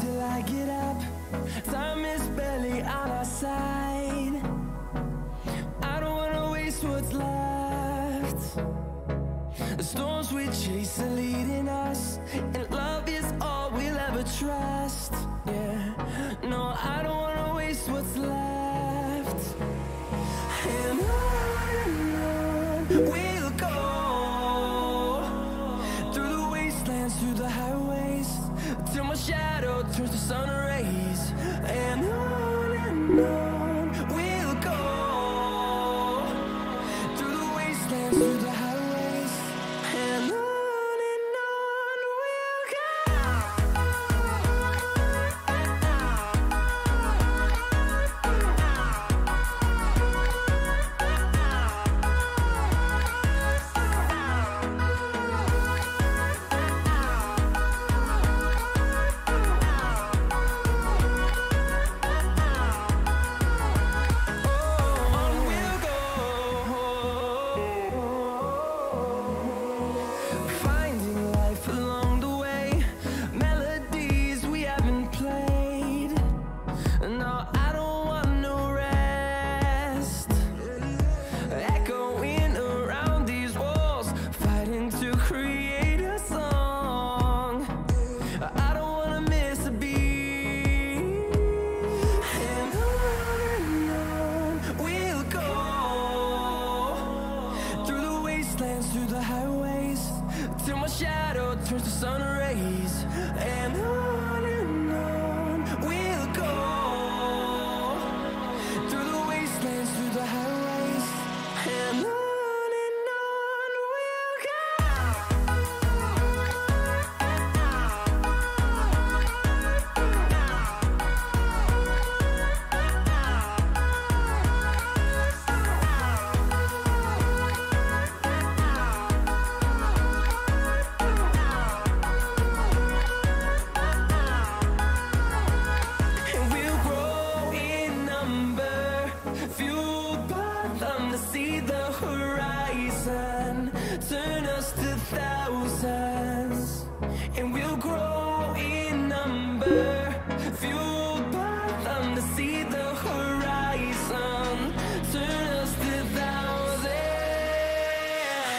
Till I get up, time is barely on our side. I don't wanna waste what's left. The storms we chase are leading us, and love is all we'll ever trust. Yeah, no, I don't wanna waste what's left. And on we'll go, through the wastelands, through the highways, till my shadow turns to sun rays. And on we'll go, through the wastelands, through the highways, and on we'll go. Through the highways, till my shadow turns to sun rays. And on we'll go, through the wastelands, through the highways, and on we'll go. sun, turn us to thousands, and we'll grow in number, fueled by them to see the horizon, turn us to thousands,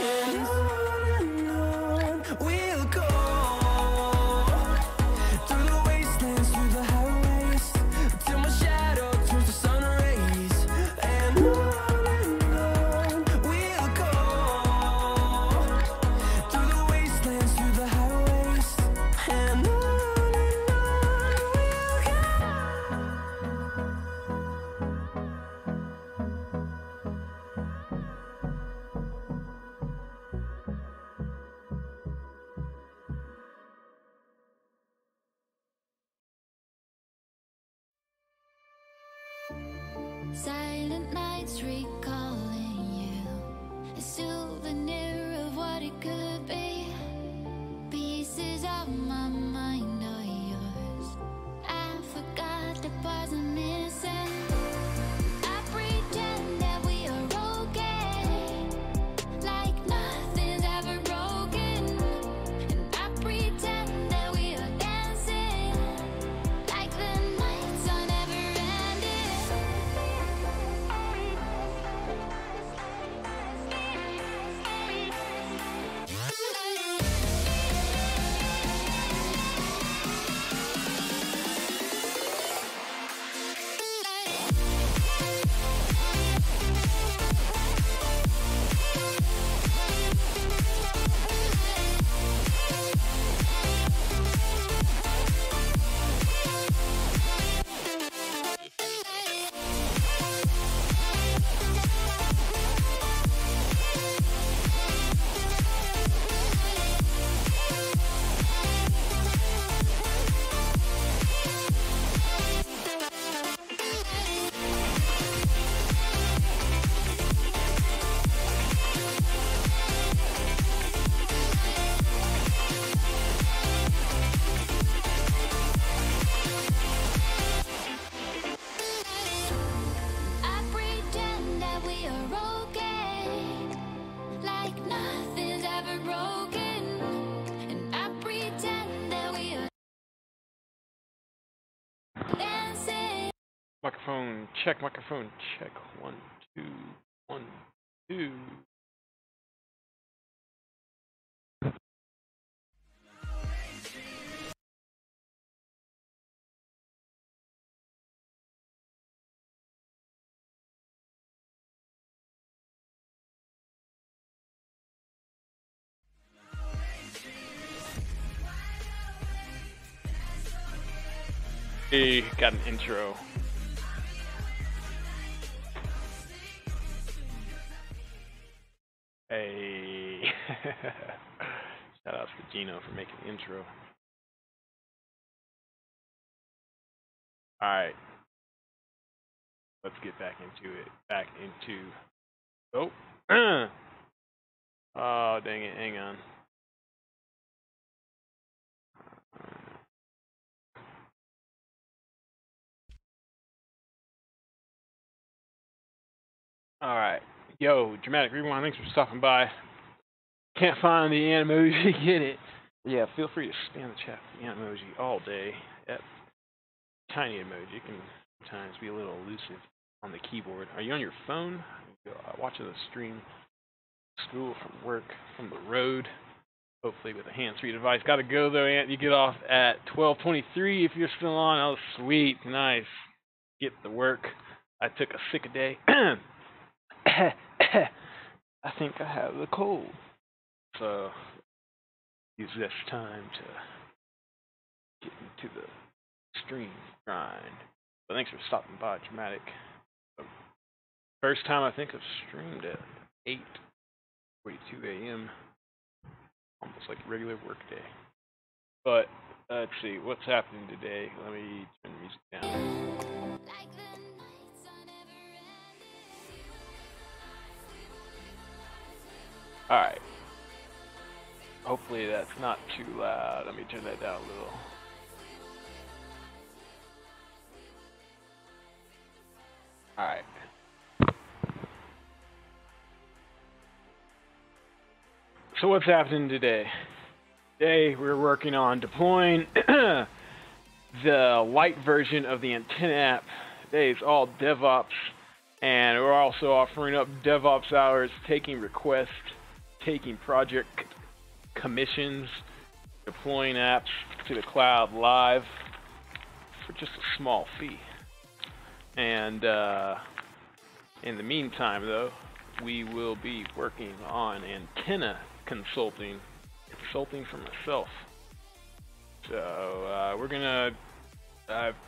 and on we'll go, through the wastelands, through the highways, till my shadow turns to sun rays, and on we'll go, through the wastelands, through the highways, and on we'll go. Silent nights recalling you, a souvenir of what it could be. Pieces of my mind are yours. I forgot the parts I'm missing. I pretend that we are okay, like nothing's ever broken. And I pretend that we are dancing, like the nights are never ending. I pretend that we are okay, like nothing's ever broken. And I pretend that we are dancing. Microphone check, microphone check. 1, 2, 1, 2. Hey, got an intro. Hey. Shout out to Gino for making the intro. Alright. Let's get back into it. Oh. Oh, dang it. Hang on. Alright. Yo, Dramatic Rewind, thanks for stopping by. Can't find the Antmounds, get it. Yeah, feel free to spam the chat with the Antmounds all day. Yep. Tiny emoji can sometimes be a little elusive on the keyboard. Are you on your phone? Watching the stream, school, from work, from the road, hopefully with a hands-free device. Gotta go though, Ant. You get off at 12:23 if you're still on. Oh, sweet, nice. Get to work. I took a sick day. I think I have the cold. So, use this time to get into the stream grind. So thanks for stopping by, Dramatic. First time I think I've streamed at 8:42 a.m. Almost like a regular work day. But let's see what's happening today. Let me turn the music down. All right. Hopefully that's not too loud. Let me turn that down a little. All right. So what's happening today? Today we're working on deploying the lite version of the Antennae app. Today is all DevOps, and we're also offering up DevOps Hours, taking requests, taking project commissions, deploying apps to the cloud live for just a small fee. And in the meantime, though, we will be working on Antennae consulting for myself. So we're gonna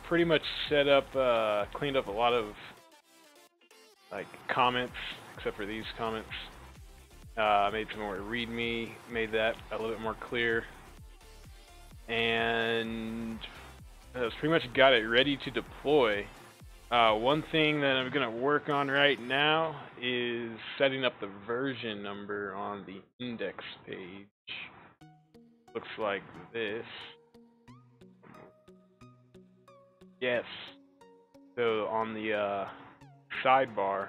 pretty much set up, cleaned up a lot of like comments, except for these comments. Made some more README, made that a little bit more clear, and pretty much got it ready to deploy. One thing that I'm gonna work on right now is setting up the version number on the index page. Looks like this. Yes. So on the sidebar,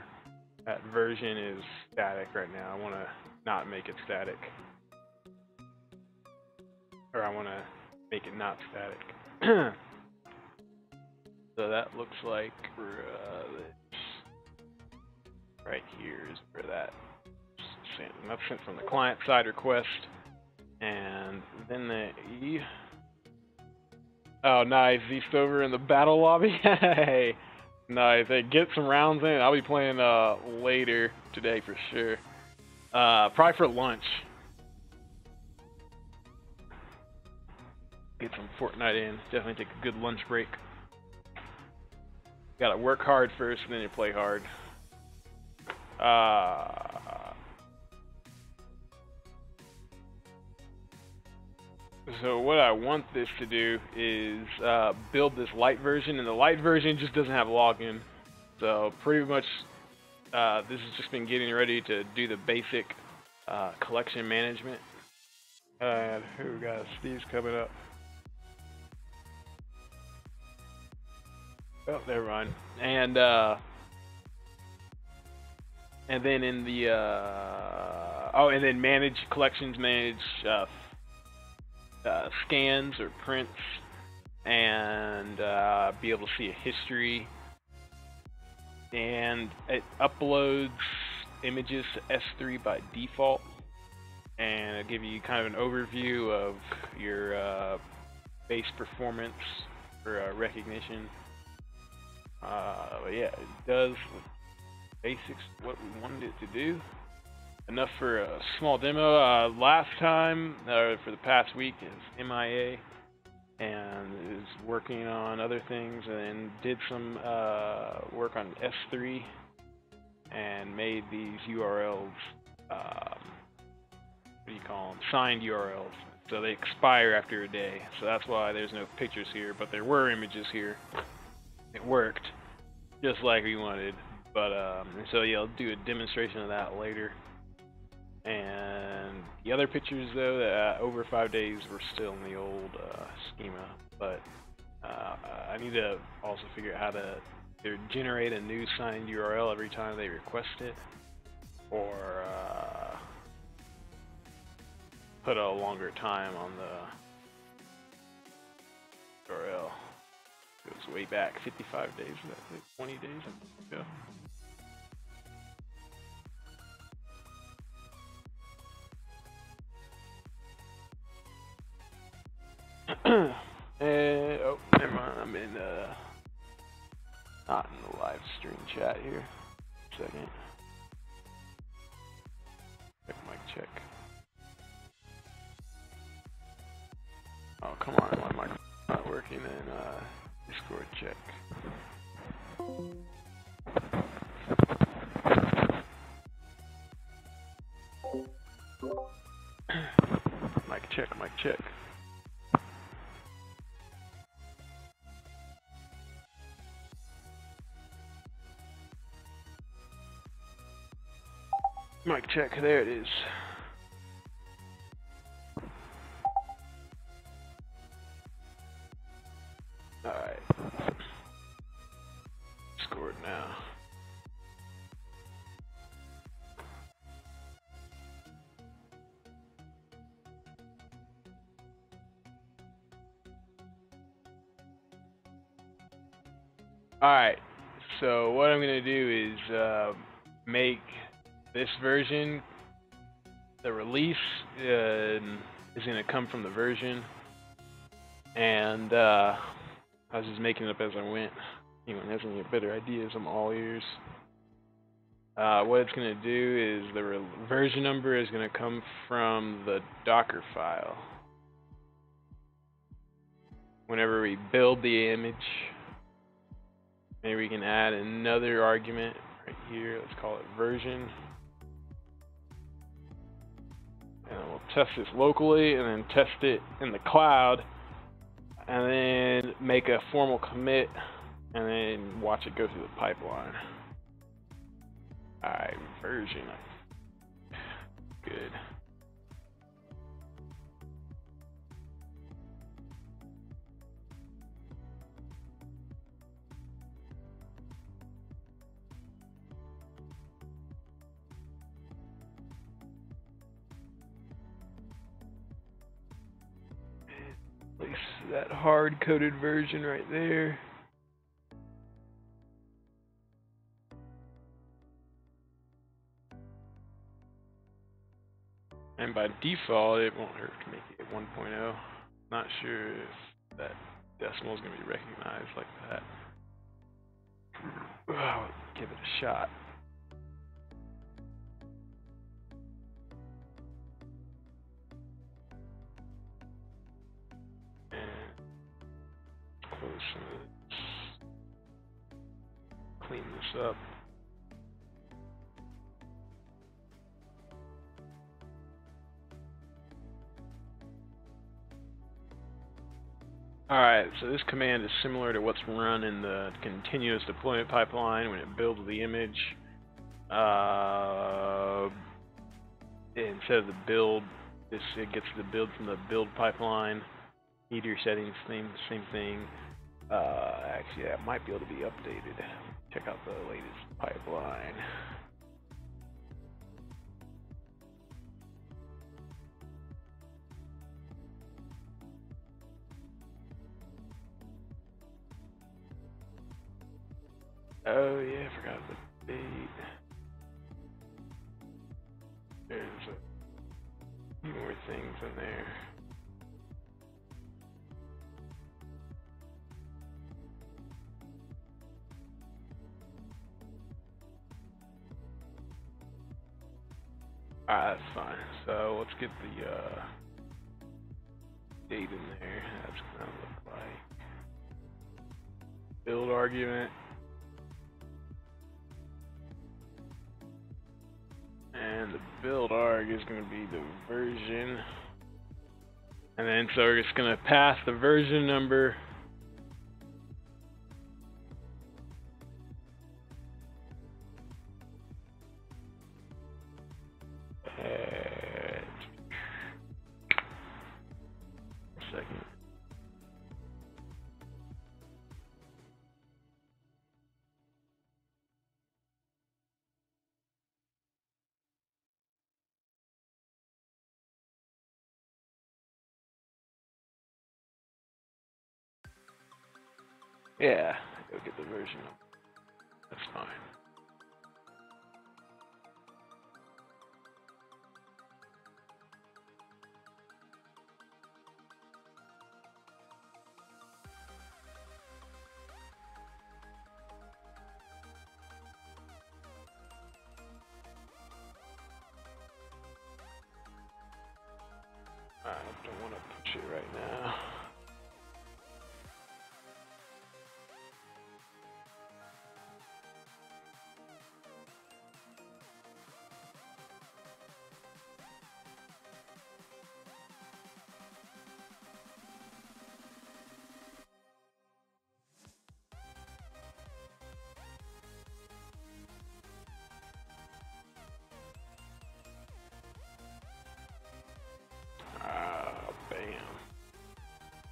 that version is static right now. I want to not make it static. Or I want to make it not static. So that looks like right here is where that's sent from the client side request. And then the E. Oh, nice. East over in the battle lobby. Hey, nice. Hey, get some rounds in. I'll be playing later today for sure. Probably for lunch. Get some Fortnite in. Definitely take a good lunch break. Gotta work hard first, and then you play hard. So what I want this to do is build this lite version, and the lite version just doesn't have login. So pretty much this has just been getting ready to do the basic collection management. And who got Steve's coming up? Oh, never mind. And then in the and then manage collections, manage scans or prints, and be able to see a history, and it uploads images to S3 by default, and it'll give you kind of an overview of your base performance for recognition. But yeah, it does basics what we wanted it to do. Enough for a small demo. Last time, for the past week, is MIA, and is working on other things, and did some work on S3, and made these URLs, what do you call them, signed URLs. So they expire after a day, so that's why there's no pictures here, but there were images here. It worked, just like we wanted, but so yeah, I'll do a demonstration of that later. And the other pictures, though, over 5 days were still in the old schema, but I need to also figure out how to either generate a new signed URL every time they request it, or put a longer time on the URL. It goes way back, 55 days, I think 20 days ago. Oh, never mind. I'm in not in the live stream chat here. Second. Check mic check. Oh, come on, my microphone's not working in Discord check. Mic check, mic check. Mic check, there it is. Alright. Scored now. Alright, so what I'm going to do is make this version, the release is going to come from the version, and I was just making it up as I went. Anyone has any better ideas, I'm all ears. What it's going to do is the version number is going to come from the Docker file. Whenever we build the image, maybe we can add another argument right here. Let's call it version. And we'll test this locally and then test it in the cloud. And then make a formal commit and then watch it go through the pipeline. Alright, version. Good. Place that hard-coded version right there. And by default, it won't hurt to make it 1.0. Not sure if that decimal is going to be recognized like that. I'll give it a shot. Close some of this. Clean this up. Alright, so this command is similar to what's run in the continuous deployment pipeline when it builds the image. Instead of the build, it gets the build from the build pipeline. Meteor settings, same thing. Actually, that might be able to be updated. Check out the latest pipeline. Oh yeah, I forgot the date. There's a few more things in there. Alright, that's fine. So let's get the date in there. That's what that look like. Build argument. And the build arg is going to be the version. And then so we're just going to pass the version number. A second. Yeah, go get the version up. That's fine. I don't want to push it right now.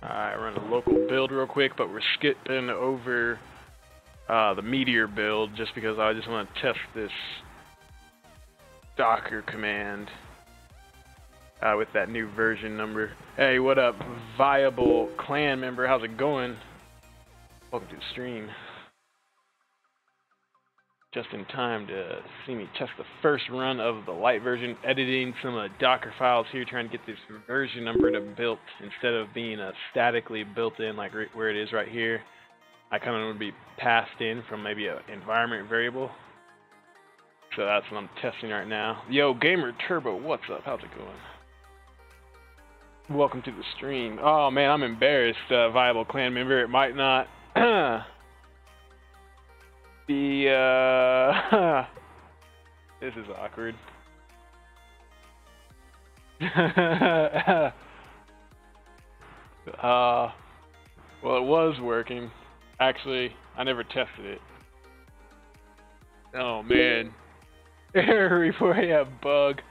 Alright, run a local build real quick, but we're skipping over the Meteor build just because I just want to test this Docker command with that new version number. Hey, what up, Viable Clan member? How's it going? Welcome to the stream. just in time to see me test the first run of the lite version, editing some Docker files here, trying to get this version number to built instead of being statically built in like where it is right here. I kind of want to be passed in from maybe an environment variable. So that's what I'm testing right now. Yo, Gamer Turbo, what's up? How's it going? Welcome to the stream. Oh man, I'm embarrassed, viable clan member. It might not be, this is awkward. Well, it was working. Actually, I never tested it. Oh man. Error report, yeah, bug.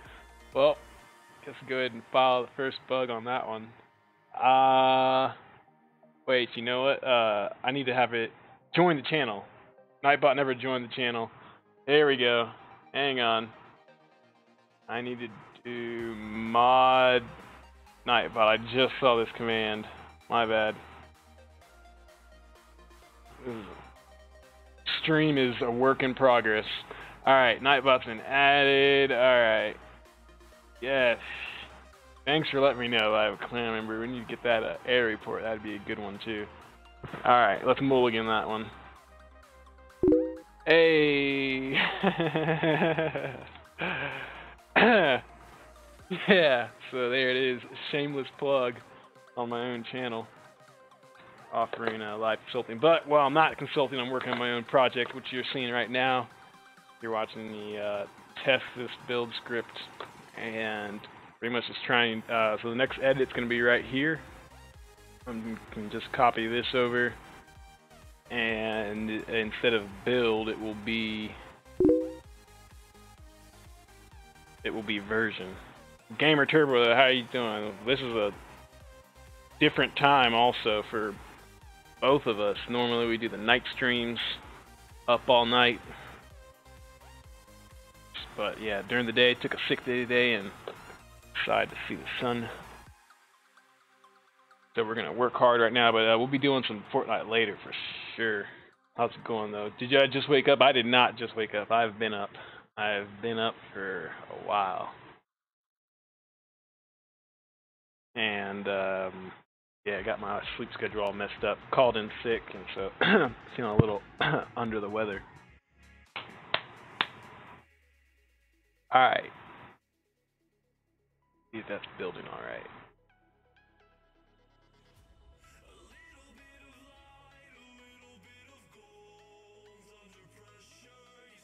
Well, guess go ahead and file the first bug on that one. Wait, you know what? I need to have it join the channel. Nightbot never joined the channel. There we go. Hang on. I need to do mod Nightbot. I just saw this command. My bad. Stream is a work in progress. Alright, Nightbot's been added. Alright. Yes. Thanks for letting me know I have a clan member. We need to get that error report. That'd be a good one too. Alright, let's mulligan that one. Hey. Yeah, so there it is. Shameless plug on my own channel. Offering live consulting. But while I'm not consulting, I'm working on my own project, which you're seeing right now. You're watching the test this build script, and pretty much just trying. So the next edit's going to be right here. I can just copy this over, and instead of build, it will be version. Gamer Turbo, how are you doing? This is a different time also for both of us. Normally we do the night streams, up all night. But yeah, during the day, took a sick day today and decided to see the sun. So we're gonna work hard right now, but we'll be doing some Fortnite later for sure. How's it going though? Did you just wake up? I did not just wake up. I've been up. I've been up for a while. And yeah, I got my sleep schedule all messed up. Called in sick, and so feeling a little under the weather. Alright. See if that's building alright.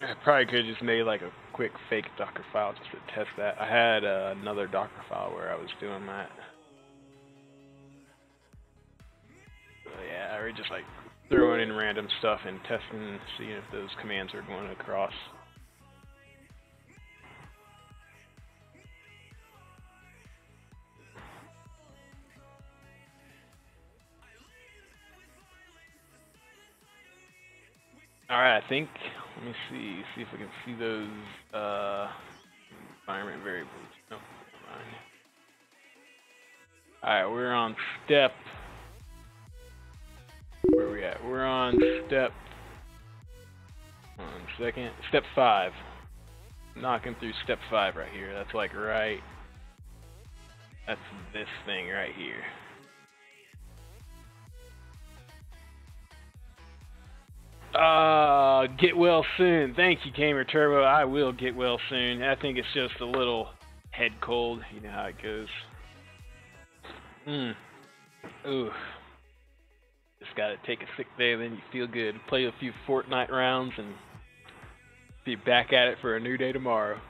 I probably could have just made like a quick fake Docker file just to test that. I had another Docker file where I was doing that. But yeah, I was just like throwing in random stuff and testing, seeing if those commands are going across. Alright, I think, let me see if we can see those environment variables. No, alright, we're on step, where are we at? We're on step, hold on a second, step 5. Knocking through step 5 right here. That's like right, that's this thing right here. Get well soon. Thank you, Gamer Turbo. I will get well soon. I think it's just a little head cold. You know how it goes. Ooh. Just gotta take a sick day, then you feel good. Play a few Fortnite rounds and be back at it for a new day tomorrow.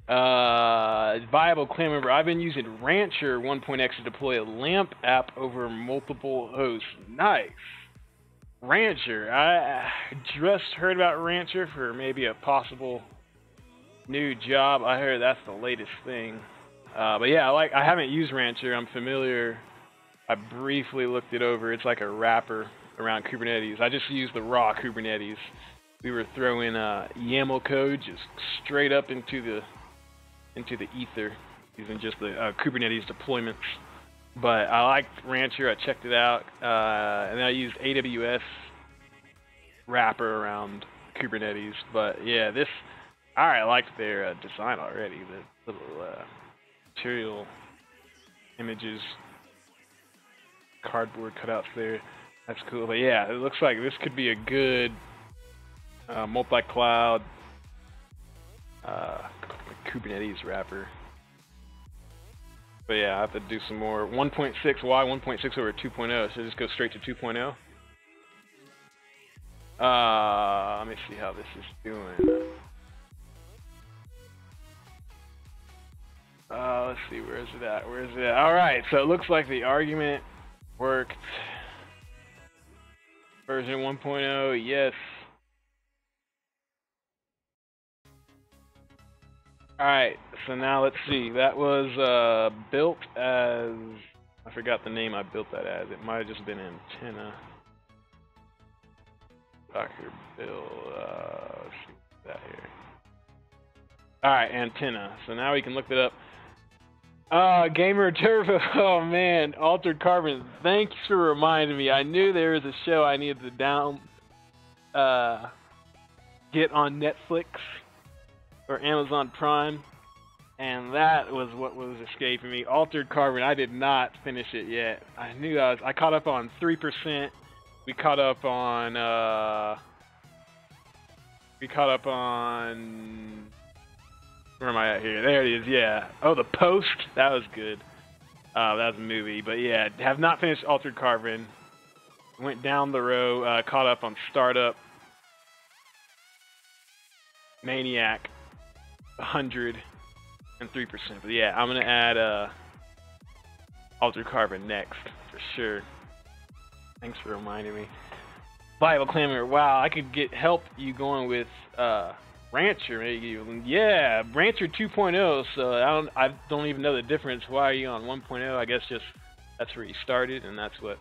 Viable clan member. I've been using Rancher 1.x to deploy a LAMP app over multiple hosts. Nice. Rancher. I just heard about Rancher for maybe a possible new job. I heard that's the latest thing. But yeah, I haven't used Rancher. I'm familiar. I briefly looked it over. It's like a wrapper around Kubernetes. I just used the raw Kubernetes. We were throwing YAML code just straight up into the ether using just the Kubernetes deployments. But I liked Rancher. I checked it out, and then I used AWS wrapper around Kubernetes. But yeah, this I liked their design already. The little material images, cardboard cutouts there. That's cool. But yeah, it looks like this could be a good multi-cloud Kubernetes wrapper. But yeah, I have to do some more. 1.6, why 1.6 over 2.0? So just go straight to 2.0. Let me see how this is doing. Let's see, where is it at? Where is it at? Alright, so it looks like the argument worked. Version 1.0, yes. Alright, so now let's see. That was built as, I forgot the name I built that as. It might have just been Antennae. Dr. Bill, let's see what's that here. Alright, Antennae. So now we can look it up. Gamer Turbo, oh man, Altered Carbon, thanks for reminding me. I knew there was a show I needed to get on Netflix or Amazon Prime, and that was what was escaping me. Altered Carbon, I did not finish it yet. I caught up on 3%. We caught up on where am I at here? There it is, yeah. Oh, The Post, that was good. That was a movie, but yeah, have not finished Altered Carbon. Went down the row, caught up on Startup, Maniac, 103%. But yeah, I'm gonna add Altered Carbon next for sure. Thanks for reminding me. Bible Clamor, wow, I could help you going with Rancher, maybe. Yeah, Rancher 2.0. So I don't even know the difference. Why are you on 1.0? I guess just that's where you started, and that's what.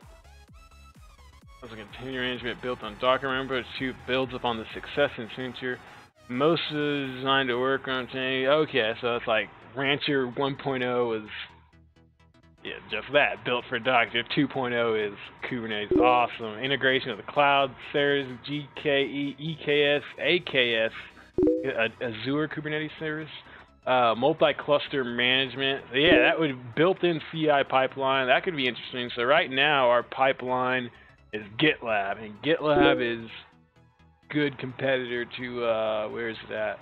As a container management built on Docker. Remember, it builds upon the success in Rancher. Most is designed to work on Antennae. Okay, so it's like Rancher 1.0 was just that, built for Docker. 2.0 is Kubernetes. Awesome. Integration of the cloud, service, GKE, EKS, AKS, Azure Kubernetes service, multi-cluster management. Yeah, that would built-in CI pipeline. That could be interesting. So right now our pipeline is GitLab, and GitLab is good competitor to where is it at?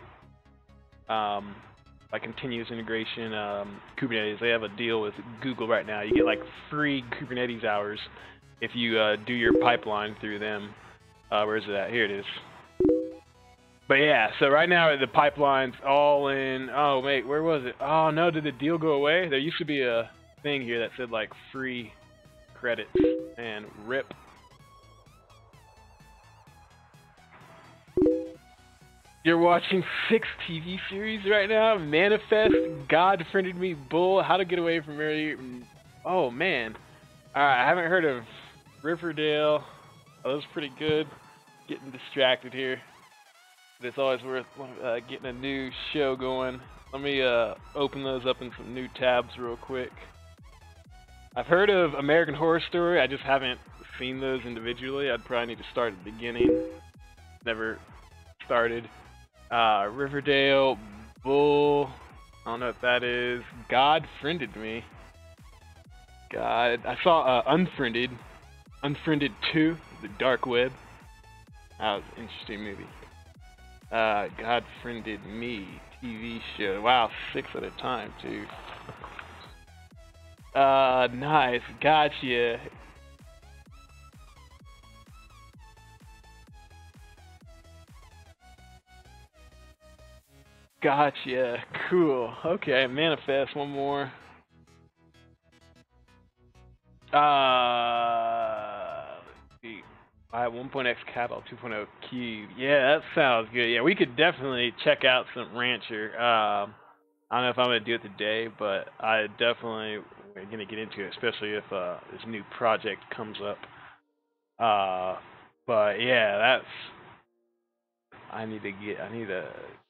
Like continuous integration, Kubernetes. They have a deal with Google right now. You get like free Kubernetes hours if you do your pipeline through them. Where is it at? Here it is. But yeah, so right now the pipeline's all in. Oh wait, where was it? Oh no, did the deal go away? There used to be a thing here that said like free credits, and RIP. You're watching 6 TV series right now. Manifest, God Friended Me, Bull, How to Get Away from Mary. Oh man. Alright, I haven't heard of Riverdale. Oh, that was pretty good. Getting distracted here. But it's always worth getting a new show going. Let me open those up in some new tabs real quick. I've heard of American Horror Story. I just haven't seen those individually. I'd probably need to start at the beginning. Never started. Riverdale, Bull, I don't know what that is. God Friended Me. God, I saw Unfriended 2, The Dark Web. That was an interesting movie. God Friended Me TV show. Wow, 6 at a time too. Nice, gotcha. Gotcha. Cool. Okay, Manifest, one more. Let's see. I have 1.x Capital, 2.0 Cube. Yeah, that sounds good. Yeah, we could definitely check out some Rancher. I don't know if I'm going to do it today, but I definitely am going to get into it, especially if this new project comes up. But yeah, I need to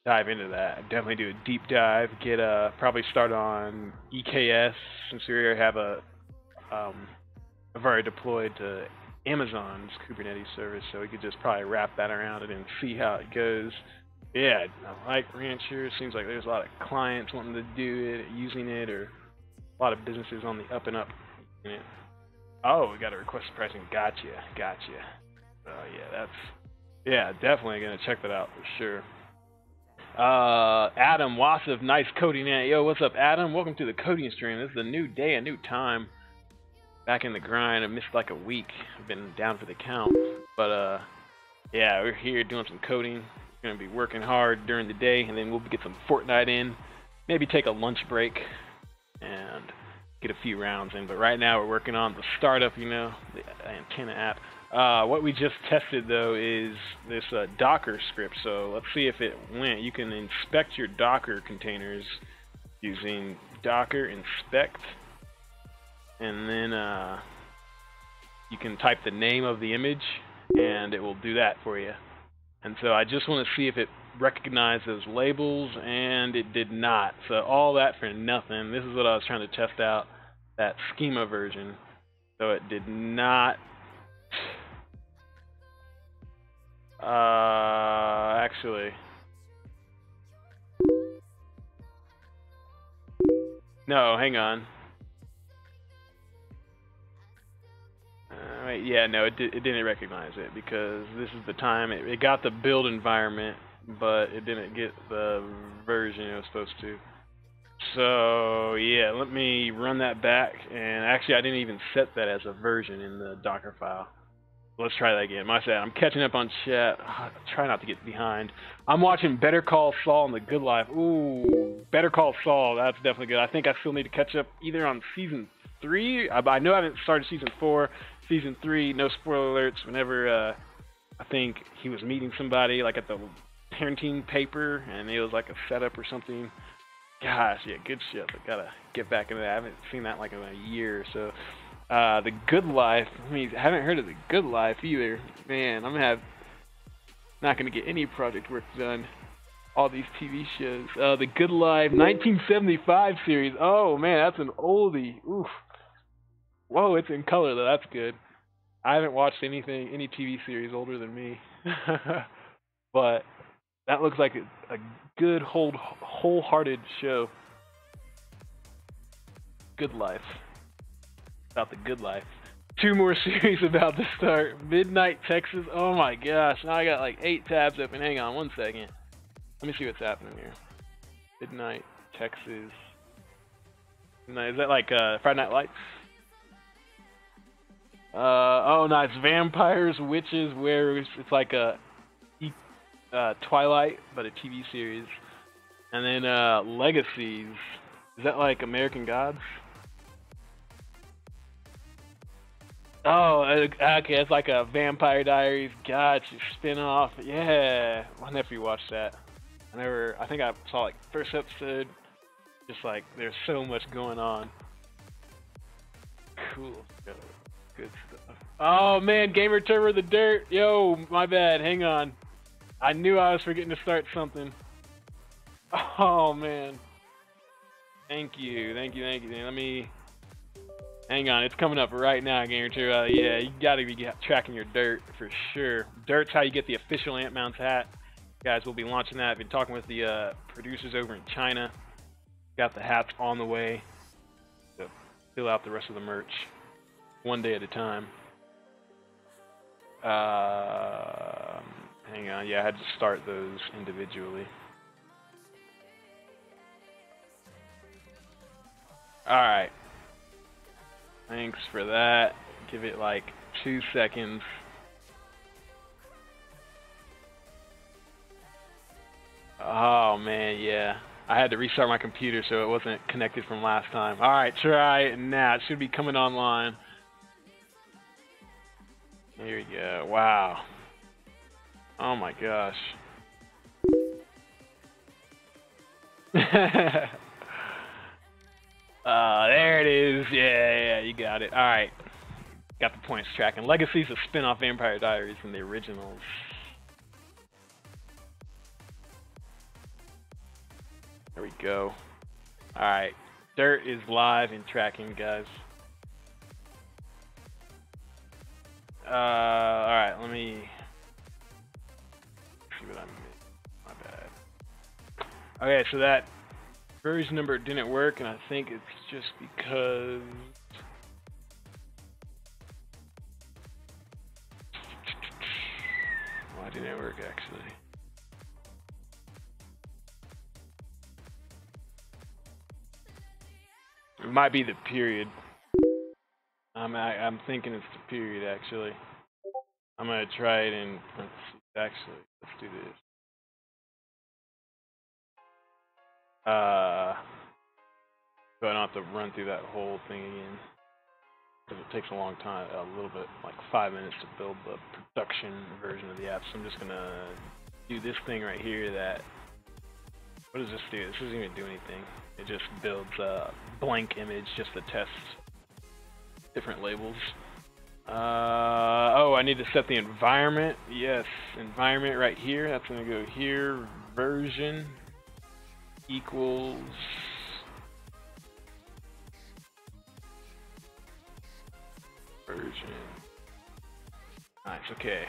dive into that. Definitely do a deep dive. Get probably start on EKS since we already have I've already deployed to Amazon's Kubernetes service, so we could just probably wrap that around it and see how it goes. Yeah, I like Rancher. Seems like there's a lot of clients wanting to do it, using it, or a lot of businesses on the up and up using it. Oh, we got a request pricing. Gotcha. Oh yeah, definitely gonna check that out for sure. Adam Wasif, nice coding in. Yo, what's up, Adam? Welcome to the coding stream. This is a new day, a new time. Back in the grind. I missed like a week. I've been down for the count, but yeah, we're here doing some coding. We're gonna be working hard during the day, and then we'll get some Fortnite in. Maybe take a lunch break and get a few rounds in. But right now we're working on the startup, you know, the Antennae app. What we just tested though is this Docker script. So let's see if it went. You can inspect your Docker containers using Docker inspect, and then you can type the name of the image, and it will do that for you. And so I just want to see if it recognized those labels, and it did not. So all that for nothing. This is what I was trying to test out, that schema version. So it did not. Actually, no, hang on. Wait, yeah, no, it didn't recognize it because this is the time it got the build environment, but it didn't get the version it was supposed to. So yeah, let me run that back. And actually, I didn't even set that as a version in the Docker file. Let's try that again. My bad. I'm catching up on chat. Try not to get behind. I'm watching Better Call Saul and The Good Life. Ooh, Better Call Saul. That's definitely good. I think I still need to catch up either on season 3. I know I haven't started season 4. Season 3, no spoiler alerts. Whenever I think he was meeting somebody like at the parenting paper, and it was like a setup or something. Gosh, yeah, good shit. I gotta get back into that. I haven't seen that like in a year or so. The Good Life. I mean, I haven't heard of The Good Life either. Man, I'm not gonna get any project work done. All these TV shows. The Good Life, 1975 series. Oh man, that's an oldie. Oof. Whoa, it's in color though. That's good. I haven't watched any TV series older than me, but that looks like a good wholehearted show. Good Life. About the Good Life. 2 more series about to start. Midnight Texas. Oh my gosh. Now I got like 8 tabs open. Hang on one second. Let me see what's happening here. Midnight Texas. Is that like Friday Night Lights? Oh no, it's vampires, witches, werewolves. It's like a Twilight, but a TV series. And then Legacies. Is that like American Gods? Oh, okay, it's like a Vampire Diaries. Gotcha, spin-off. Yeah, my nephew watched that. I think I saw like first episode. Just like there's so much going on. Cool. Good stuff. Oh man, Gamer Turbo the Dirt. Yo, my bad. Hang on. I knew I was forgetting to start something. Oh man. Thank you. Let me. Hang on, it's coming up right now, Gamer Turbo. Yeah, you gotta be tracking your dirt for sure. Dirt's how you get the official Antmounds hat. Guys, we'll be launching that. I've been talking with the producers over in China. Got the hats on the way. So fill out the rest of the merch. One day at a time. Hang on, yeah, I had to start those individually. Alright. Thanks for that. Give it like 2 seconds. Oh man, yeah. I had to restart my computer so it wasn't connected from last time. Alright, try it now. It should be coming online. Here we go. Wow. Oh my gosh. There it is. Yeah, you got it. Alright. Got the points tracking. Legacy's a spin-off Vampire Diaries from the originals. There we go. Alright. Dirt is live and tracking, guys. Alright, let me see what I missed. My bad. Okay, so that version number didn't work, and I think it's just because why didn't it work actually? It might be the period. I'm thinking it's the period actually. I'm gonna try it in parentheses. Actually, let's do this. So I don't have to run through that whole thing again, because it takes a long time, a little bit, like 5 minutes to build the production version of the app. So I'm just gonna do this thing right here. That, what does this do? This doesn't even do anything. It just builds a blank image just to test different labels. Oh, I need to set the environment. Yes, environment right here. That's gonna go here. Version equals version. Nice. Okay.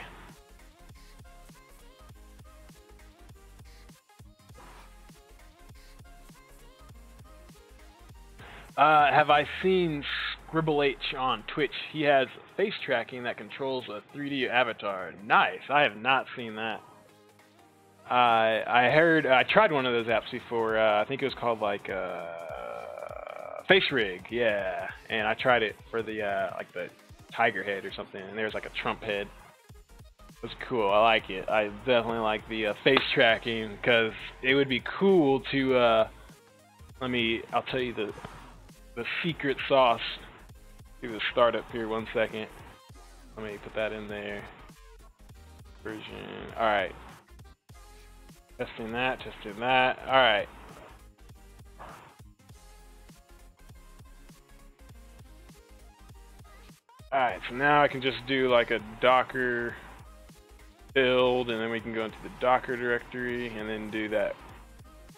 Have I seen Scribble H on Twitch? He has face tracking that controls a 3D avatar. Nice. I have not seen that. I heard, I tried one of those apps before. I think it was called like Face Rig. Yeah, and I tried it for the like the tiger head or something, and there's like a Trump head. It was cool. I like it. I definitely like the face tracking, because it would be cool to I'll tell you the secret sauce. Do the startup here 1 second. Let me put that in there. Version. All right. Testing that. Testing that. All right. All right. So now I can just do like a Docker build, and then we can go into the Docker directory and then do that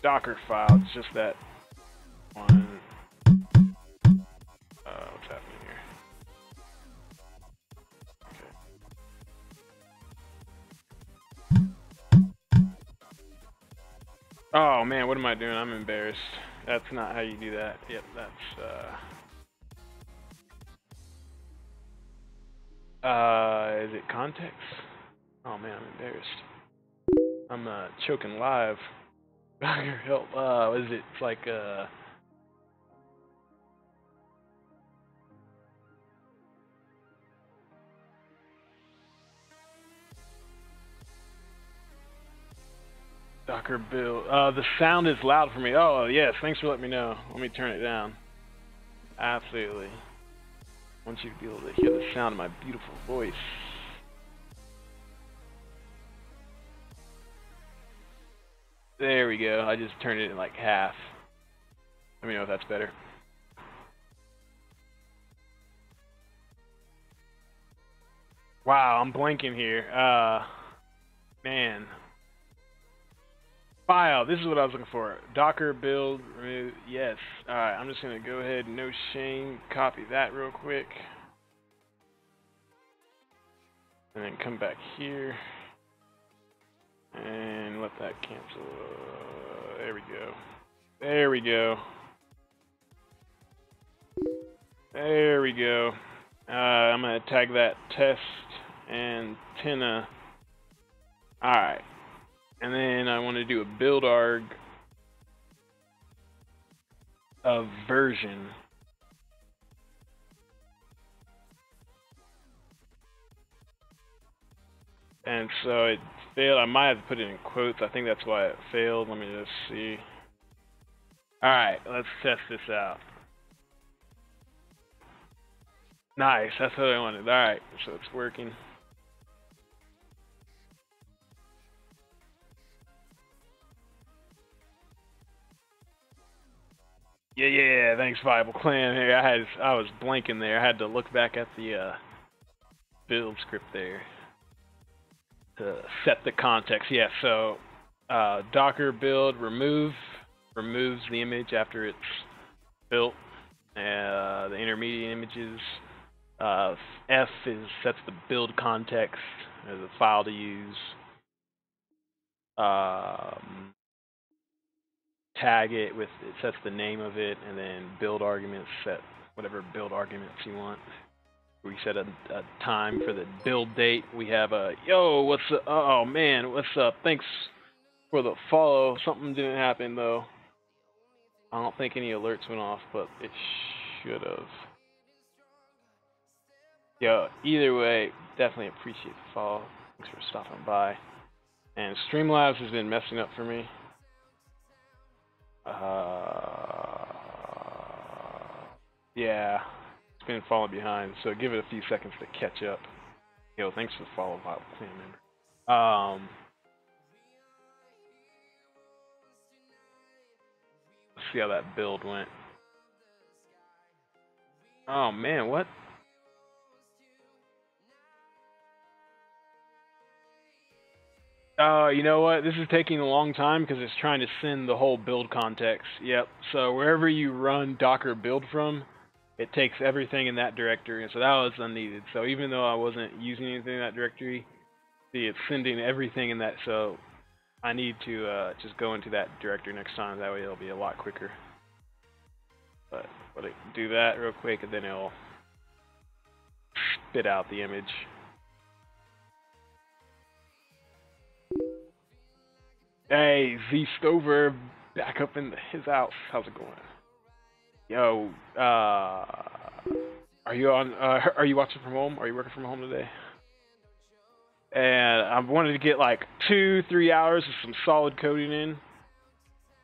Docker file. It's just that one. What's happening here? Okay. Oh man, what am I doing? I'm embarrassed. That's not how you do that. Yep, that's is it context? Oh man, I'm embarrassed. I'm choking live. Help. What is it? It's like Docker build. The sound is loud for me. Oh yes, thanks for letting me know. Let me turn it down. Absolutely. I want you to be able to hear the sound of my beautiful voice. There we go. I just turned it in like half. Let me know if that's better. Wow, I'm blanking here. Man. File. This is what I was looking for. Docker build. Remove. Yes. All right. I'm just gonna go ahead. No shame. Copy that real quick. And then come back here. And let that cancel. There we go. There we go. There we go. I'm gonna tag that test antenna. All right. And then I want to do a build arg of version. And so it failed. I might have to put it in quotes. I think that's why it failed. Let me just see. Alright, let's test this out. Nice, that's what I wanted. Alright, so it's working. Yeah, thanks Viable Clan. Here, I was blanking there. I had to look back at the build script there to set the context. Yeah, so Docker build removes the image after it's built. The intermediate images F sets the build context as a file to use. Tag it with, it sets the name of it, and then build arguments set whatever build arguments you want. We set a time for the build date. We have a, yo, what's up? Oh man, what's up? Thanks for the follow. Something didn't happen though. I don't think any alerts went off, but it should have. Yo, either way, definitely appreciate the follow. Thanks for stopping by. And Streamlabs has been messing up for me. Yeah, it's been falling behind, so give it a few seconds to catch up. Yo, thanks for the follow, Vital Clan member. Let's see how that build went. Oh man, what? You know what? This is taking a long time because it's trying to send the whole build context. Yep. So wherever you run Docker build from, it takes everything in that directory. And so that was unneeded. So even though I wasn't using anything in that directory, see, it's sending everything in that. So I need to just go into that directory next time. That way it'll be a lot quicker. But do that real quick, and then it'll spit out the image. Hey, Z Stover, back up in his house. How's it going? Yo, are you on? Are you watching from home? Are you working from home today? And I wanted to get like 2-3 hours of some solid coding in,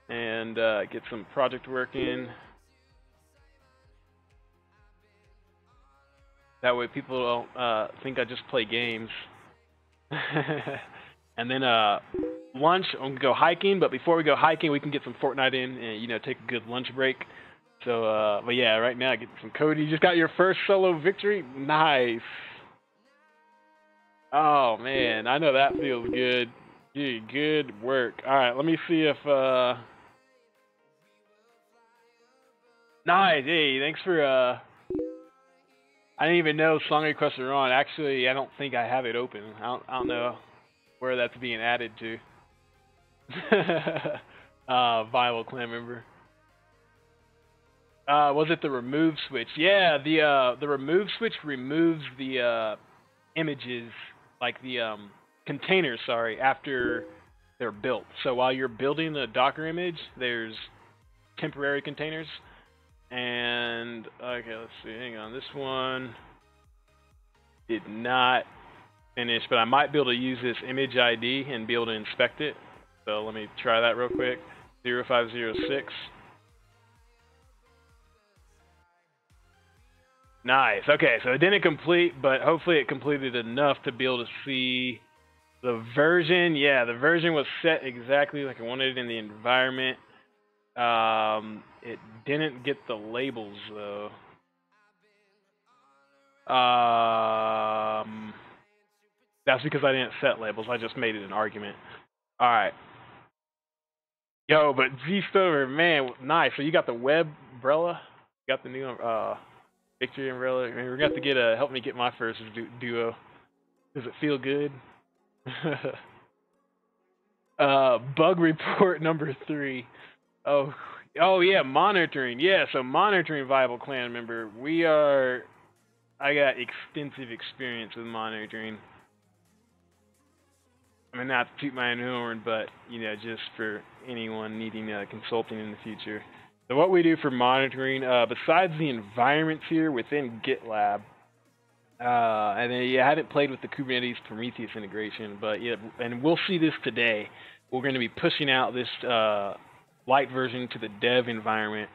and get some project work in. That way, people don't think I just play games. And then lunch, I'm gonna go hiking, but before we go hiking, we can get some Fortnite in and, you know, take a good lunch break. So, but yeah, right now, get some code. You just got your first solo victory? Nice. Oh, man, I know that feels good. Dude, good work. All right, let me see if, nice, hey, thanks for, I didn't even know song requests are on. Actually, I don't think I have it open. I don't know where that's being added to. Vital Clan member. Was it the remove switch? Yeah, the remove switch removes the images, like the containers, sorry, after they're built. So while you're building the Docker image, there's temporary containers. And okay, let's see. Hang on, this one did not finish, but I might be able to use this image ID and be able to inspect it. So let me try that real quick. 0506. Nice. Okay, so it didn't complete, but hopefully it completed enough to be able to see the version. Yeah, the version was set exactly like I wanted it in the environment. It didn't get the labels though. That's because I didn't set labels. I just made it an argument. All right. Yo, but G Stover, man, nice. So you got the web umbrella, you got the new victory umbrella. I mean, we're gonna have to get help me get my first duo. Does it feel good? Bug report number 3. Oh yeah, monitoring. Yeah, so monitoring, Viable Clan member. I got extensive experience with monitoring. I mean, not to toot my own horn, but, you know, just for anyone needing consulting in the future. So what we do for monitoring, besides the environments here within GitLab, and then I hadn't played with the Kubernetes Prometheus integration, but yeah, and we'll see this today. We're going to be pushing out this lite version to the dev environment.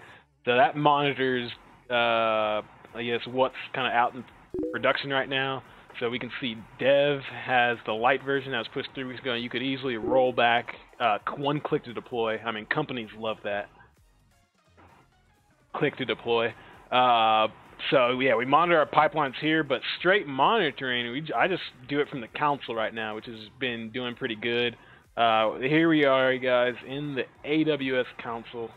So that monitors, I guess, what's kind of out in production right now. So we can see dev has the lite version that was pushed 3 weeks ago, and you could easily roll back one click to deploy. I mean, companies love that. Click to deploy. So yeah, we monitor our pipelines here, but straight monitoring, I just do it from the console right now, which has been doing pretty good. Here we are, guys, in the AWS console.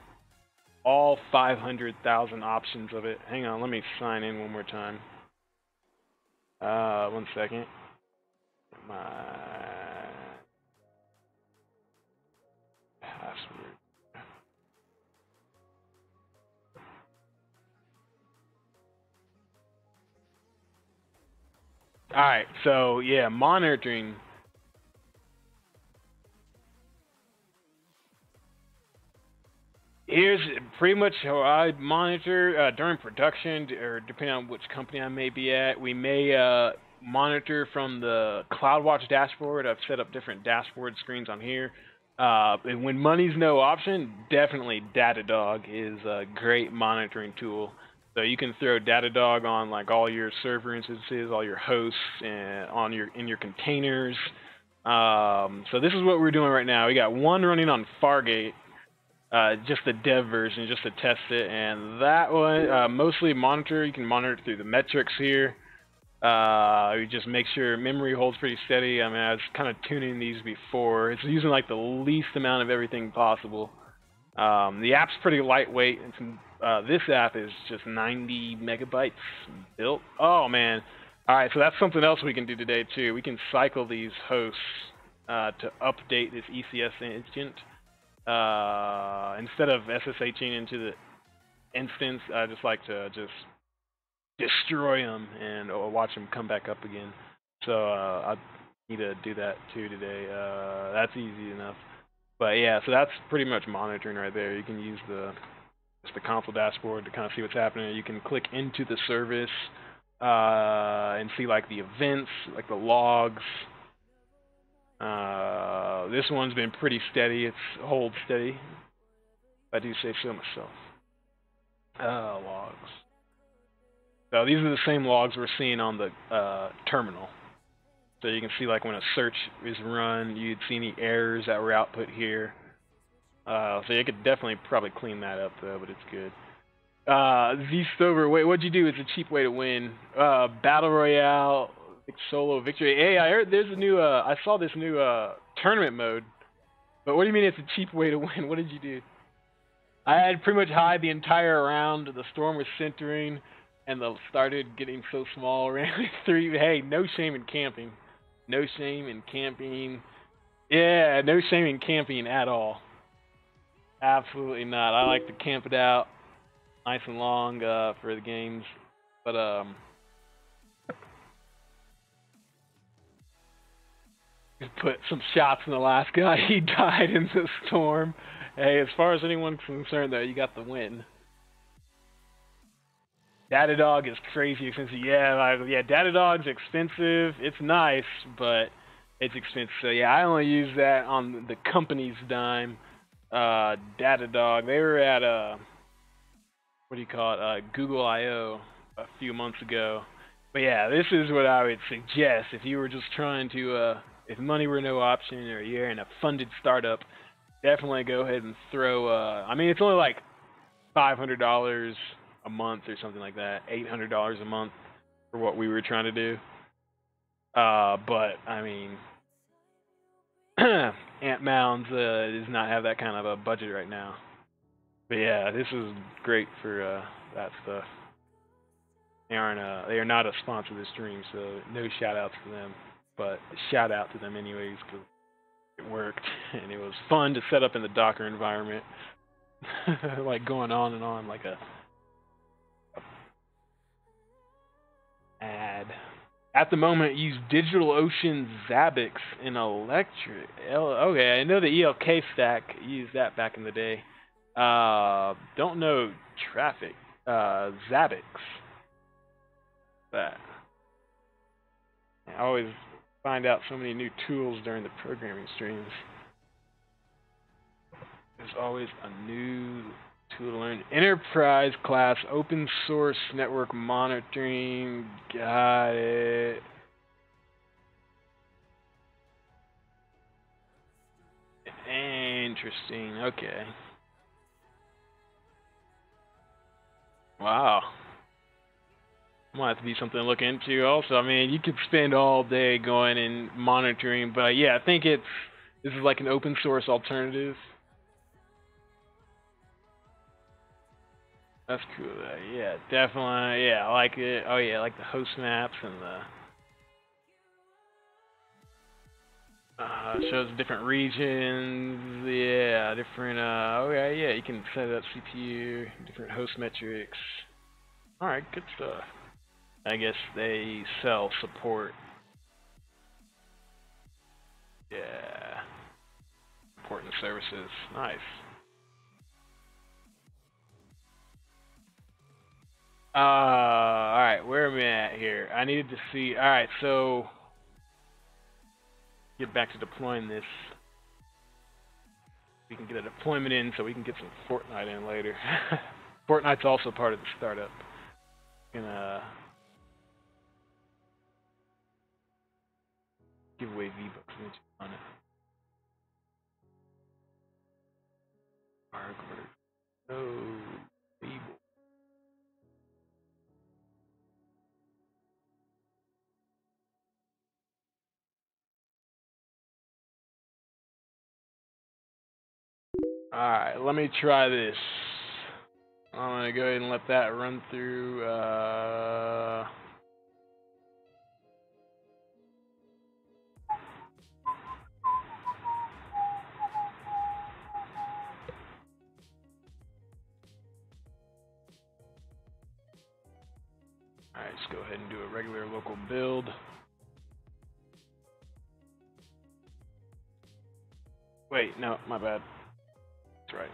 All 500,000 options of it. Hang on, let me sign in one more time. One second. My password. Alright, so yeah, monitoring. Here's pretty much how I monitor during production, or depending on which company I may be at. We may monitor from the CloudWatch dashboard. I've set up different dashboard screens on here. And when money's no option, definitely Datadog is a great monitoring tool. So you can throw Datadog on like all your server instances, all your hosts, and in your containers. So this is what we're doing right now. We got one running on Fargate. Just the dev version, just to test it, and that one mostly monitor. You can monitor through the metrics here. You just make sure memory holds pretty steady. I mean, I was kind of tuning these before. It's using like the least amount of everything possible. The app's pretty lightweight. This app is just 90 megabytes built. Oh man! All right, so that's something else we can do today too. We can cycle these hosts to update this ECS instance. Instead of SSHing into the instance, I just like to just destroy them and watch them come back up again. So I need to do that too today. That's easy enough. But yeah, so that's pretty much monitoring right there. You can use just the console dashboard to kind of see what's happening. You can click into the service and see like the events, like the logs. This one's been pretty steady. It's holds steady, if I do say so myself. Logs. So these are the same logs we're seeing on the terminal. So you can see like when a search is run, you'd see any errors that were output here. So you could definitely probably clean that up though, but it's good. Z-Stover, wait, what'd you do? It's a cheap way to win. Battle Royale. Solo victory. Hey, I heard there's a new. I saw this new tournament mode. But what do you mean it's a cheap way to win? What did you do? I had pretty much hide the entire round. The storm was centering, and started getting so small. Ran three. Hey, no shame in camping. No shame in camping. Yeah, no shame in camping at all. Absolutely not. I like to camp it out, nice and long for the games. But put some shots in the last guy. He died in the storm. Hey, as far as anyone's concerned, though, you got the win. Datadog is crazy expensive. Yeah, Datadog's expensive. It's nice, but it's expensive. So yeah, I only use that on the company's dime. Datadog, they were at what do you call it? Google I/O a few months ago. But yeah, this is what I would suggest if you were just trying to. If money were no option, or you're in a funded startup, definitely go ahead and throw. I mean, it's only like $500 a month or something like that, $800 a month for what we were trying to do. But I mean, Antmounds does not have that kind of a budget right now. But yeah, this is great for that stuff. They are not a sponsor of the stream, so no shout outs to them. But shout out to them anyways, because it worked and it was fun to set up in the Docker environment. Like going on and on like a ad. At the moment, use DigitalOcean Zabbix in Electric. Okay, I know the ELK stack. Used that back in the day. Don't know traffic. Zabbix. That. I always find out so many new tools during the programming streams. There's always a new tool to learn. Enterprise class open source network monitoring. Got it. Interesting. Okay. Wow. Might have to be something to look into also. I mean, you could spend all day going and monitoring, but yeah, I think this is like an open source alternative. That's cool. Yeah, definitely. Yeah, I like it. Oh yeah, I like the host maps and the Shows different regions. Yeah, different. Okay, yeah, you can set up CPU, different host metrics. All right, good stuff. I guess they sell support. Yeah, support and services. Nice. All right, where am I at here? I needed to see. All right, so get back to deploying this. We can get a deployment in, so we can get some Fortnite in later. Fortnite's also part of the startup. Gonna give away V-Bucks on it. Hardware. Oh, evil. Alright, let me try this. I'm gonna go ahead and let that run through. Alright, just go ahead and do a regular local build. Wait, no, my bad. That's right.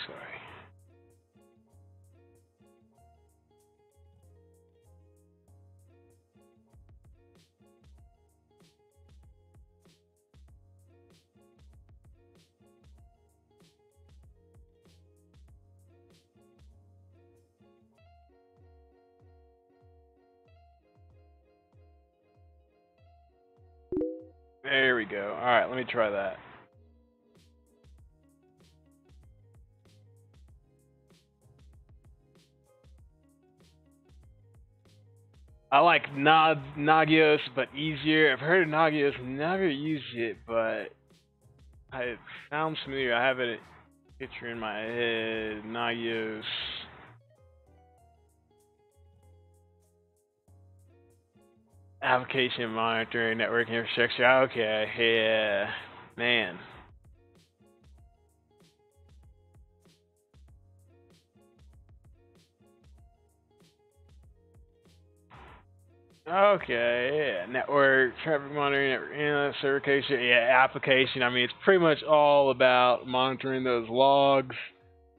Sorry. There we go. Alright, let me try that. I like Nagios, but easier. I've heard of Nagios, never used it, but it sounds familiar. I have a picture in my head. Nagios. Application monitoring, network infrastructure. Okay, yeah, man. Okay, yeah, network, traffic monitoring, network certification, yeah, application. I mean, it's pretty much all about monitoring those logs,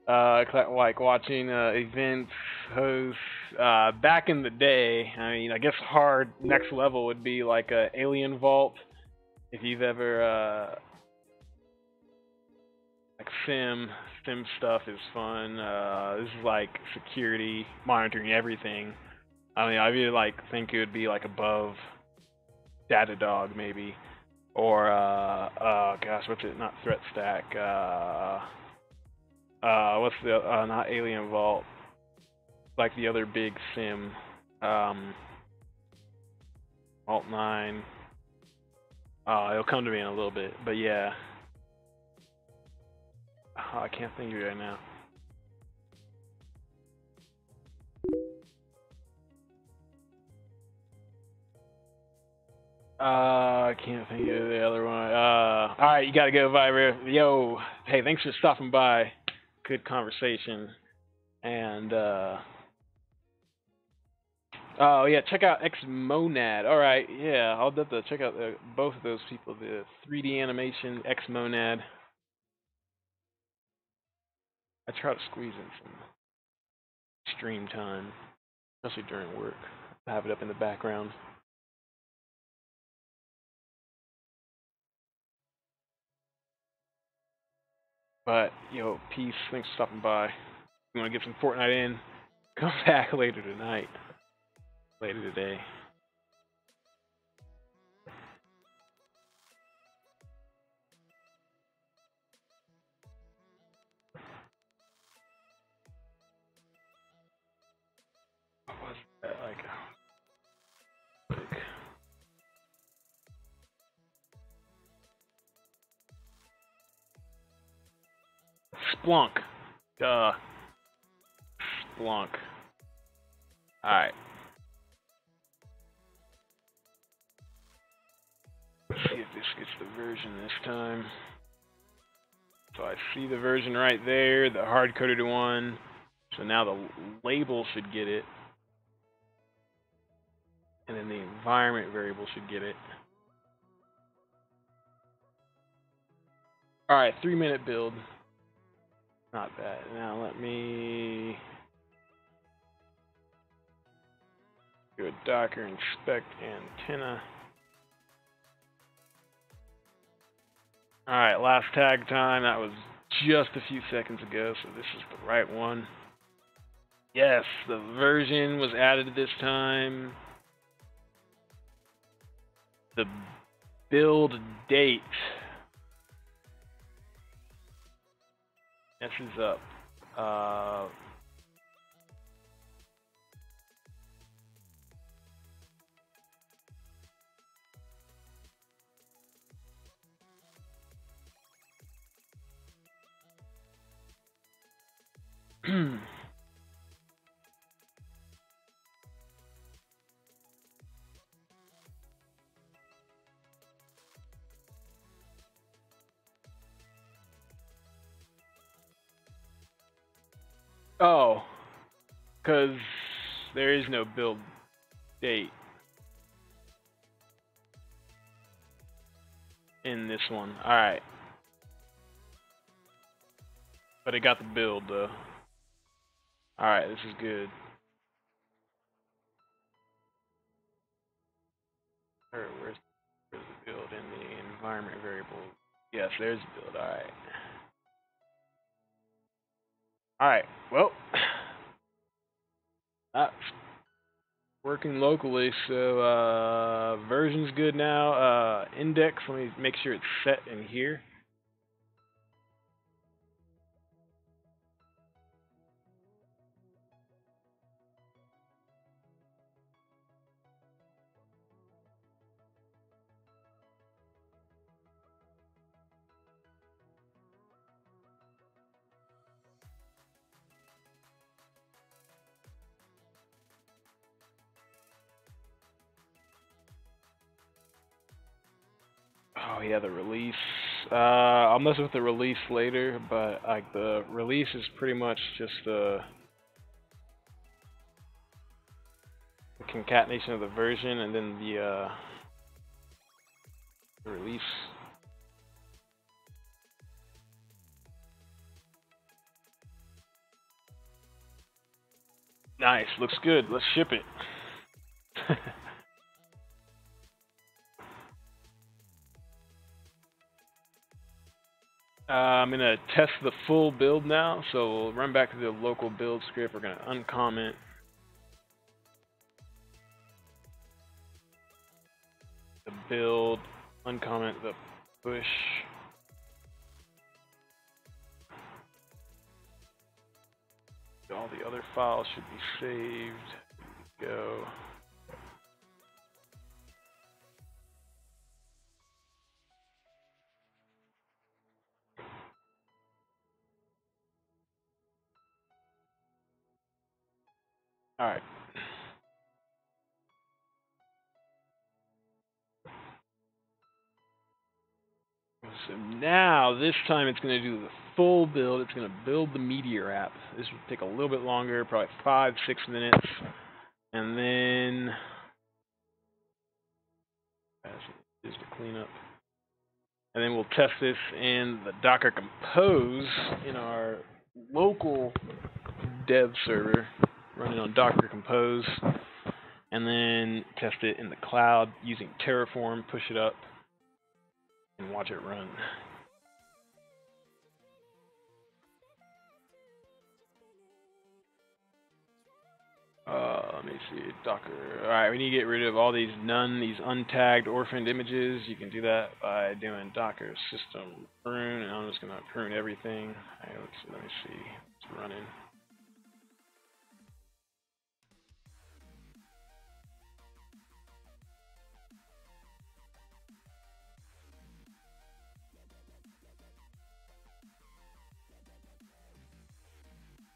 like watching events, hosts. Back in the day, I mean, I guess hard next level would be like a Alien Vault. If you've ever like sim stuff is fun. This is like security, monitoring everything. I mean, I really like think it would be like above Datadog maybe, or gosh, what's it? Not Threat Stack. What's the not Alien Vault? Like the other big sim, Alt 9. It'll come to me in a little bit, but yeah. Oh, I can't think of it right now. I can't think of the other one. Alright, you gotta go, Viber. Yo, hey, thanks for stopping by. Good conversation. And, oh, yeah, check out Xmonad. Alright, yeah, I'll have to check out both of those people. The 3D animation, Xmonad. I try to squeeze in some stream time, especially during work. I have it up in the background. But, yo, peace. Thanks for stopping by. If you want to get some Fortnite in, come back later tonight. Later today. What was that like? Splunk. Duh. Splunk. Alright. this gets the version this time. So I see the version right there, the hard-coded one. So now the label should get it. And then the environment variable should get it. Alright, 3-minute build. Not bad. Now let me do a Docker inspect antenna. Alright, last tag time. That was just a few seconds ago, so this is the right one. Yes, the version was added this time. The build date. This is up. Oh, because there is no build date in this one. Alright. But it got the build though. Alright, this is good. Where's the build in the environment variable? Yes, there's the build. Alright. Alright, well, that's working locally, so version's good now. Index, let me make sure it's set in here. Oh yeah, the release. I'll mess with the release later, but like the release is pretty much just the concatenation of the version and then the release. Nice, looks good. Let's ship it. I'm going to test the full build now, so we'll run back to the local build script. We're going to uncomment the build, uncomment the push. All the other files should be saved. Go. Alright. So now, this time it's going to do the full build. It's going to build the Meteor app. This will take a little bit longer, probably 5-6 minutes. And then, just to clean up. And then we'll test this in the Docker Compose in our local dev server, running on Docker Compose. And then test it in the cloud using Terraform, push it up, and watch it run. Let me see, Docker. Alright, we need to get rid of all these these untagged orphaned images. You can do that by doing Docker system prune, and I'm just going to prune everything. Right, let me see, it's running.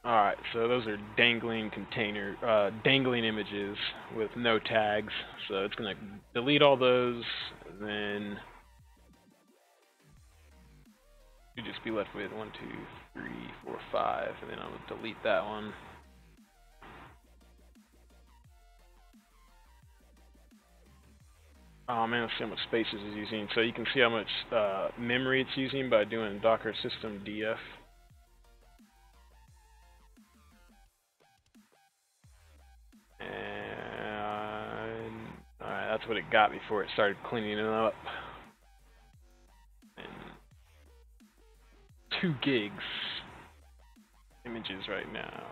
Alright, so those are dangling dangling images with no tags. So it's going to delete all those, and then You'd just be left with 1, 2, 3, 4, 5, and then I'll delete that one. Oh man, let's see how much space this is using. So you can see how much memory it's using by doing docker system df. And alright, that's what it got before it started cleaning it up. And 2 gigs images right now.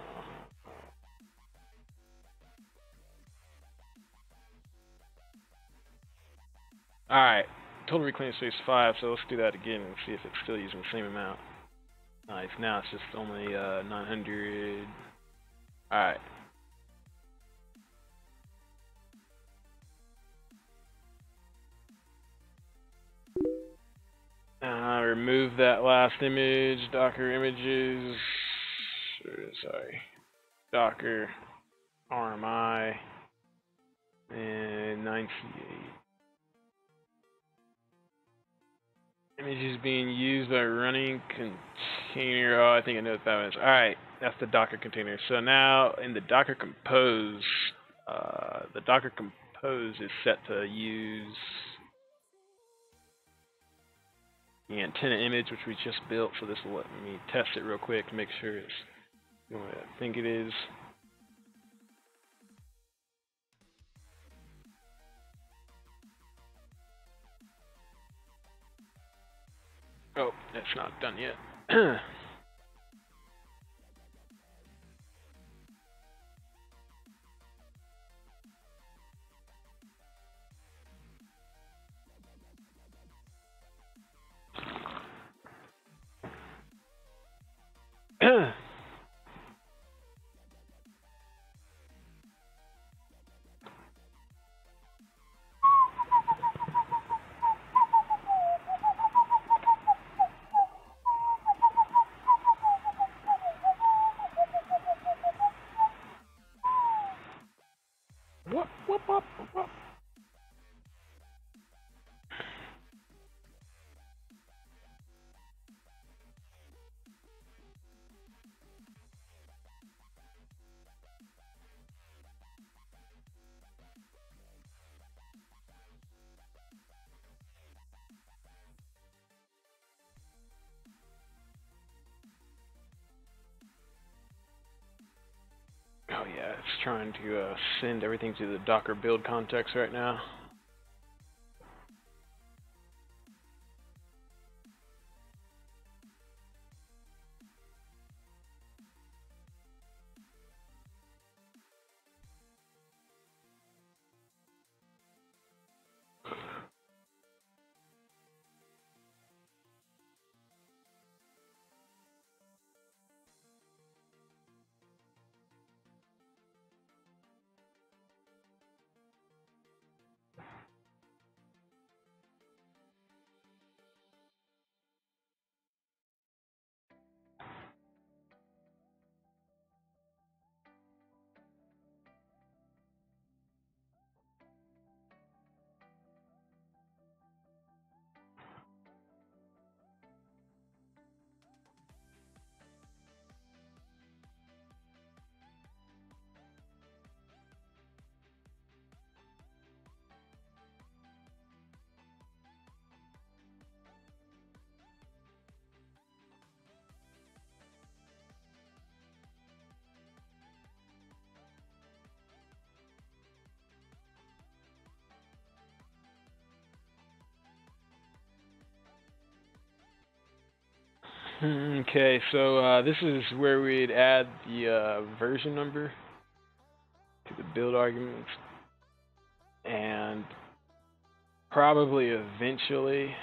Alright, total reclaimed space 5, so let's do that again and see if it's still using the same amount. Nice, now it's just only 900. Alright. Remove that last image, Docker images, sorry, Docker RMI, and 98. Images being used by running container. Oh, I think I know what that is. Alright, that's the Docker container. So now in the Docker Compose, is set to use the antenna image, which we just built. So this will let me test it real quick to make sure it's what I think it is. Oh, that's not done yet. Whoop. Oh yeah, it's trying to send everything to the Docker build context right now. Okay, so this is where we'd add the version number to the build arguments, and probably eventually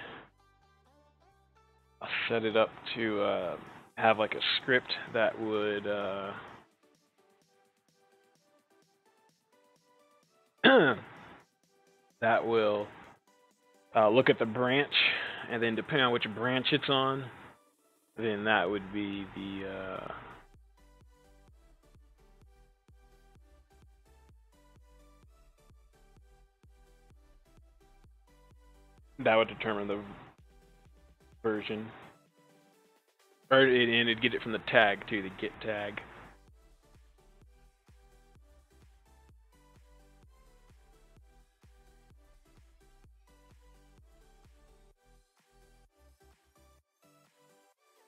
I'll set it up to have like a script that would that will look at the branch, and then depending on which branch it's on, then that would be the that would determine the version. Or it'd get it from the tag too, the git tag.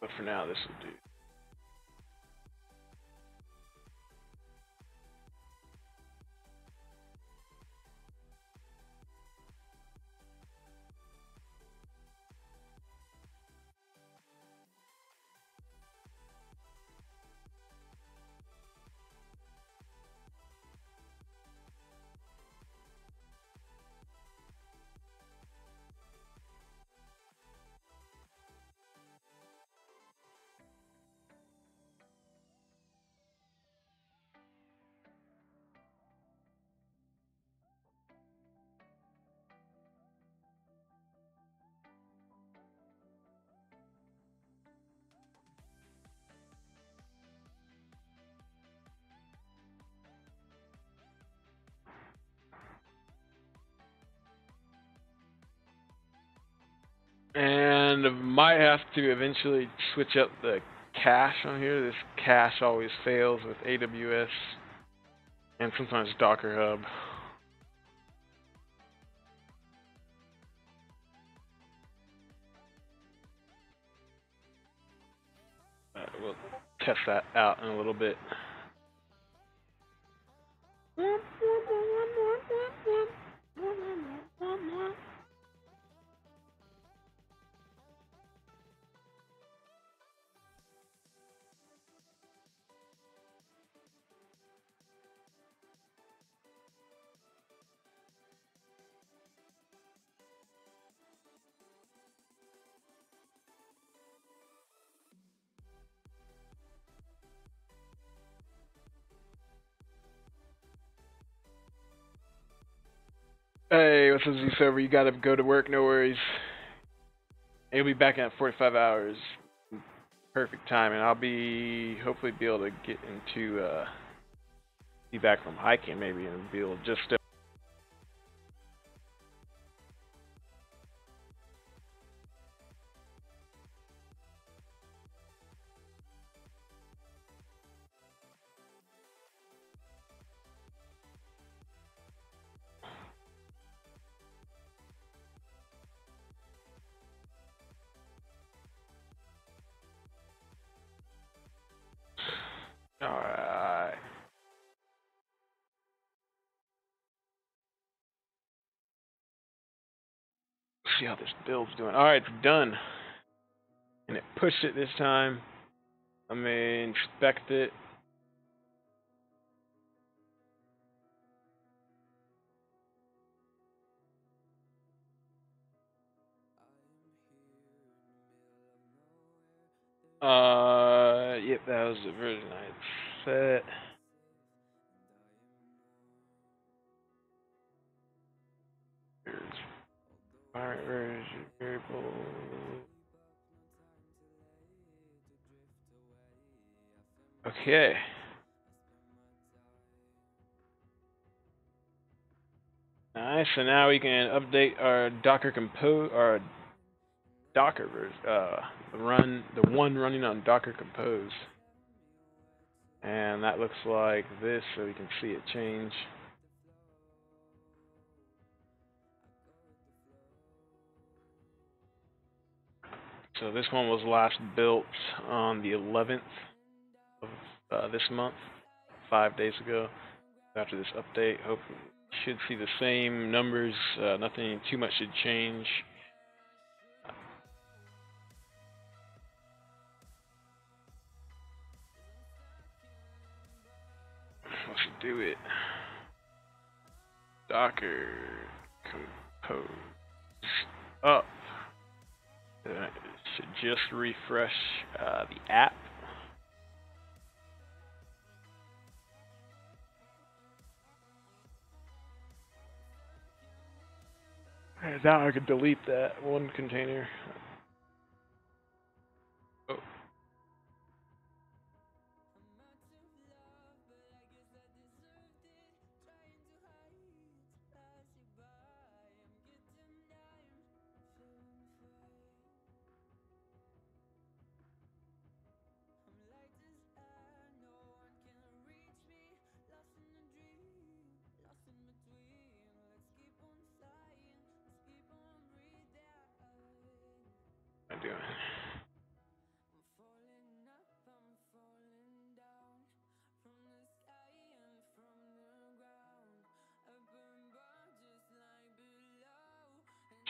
But for now, this will do. And might have to eventually switch up the cache on here. This cache always fails with AWS and sometimes Docker Hub. We'll test that out in a little bit. Hey, what's up, Z Server? You gotta go to work, no worries. You'll be back in 45 hours. Perfect timing. I'll hopefully be able to get into, be back from hiking maybe and be able to just Alright. See how this build's doing. Alright, it's done. And it pushed it this time. Let me inspect it. Yep, that was the version I had set. Alright, version variable. Okay. Nice, so now we can update our Docker Compose, our Docker version, the one running on Docker Compose. And that looks like this, so we can see it change. So this one was last built on the 11th of this month, 5 days ago. After this update, hopefully should see the same numbers. Nothing too much should change. Let's do it. Docker Compose up. Should just refresh the app. And now I can delete that one container. Oh.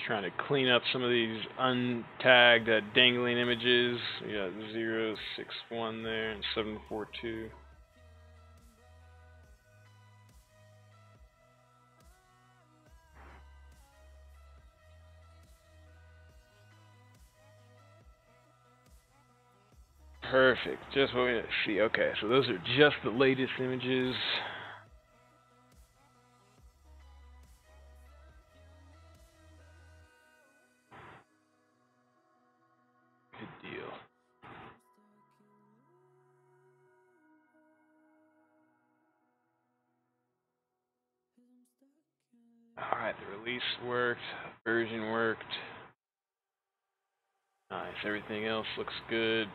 Trying to clean up some of these untagged dangling images. We got 061 there and 742. Perfect, just what we need to see. Okay, so those are just the latest images. Good deal. Alright, the release worked, version worked. Nice, everything else looks good.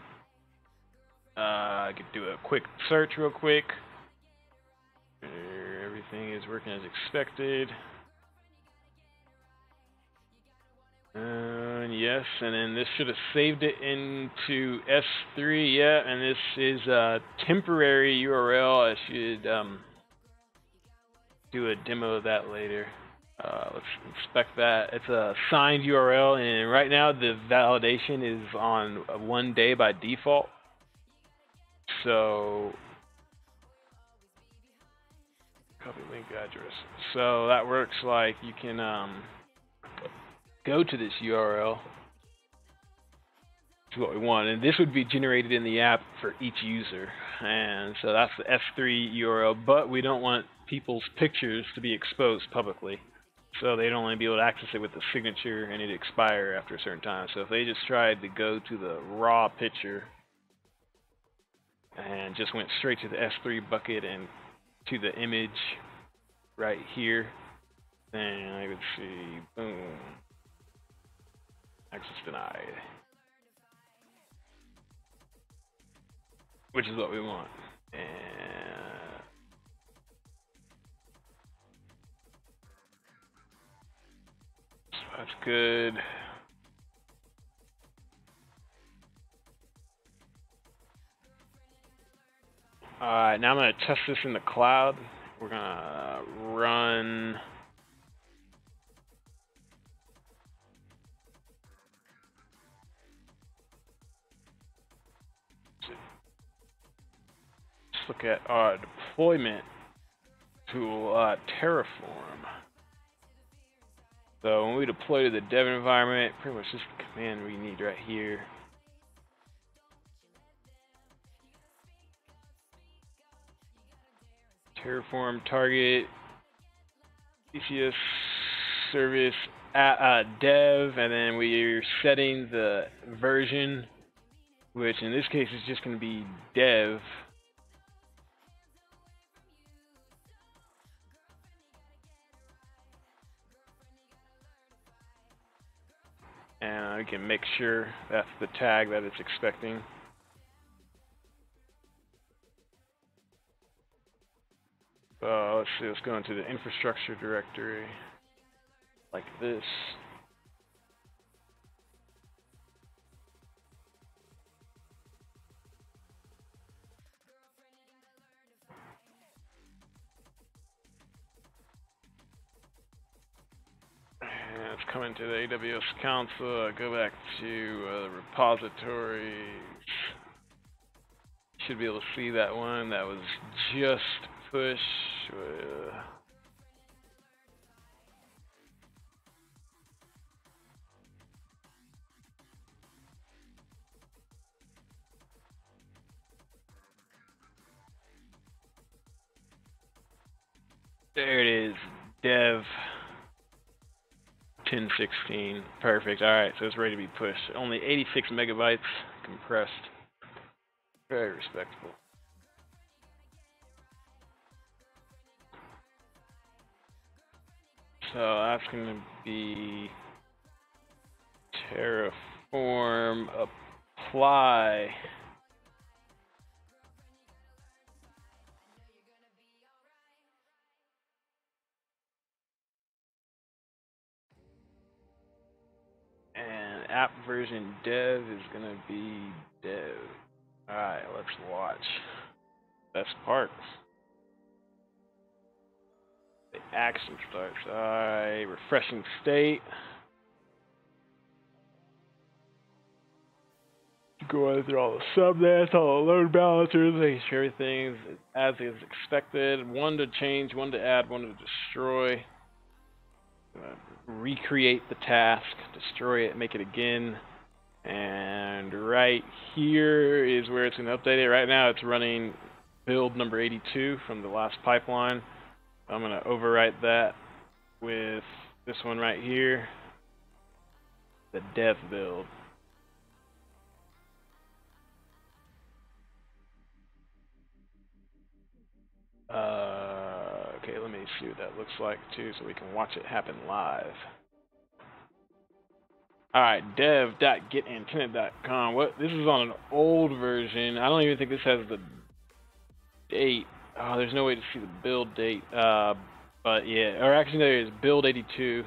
I could do a quick search real quick. Everything is working as expected. Yes, and then this should have saved it into S3, yeah, and this is a temporary URL. I should do a demo of that later. Let's inspect that. It's a signed URL, and right now the validation is on 1 day by default. So, copy link address. So that works like you can go to this URL. That's what we want, and this would be generated in the app for each user. And so that's the S3 URL, but we don't want people's pictures to be exposed publicly. So they'd only be able to access it with the signature, and it'd expire after a certain time. So if they just tried to go to the raw picture and just went straight to the S3 bucket and to the image right here, then I would see, boom, access denied, which is what we want. And so that's good. Alright, now I'm going to test this in the cloud. We're going to run let's look at our deployment tool, terraform. So when we deploy to the dev environment, pretty much just the command we need right here. Terraform target ECS service at dev, and then we're setting the version, which in this case is just going to be dev. And we can make sure that's the tag that it's expecting. So let's see, let's go into the infrastructure directory like this. And let's come into the AWS console, go back to the repositories. Should be able to see that one that was just push. There it is, dev 1016. Perfect. Alright, so it's ready to be pushed. Only 86 megabytes compressed. Very respectable. So that's going to be terraform apply. And app version dev is going to be dev. Alright, let's watch. Best parts. The action starts. Alright, refreshing state. Going through all the subnets, all the load balancers, making sure everything's as is expected. One to change, one to add, one to destroy. Recreate the task, destroy it, make it again. And right here is where it's going to update it. Right now it's running build number 82 from the last pipeline. I'm going to overwrite that with this one right here, the dev build. Okay, let me see what that looks like too, so we can watch it happen live. Alright, dev.gitantenna.com. This is on an old version. I don't even think this has the date. Oh, there's no way to see the build date. But yeah, or actually there is build 82.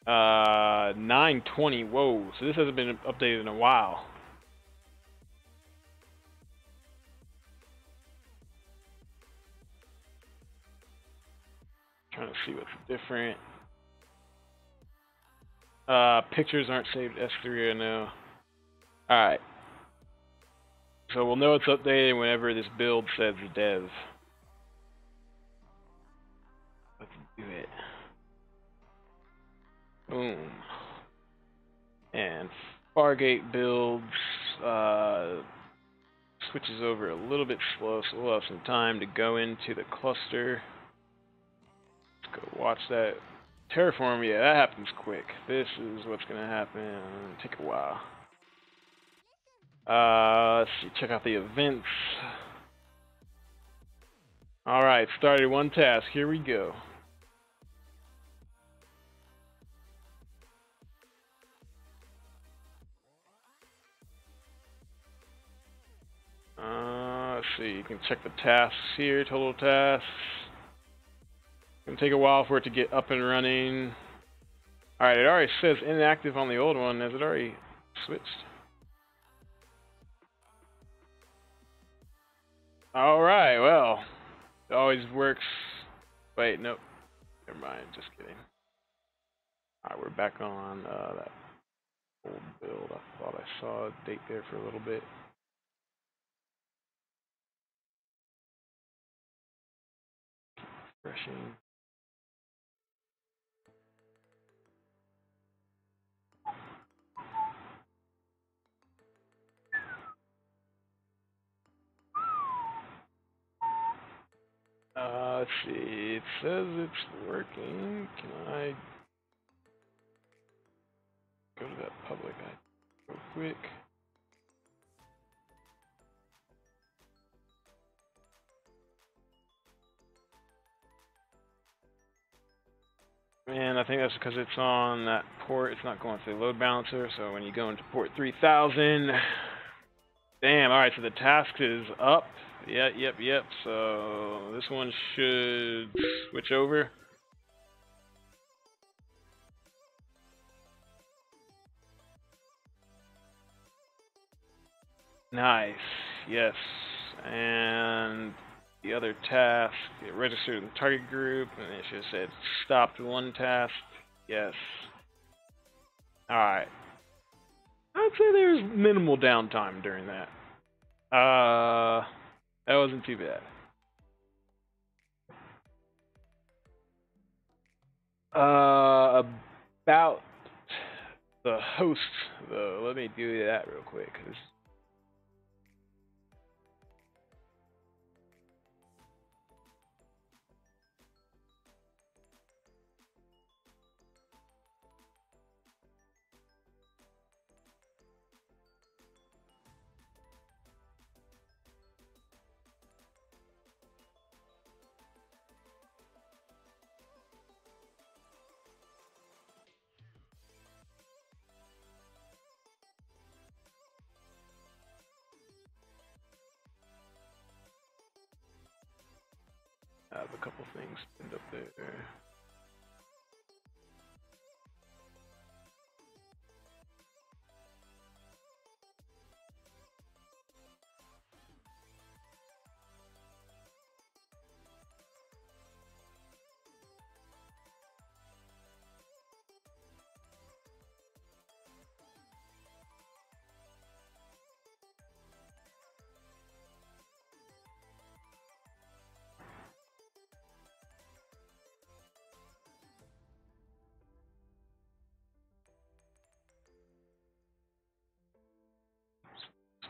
920. Whoa, so this hasn't been updated in a while. Trying to see what's different. Pictures aren't saved S3, I know. Alright. So we'll know it's updated whenever this build says dev. Let's do it. Boom. And Fargate builds, switches over a little bit slow, so we'll have some time to go into the cluster. Let's go watch that. Terraform, yeah, that happens quick. This is what's gonna happen. Take a while. Let's see, check out the events. Alright, started one task. Here we go. Let's see, you can check the tasks here, total tasks. It's gonna take a while for it to get up and running. Alright, it already says inactive on the old one. Has it already switched? Alright, well, it always works. Wait, nope. Never mind, just kidding. Alright, we're back on that old build. I thought I saw a date there for a little bit. Refreshing. Let's see, it says it's working. Can I go to that public real quick? And I think that's because it's on that port. It's not going to the load balancer. So when you go into port 3000, damn. All right, so the task is up. Yep. So this one should switch over. Nice. Yes. And the other task, it registered in the target group, and it should have said stopped one task. Yes. Alright. I'd say there's minimal downtime during that. That wasn't too bad. About the host, though, let me do that real quick. I have a couple things pinned up there.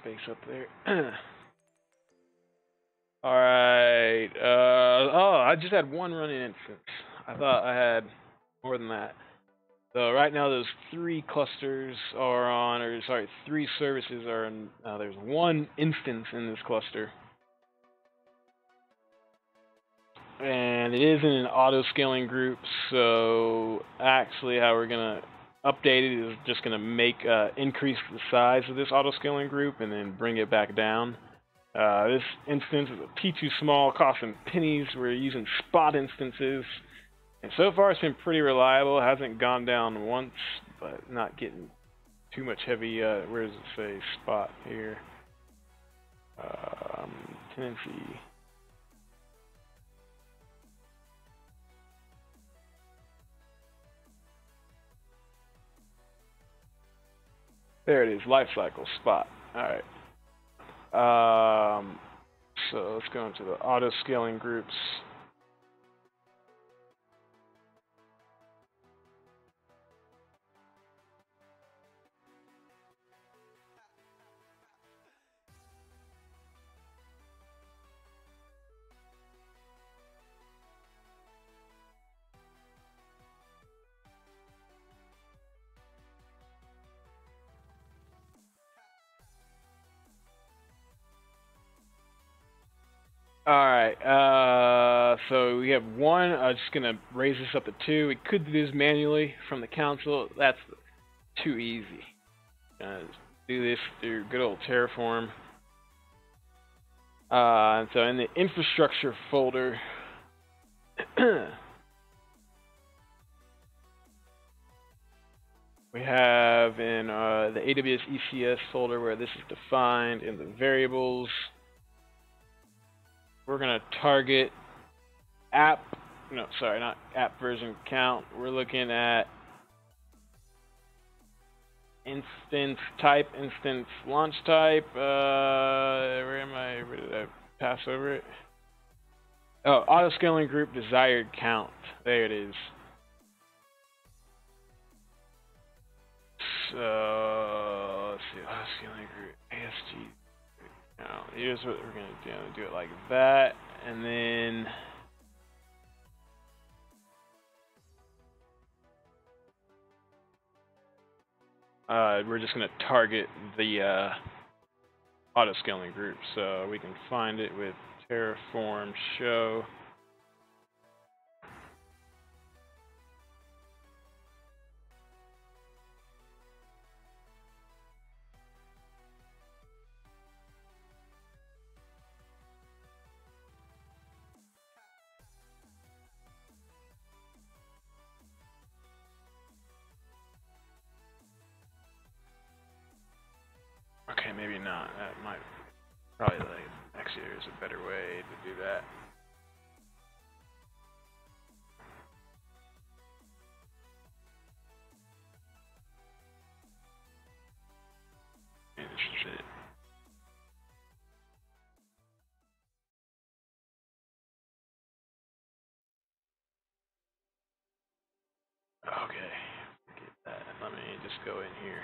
space up there. Alright, oh, I just had one running instance. I thought I had more than that. So right now those 3 clusters are on, or sorry, 3 services are in, there's 1 instance in this cluster. And it is in an auto-scaling group, so actually how we're going to update it is just going to make, increase the size of this auto-scaling group and then bring it back down. This instance is a P too small, costing pennies. We're using spot instances. And so far it's been pretty reliable. It hasn't gone down once, but not getting too much heavy, where does it say spot here? Tendency. There it is, lifecycle spot. Alright. So let's go into the auto scaling groups. Alright, so we have 1. I'm just going to raise this up to 2. We could do this manually from the console. That's too easy. Do this through good old terraform. And so in the infrastructure folder, we have in the AWS ECS folder where this is defined in the variables. We're going to target app, no, sorry, not app version count. We're looking at instance type, instance launch type. Where am I? Where did I pass over it? Oh, auto scaling group desired count. There it is. So let's see, auto scaling group ASG. Now, here's what we're going to do. Do it like that, and then we're just going to target the auto scaling group. So we can find it with terraform show. Okay, maybe not. That might probably actually there's a better way to do that. And this is it. Okay, get that. Let me just go in here,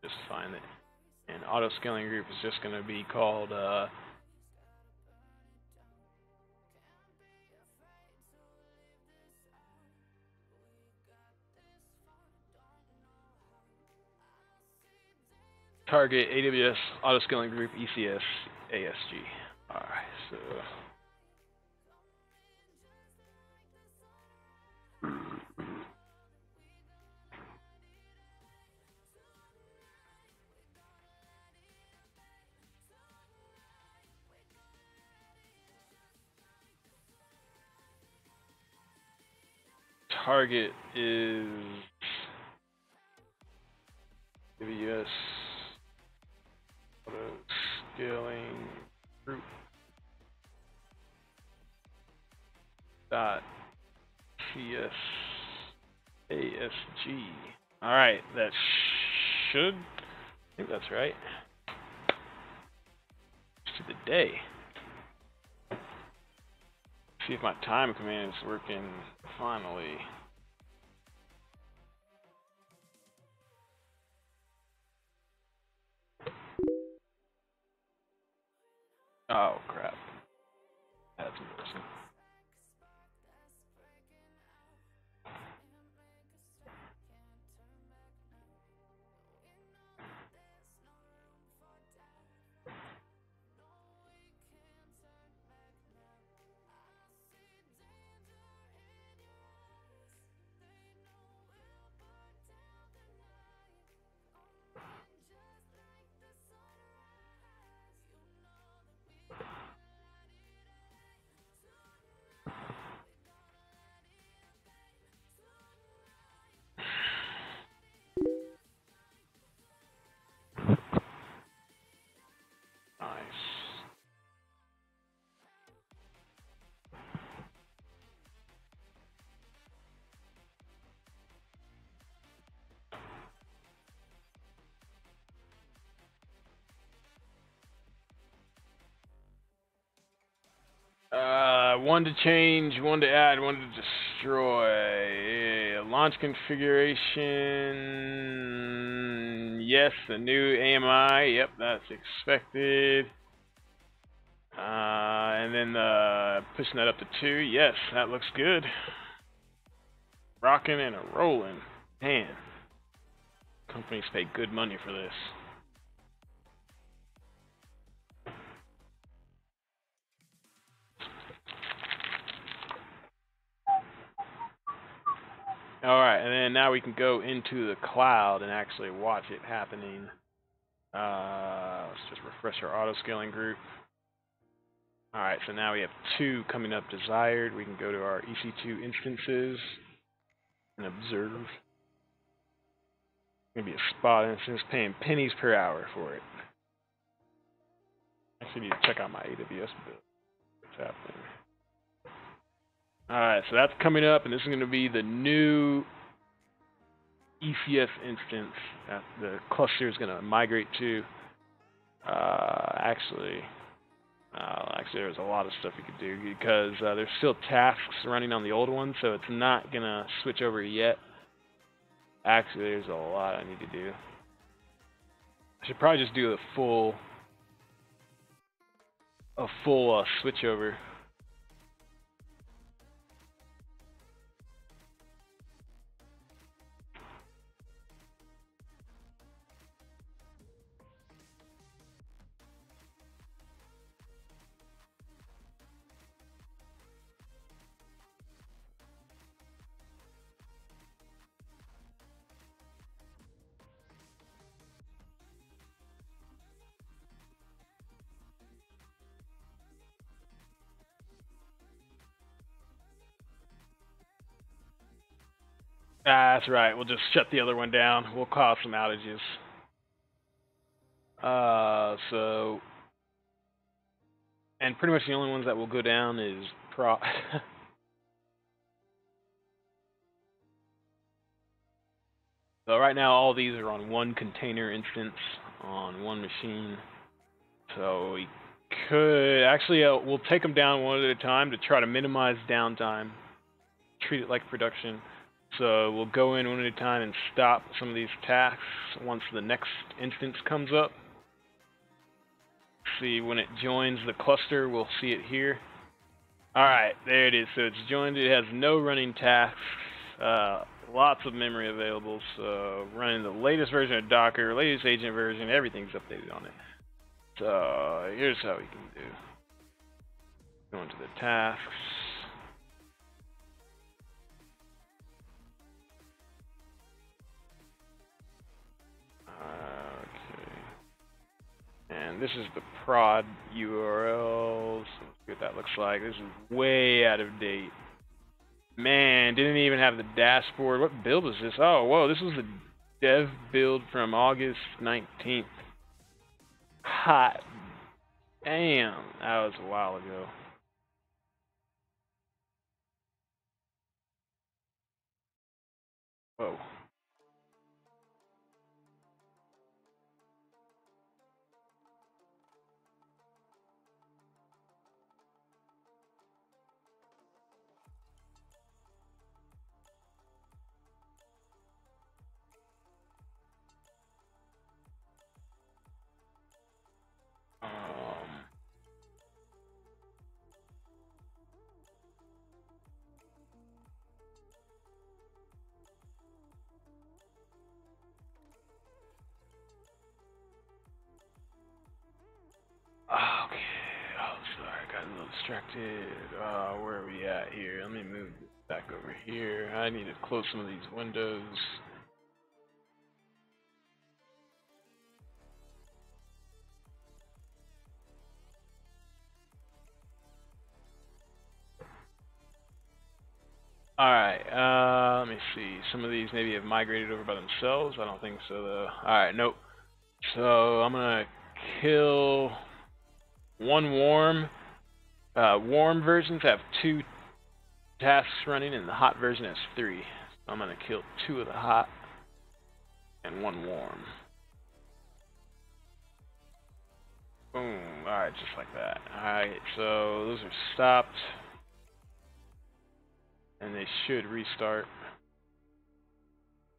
just find it. And auto scaling group is just going to be called target AWS auto scaling group ECS ASG. Alright, so target is AWS auto scaling group dot CS ASG. All right, that should, I think that's right. To the day. See if my time command is working finally. That's interesting. One to change, one to add, one to destroy. Yeah, launch configuration. Yes, the new AMI. Yep, that's expected. And then pushing that up to 2. Yes, that looks good. Rocking and a rolling. Man, companies pay good money for this. Alright, and then now we can go into the cloud and actually watch it happening. Let's just refresh our auto-scaling group. Alright, so now we have 2 coming up desired. We can go to our EC2 instances and observe. Gonna be a spot instance, paying pennies per hour for it. Actually need to check out my AWS bill. What's happening? Alright, so that's coming up, and this is going to be the new ECS instance that the cluster is going to migrate to. Actually, there's a lot of stuff you could do because there's still tasks running on the old one, so it's not going to switch over yet. Actually, there's a lot I need to do. I should probably just do a full switch over. That's right, we'll just shut the other one down. We'll cause some outages. And pretty much the only ones that will go down is So right now all these are on one container instance on one machine. So we could actually we'll take them down one at a time to try to minimize downtime. Treat it like production. So we'll go in one at a time and stop some of these tasks once the next instance comes up. See, when it joins the cluster, we'll see it here. Alright, there it is. So it's joined. It has no running tasks. Lots of memory available. So running the latest version of Docker, latest agent version, everything's updated on it. So here's how we can do. Go into the tasks. And this is the prod URL. So let's see what that looks like. This is way out of date. Man, didn't even have the dashboard. What build is this? Oh, whoa, this was a dev build from August 19th. Hot damn, that was a while ago. Whoa. distracted. Where are we at here? Let me move this back over here. I need to close some of these windows. Alright, let me see. Some of these maybe have migrated over by themselves. I don't think so though. Alright, nope. So I'm gonna kill one warm. Warm versions have 2 tasks running and the hot version has 3. So I'm gonna kill 2 of the hot and 1 warm. Boom. Alright, just like that. Alright, so those are stopped. And they should restart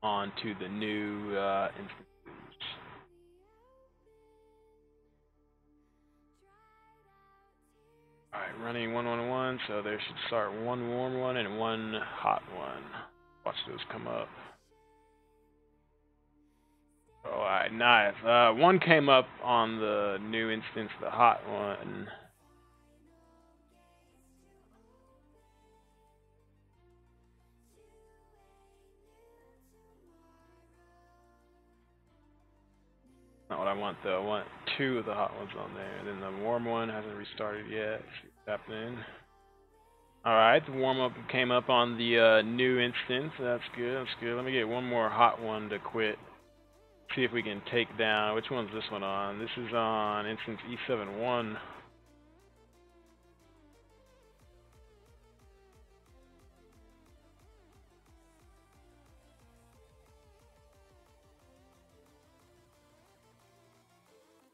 onto the new instances. Alright, running 111, so there should start 1 warm one and 1 hot one. Watch those come up. Alright, nice. 1 came up on the new instance, the hot one. Not what I want though. I want 2 of the hot ones on there. And then the warm one hasn't restarted yet. See what's happening. Alright, the warm up came up on the new instance. That's good, that's good. Let me get 1 more hot one to quit. See if we can take down. Which one's this one on? This is on instance E71.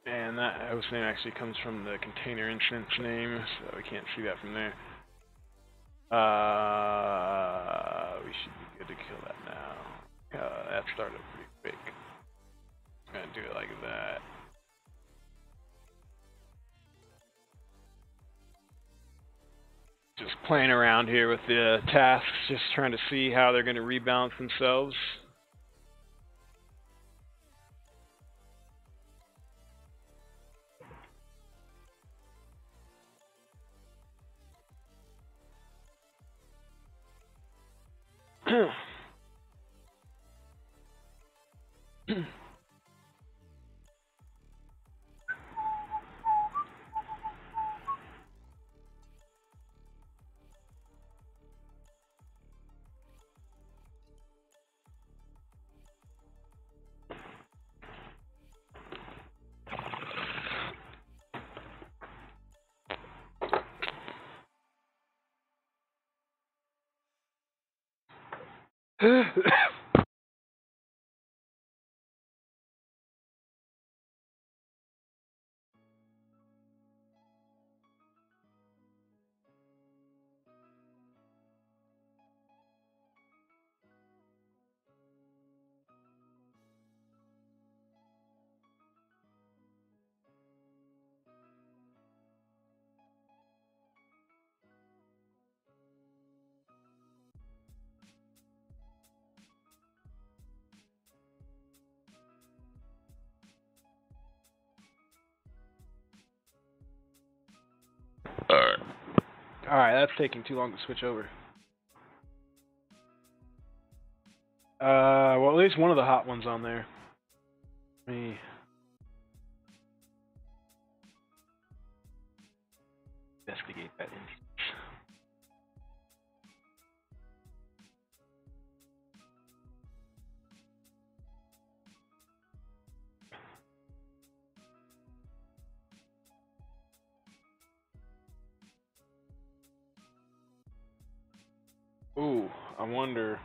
And that host name actually comes from the container instance name, so we can't see that from there. We should be good to kill that now. That started pretty quick. I'm gonna do it like that. Just playing around here with the tasks, just trying to see how they're gonna rebalance themselves. Alright, that's taking too long to switch over. Well, at least one of the hot ones on there. Let me investigate that instance. Ooh, I wonder.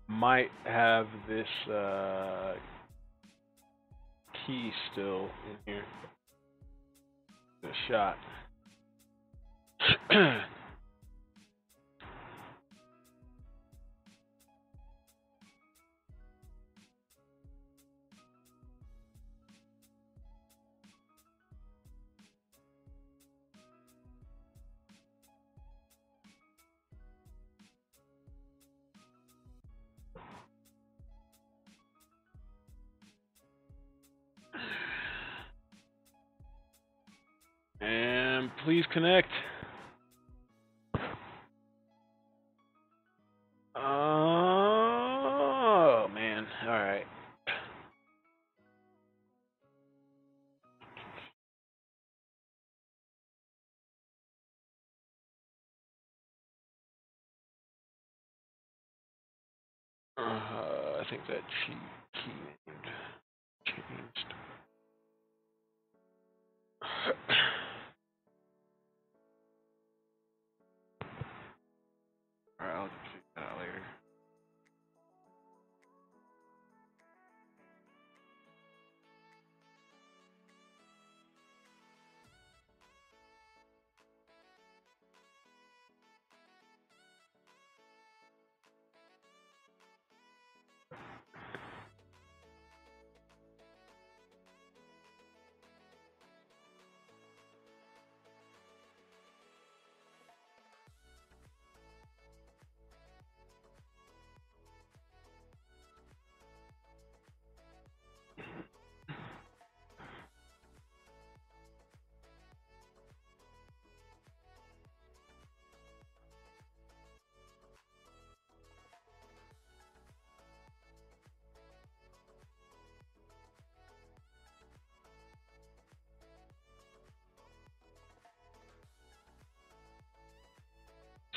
Might have this key still in here. A shot. please connect. Oh man, all right. I think that key named changed. Alright, I'll just figure that out later.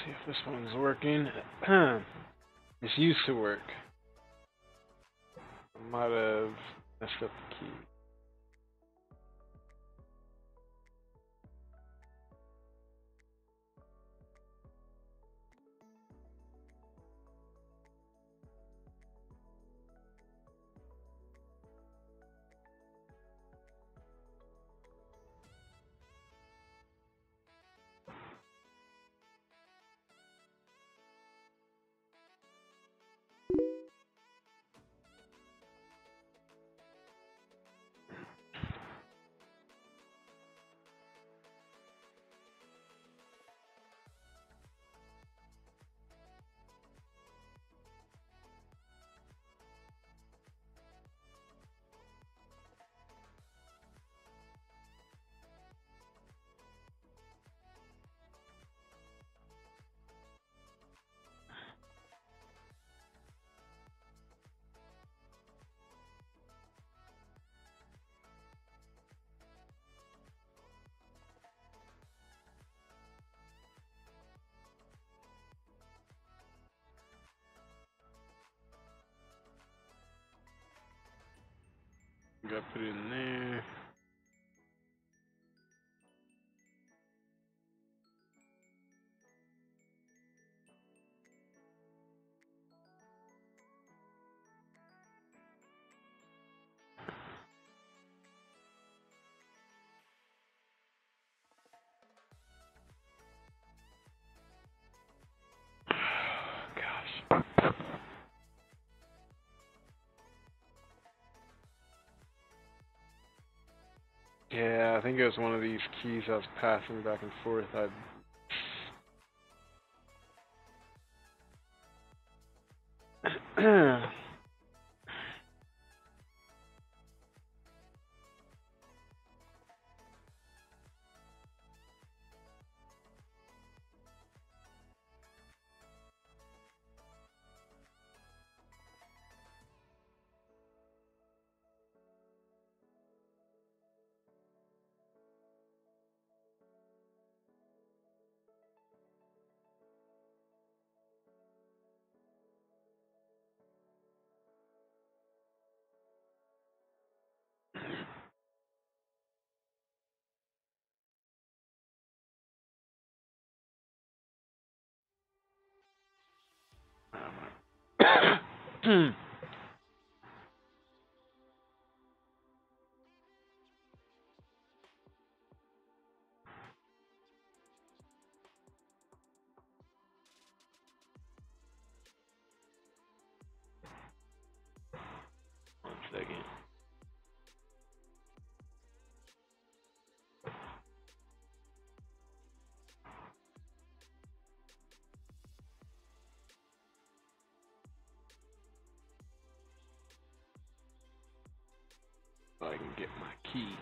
See if this one's working. This used to work. I might have messed up the key. Gotta put it in there. Yeah, I think it was one of these keys I was passing back and forth. One second. So I can get my key.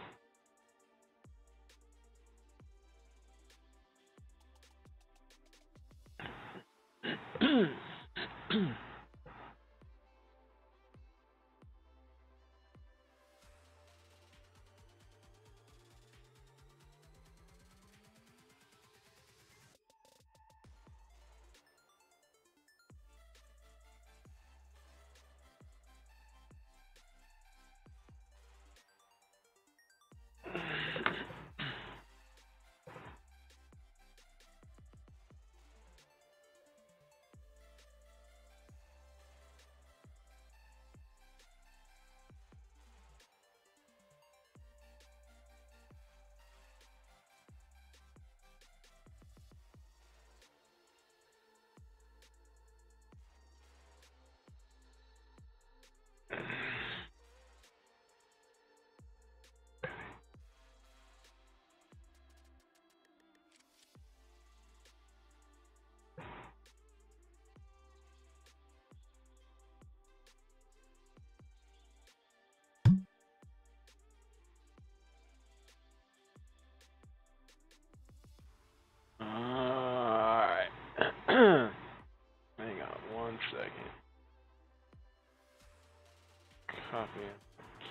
Copy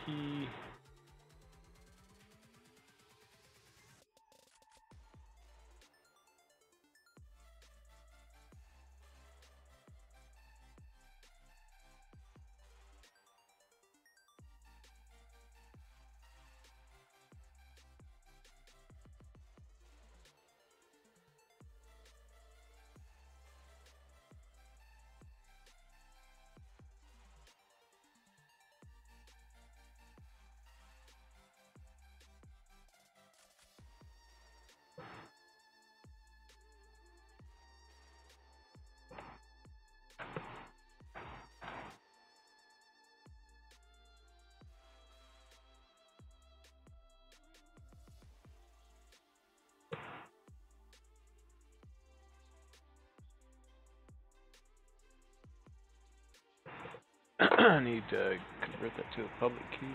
key. I need to convert that to a public key.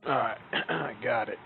Alright, I got it.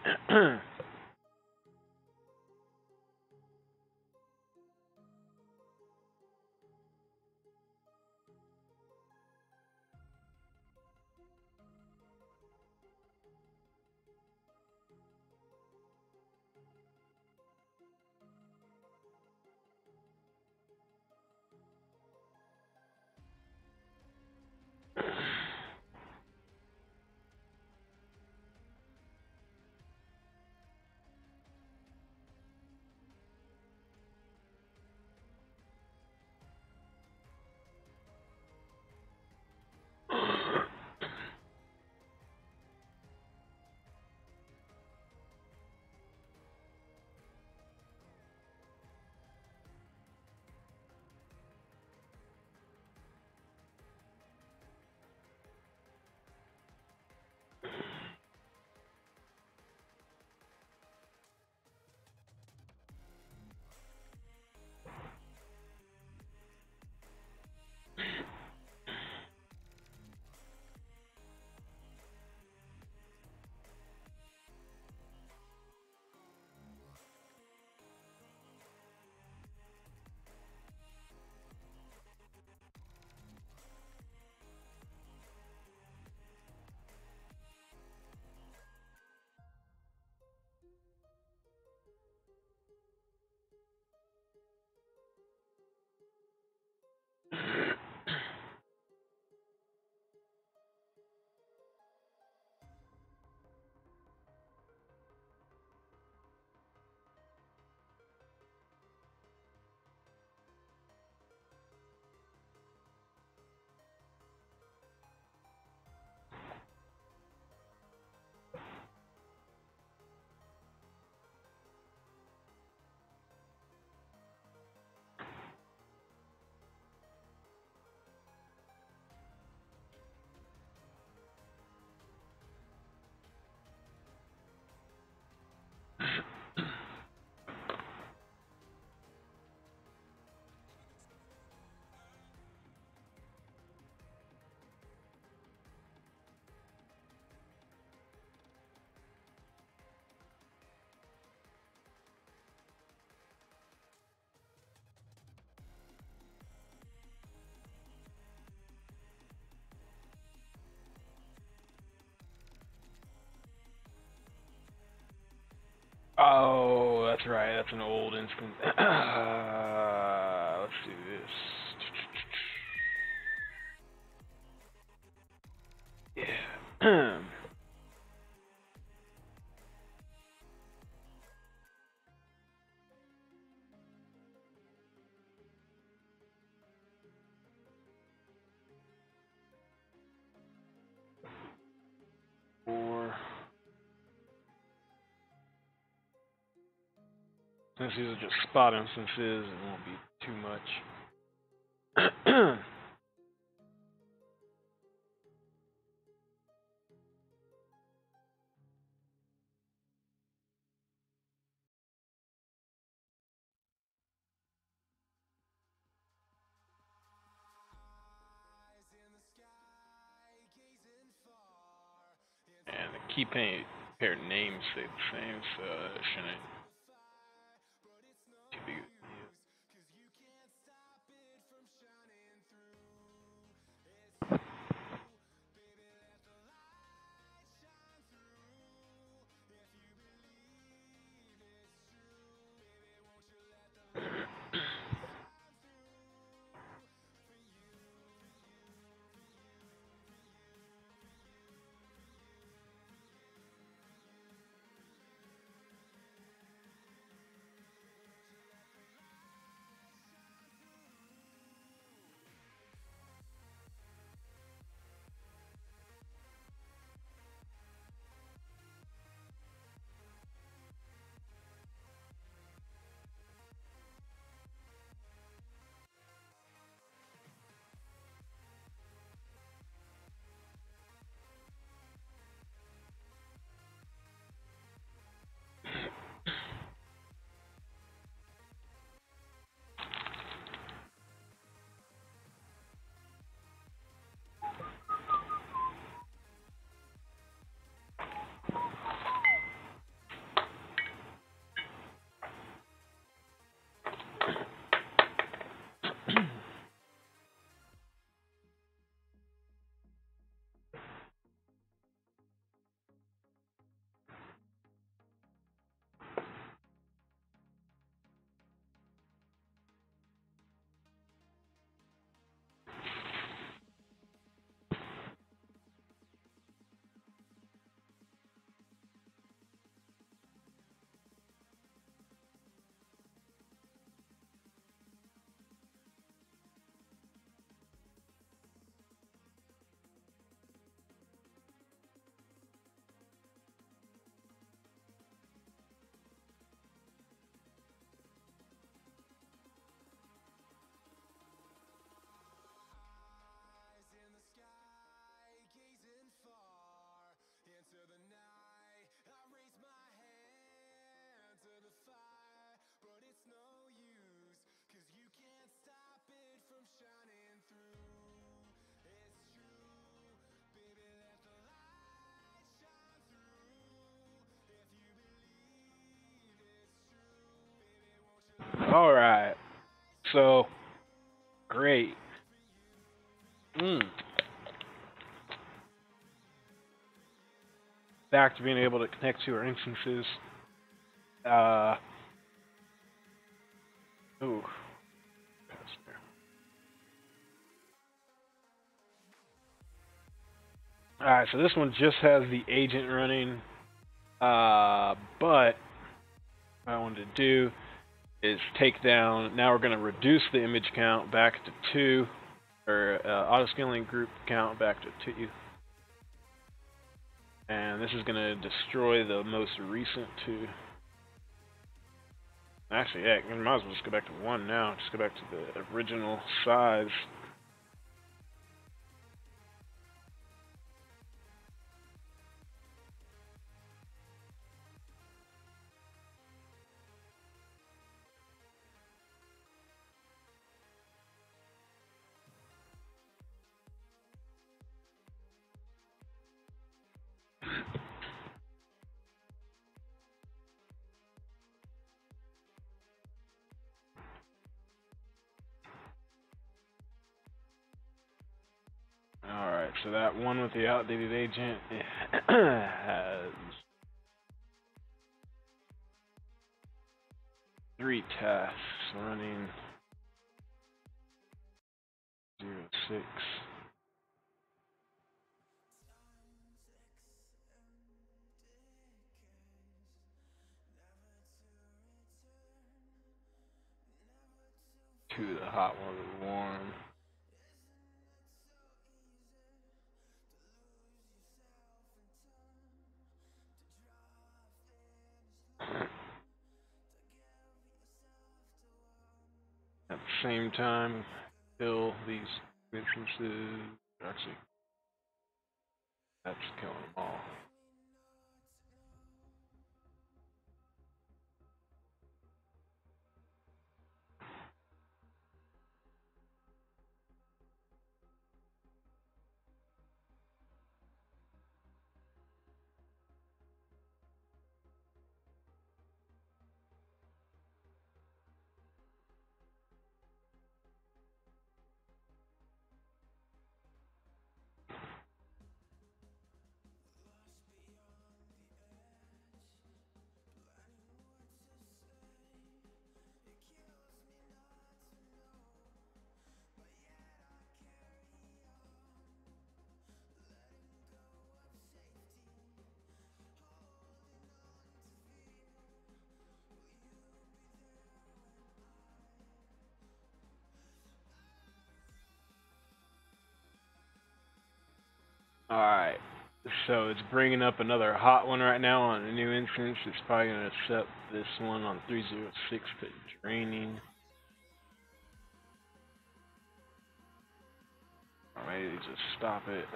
Oh, that's right. That's an old instance. Let's do this. Yeah. Or since these are just spot instances, it won't be too much. key pair names stay the same, so it shouldn't too big of a deal. All right. So, great. Back to being able to connect to our instances. Ooh. Alright, so this one just has the agent running. But what I wanted to do is take down, now we're going to reduce the image count back to 2, or auto-scaling group count back to 2. And this is going to destroy the most recent 2. Actually, yeah, we might as well just go back to 1 now. Just go back to the original size. Alright, so that one with the outdated agent has 3 tasks running 06. To the hot, one to the warm. At the same time, kill these instances. Actually, that's killing them all. Alright, so it's bringing up another hot one right now on a new instance. It's probably going to set this one on 306 to draining. Or maybe just stop it.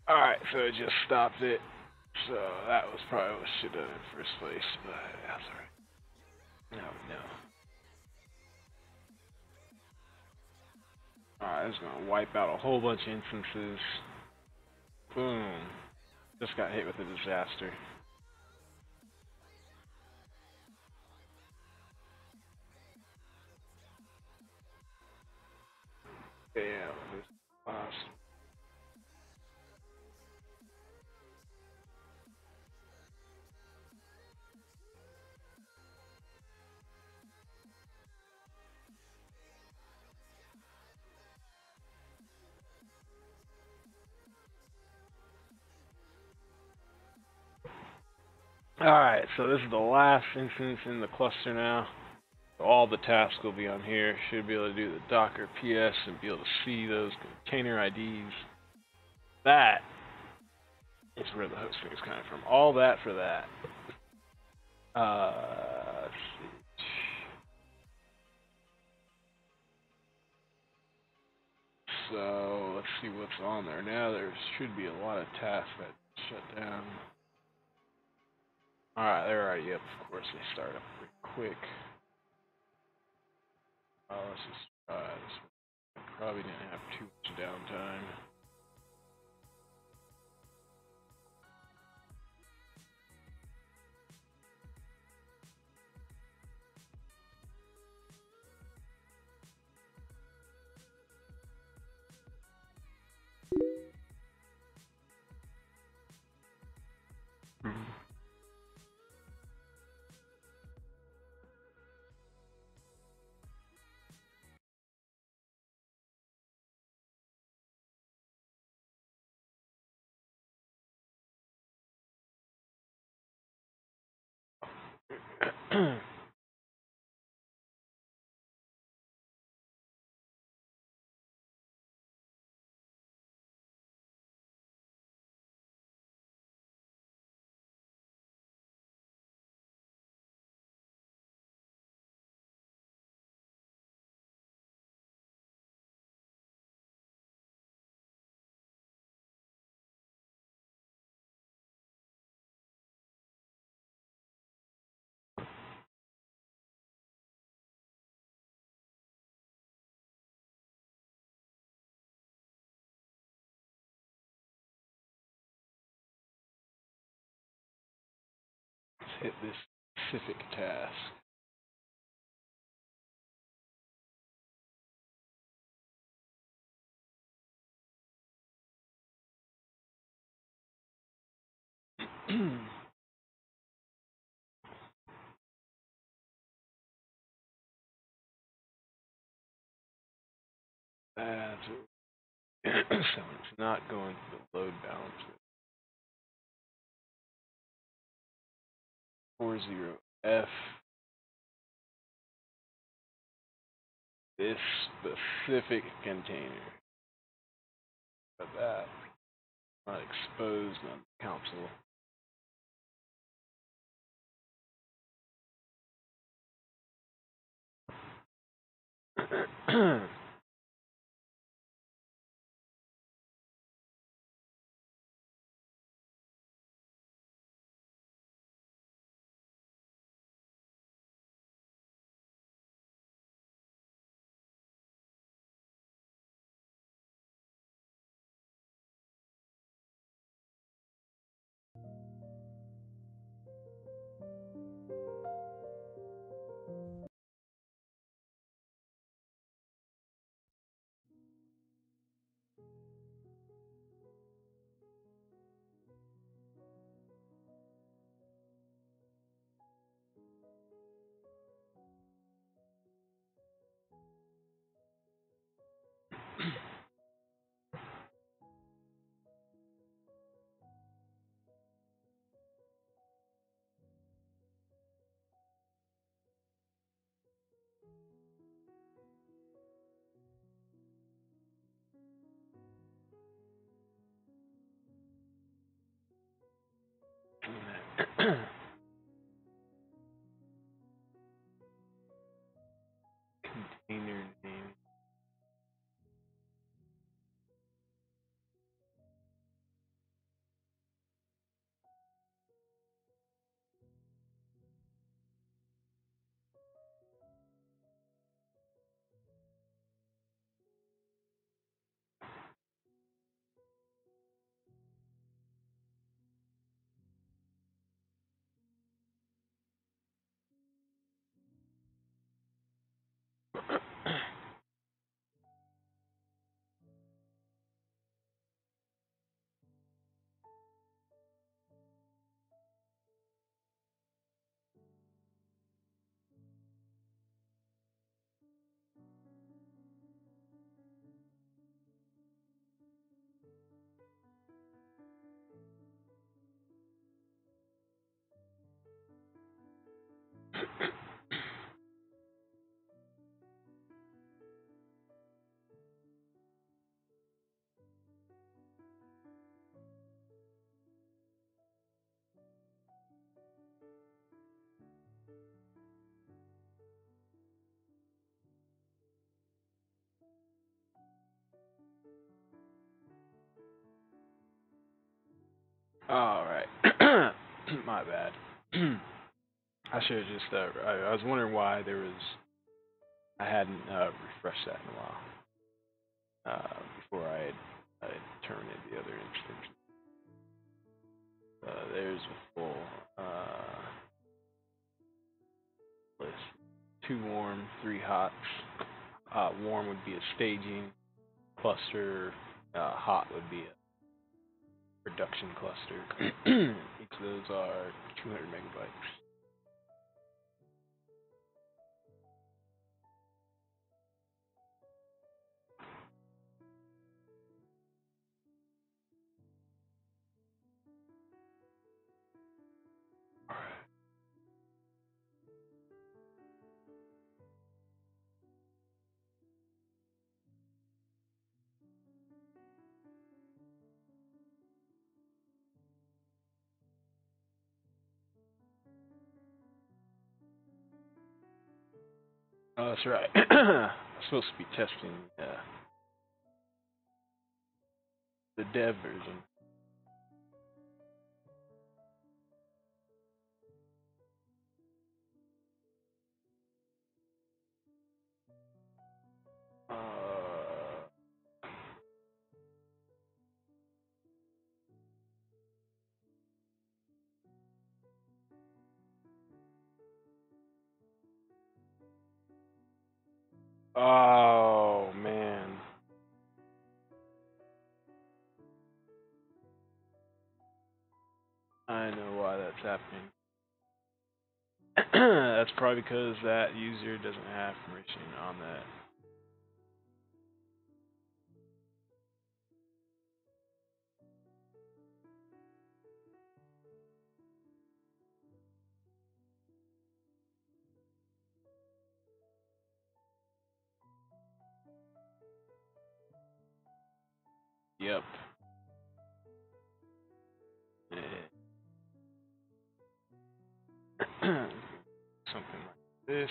Alright, so it just stopped it. So that was probably what should have done in the first place, but that's alright. Now we know. Alright, it's gonna wipe out a whole bunch of instances. Boom. Just got hit with a disaster. Damn, this lost. Alright, so this is the last instance in the cluster now. So all the tasks will be on here. Should be able to do the Docker PS and be able to see those container IDs. That is where the hosting is coming from. All that for that. Let's see. So let's see what's on there now. There should be a lot of tasks that shut down. Alright, they're already up. Of course, they start up pretty quick. Let's just try this. Probably didn't have too much downtime. Let's hit this specific task. So it's not going to the load balancer. 40F. This specific container. But that not exposed on the console. Container name. All right. My bad. I should have just. I was wondering why there was. I hadn't refreshed that in a while. Before I had terminated the other instance. There's a full list. 2 warm, 3 hot. Warm would be a staging cluster. Hot would be a production cluster. Each of those are 200 megabytes. Oh, that's right. I'm supposed to be testing the dev version. Oh, man. I know why that's happening. That's probably because that user doesn't have permission on that. Yep. Something like this.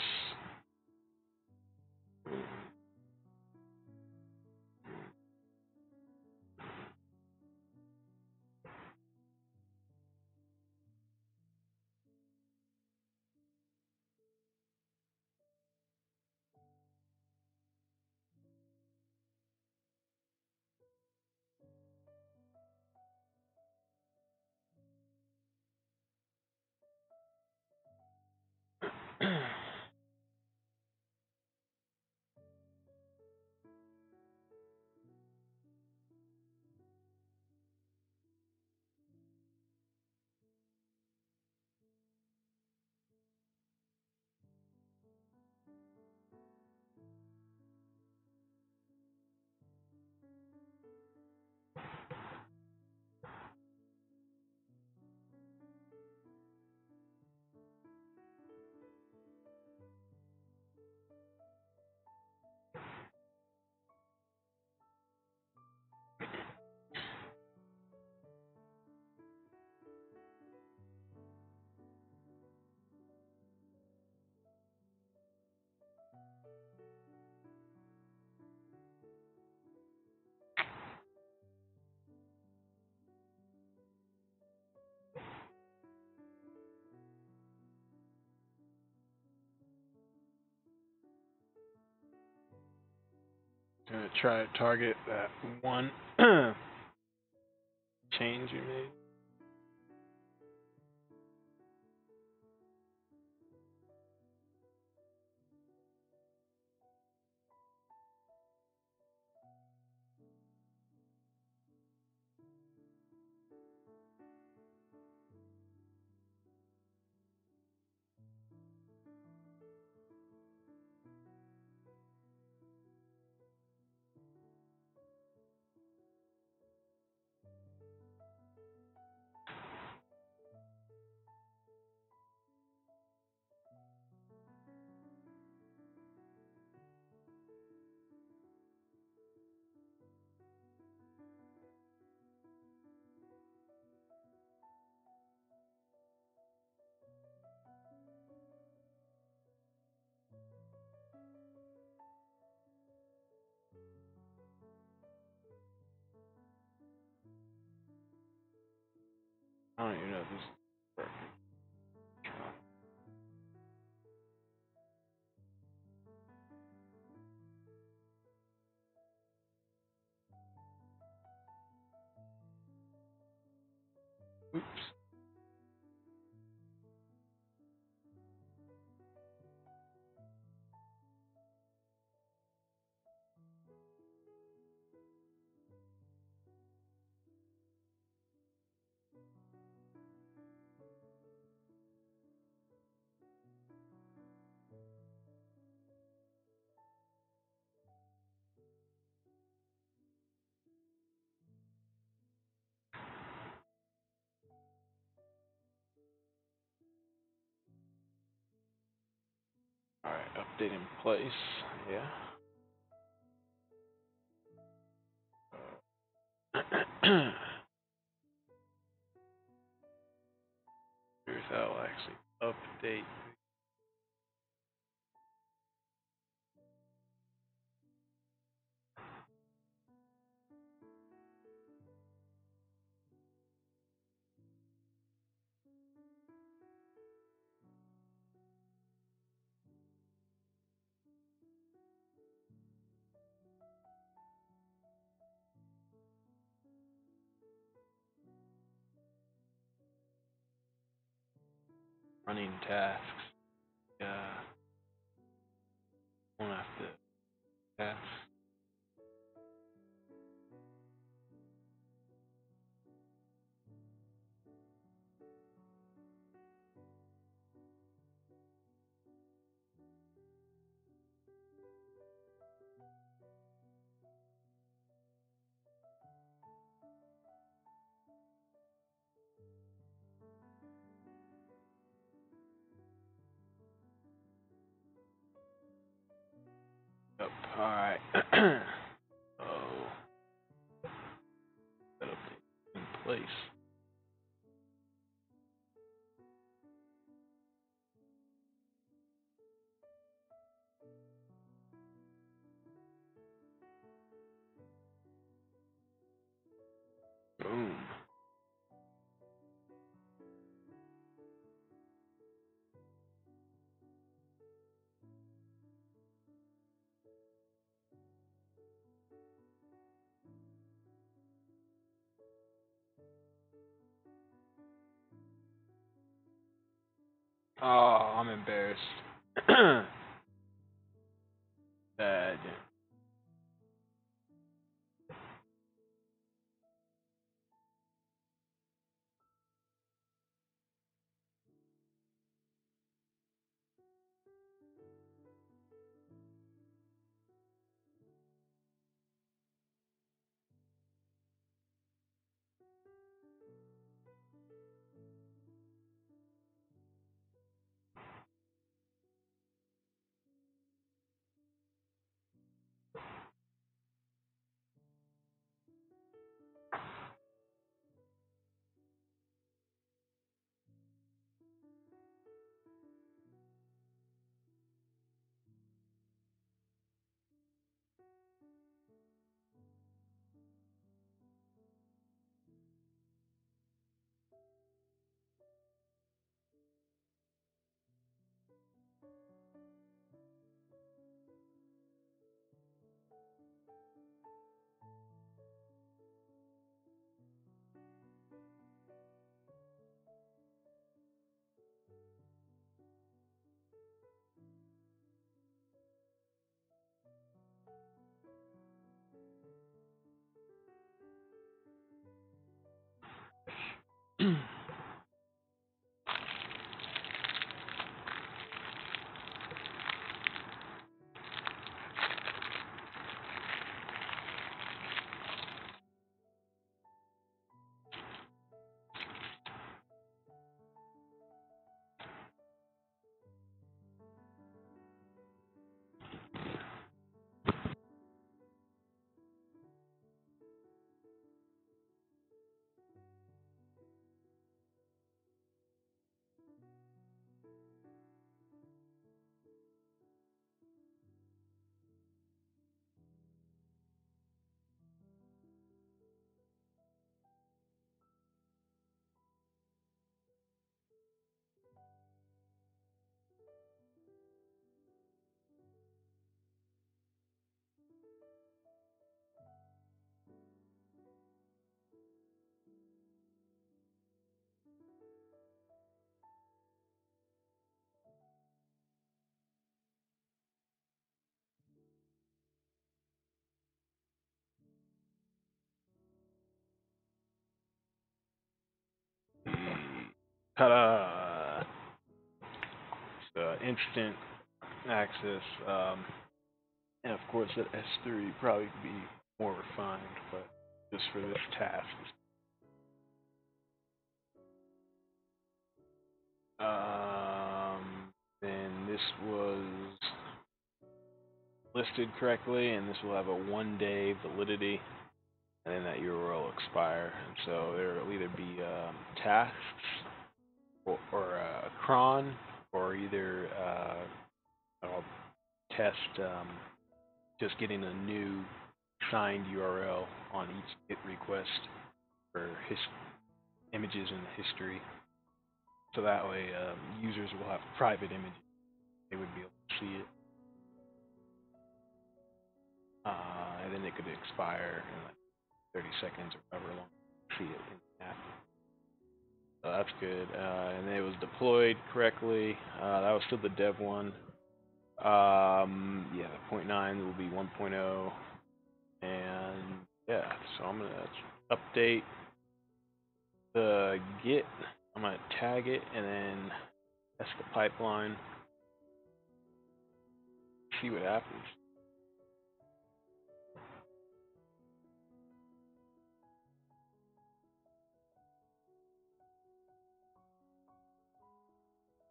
Gonna try to target that one change you made. I don't even know if this is perfect. Oops. Alright, update in place. Yeah. Here's how I'll actually update. Running tasks. One after tasks. Yep. Alright. Oh. That update in place. Boom. Oh, I'm embarrassed. Bad. Ta-da! It's instant access, and of course that S3 probably could be more refined, but just for this task. And this was listed correctly, and this will have a 1-day validity, and then that URL will expire. And so there will either be tasks or a cron, or either I'll test just getting a new signed URL on each GET request for images in history. So that way users will have private images. They would be able to see it. And then it could expire in like 30 seconds or however long you see it in the app. So that's good. And then it was deployed correctly. That was still the dev one. Yeah, 0.9 will be 1.0. And yeah, so I'm going to update the Git. I'm going to tag it and then test the pipeline. See what happens.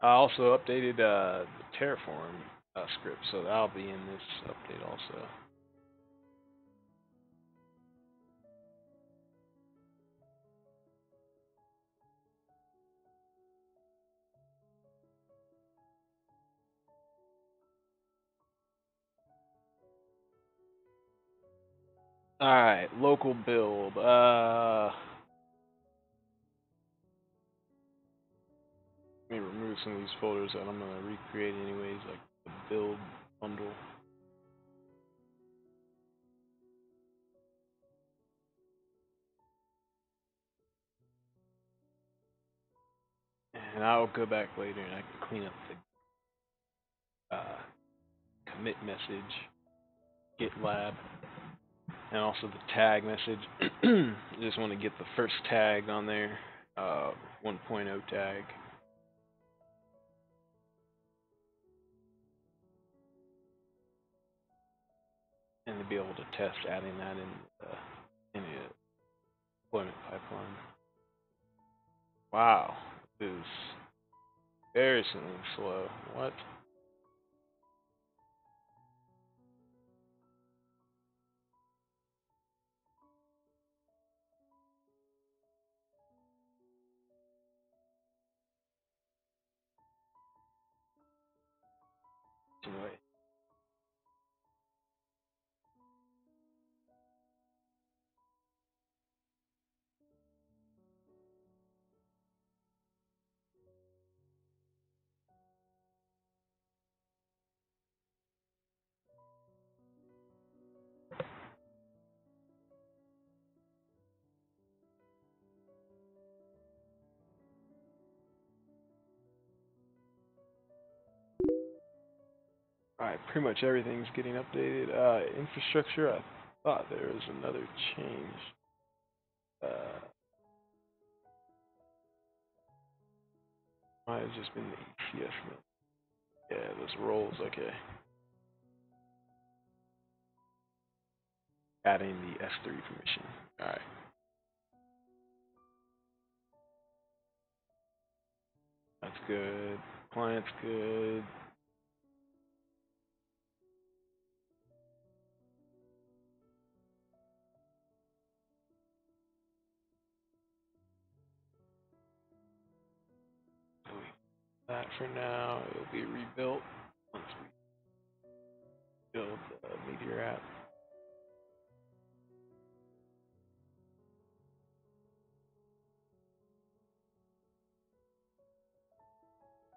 I also updated the terraform script, so that'll be in this update also. Alright, local build. Let me remove some of these folders that I'm going to recreate anyways, like the build bundle. And I'll go back later and I can clean up the commit message, gitlab, and also the tag message. I just want to get the first tag on there, 1.0 tag. And to be able to test adding that in the deployment pipeline. Wow, this is embarrassingly slow. What? Anyway. Alright, pretty much everything's getting updated. Infrastructure, I thought there was another change. Might have just been the ECS now. Yeah, those roles, okay. Adding the S3 permission. Alright. That's good. Client's good. That for now, it'll be rebuilt once we build the Meteor app.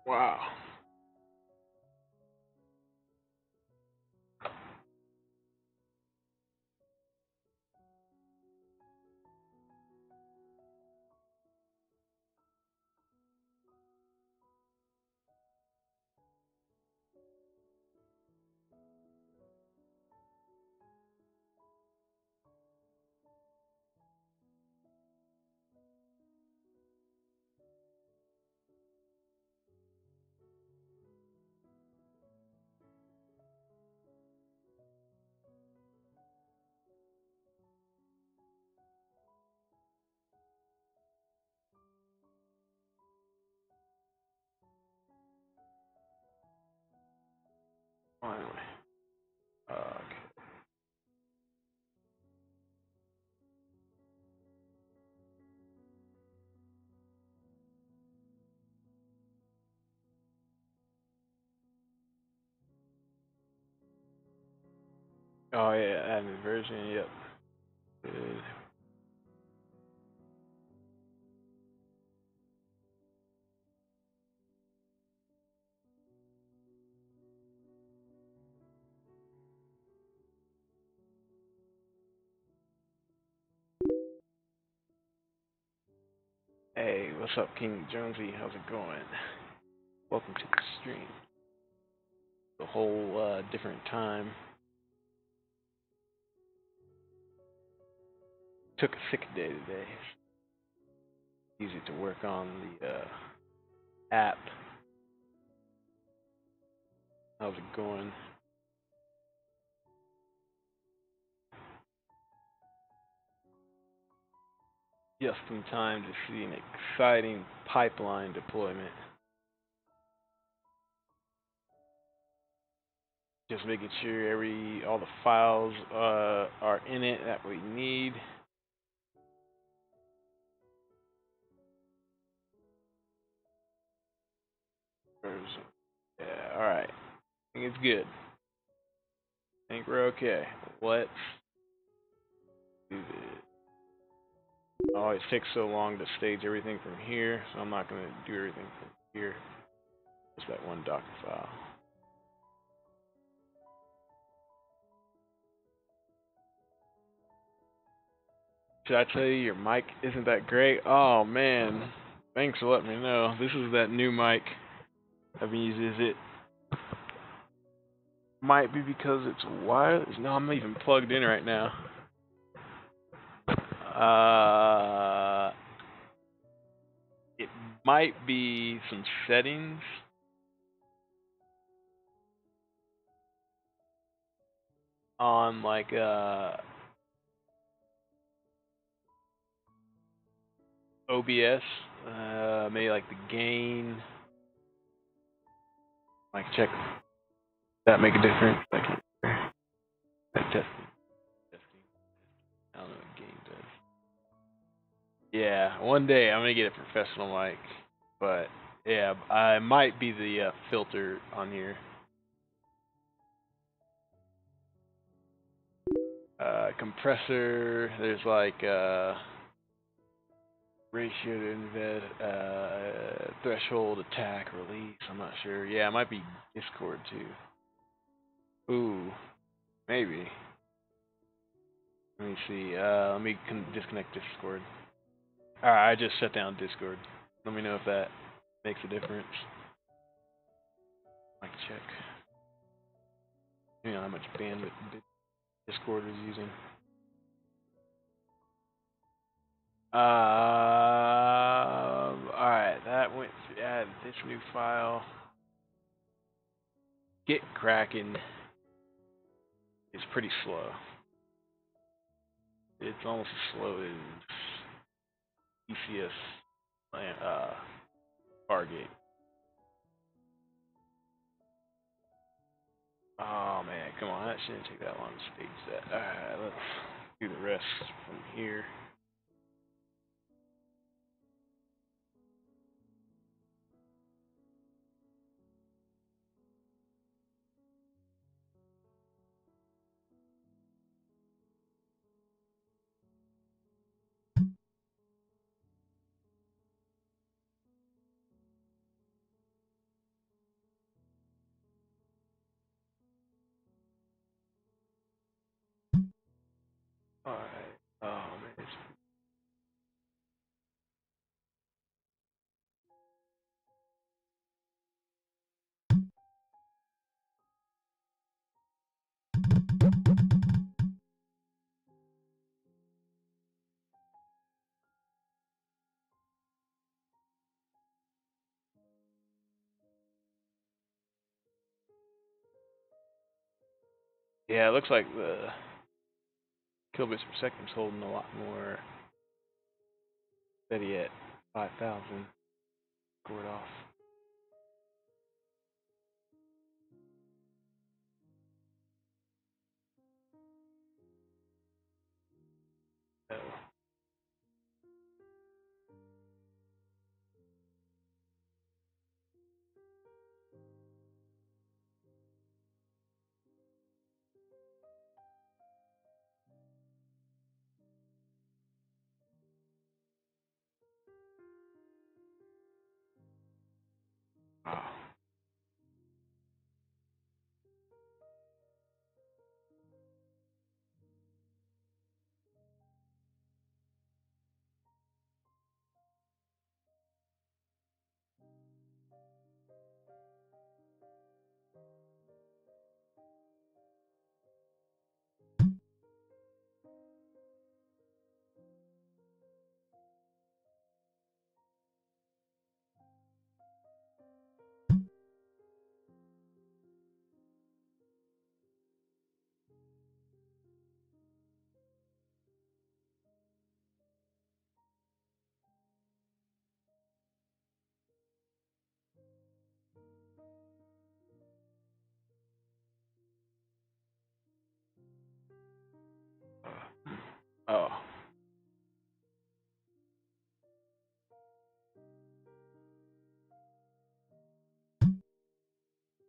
Wow. Finally. Okay. Oh yeah, admin version, yep. Good. Hey, what's up, King Jonesy? How's it going? Welcome to the stream. The whole different time. Took a sick day today. Easy to work on the app. How's it going? Just in time to see an exciting pipeline deployment. Just making sure all the files are in it that we need. Yeah, alright. I think it's good. I think we're okay. Let's do this. Oh, it takes so long to stage everything from here, so I'm not going to do everything from here. Just that one Docker file. Should I tell you your mic isn't that great? Oh man, thanks for letting me know. This is that new mic I've been using. Is it? Might be because it's wireless. No, I'm even plugged in right now. It might be some settings. On like OBS, maybe like the gain. Like check. Does that make a difference? Like testing. I don't know what gain does. Yeah, one day I'm gonna get a professional mic, but yeah, I might be the filter on here. Compressor. There's like ratio to embed, threshold, attack, release. I'm not sure. Yeah, it might be Discord too. Ooh, maybe. Let me see. Let me disconnect Discord. Alright, I just shut down Discord. Let me know if that makes a difference. I can check. You know how much bandwidth Discord is using. Alright, that went to add this new file. Git Kraken is pretty slow. It's almost as slow as ECS Fargate. Oh man, come on, that shouldn't take that long to stage that. Alright, let's do the rest from here. Alright, oh man, it's yeah, it looks like the kilobits per second is holding a lot more steady at 5,000. Scored off.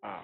Wow.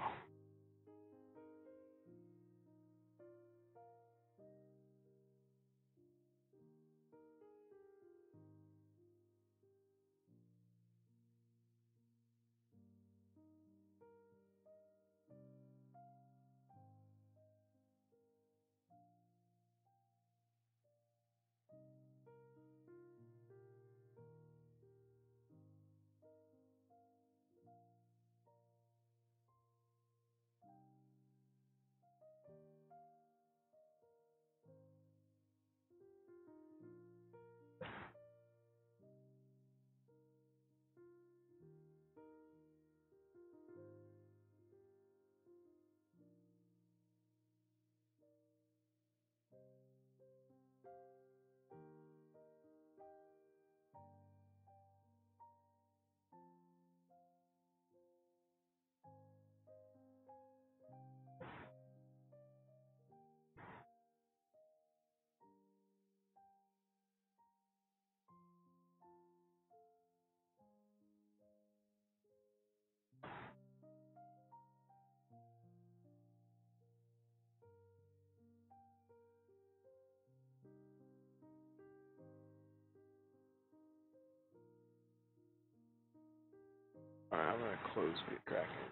Alright, I'm gonna close Bitkraken.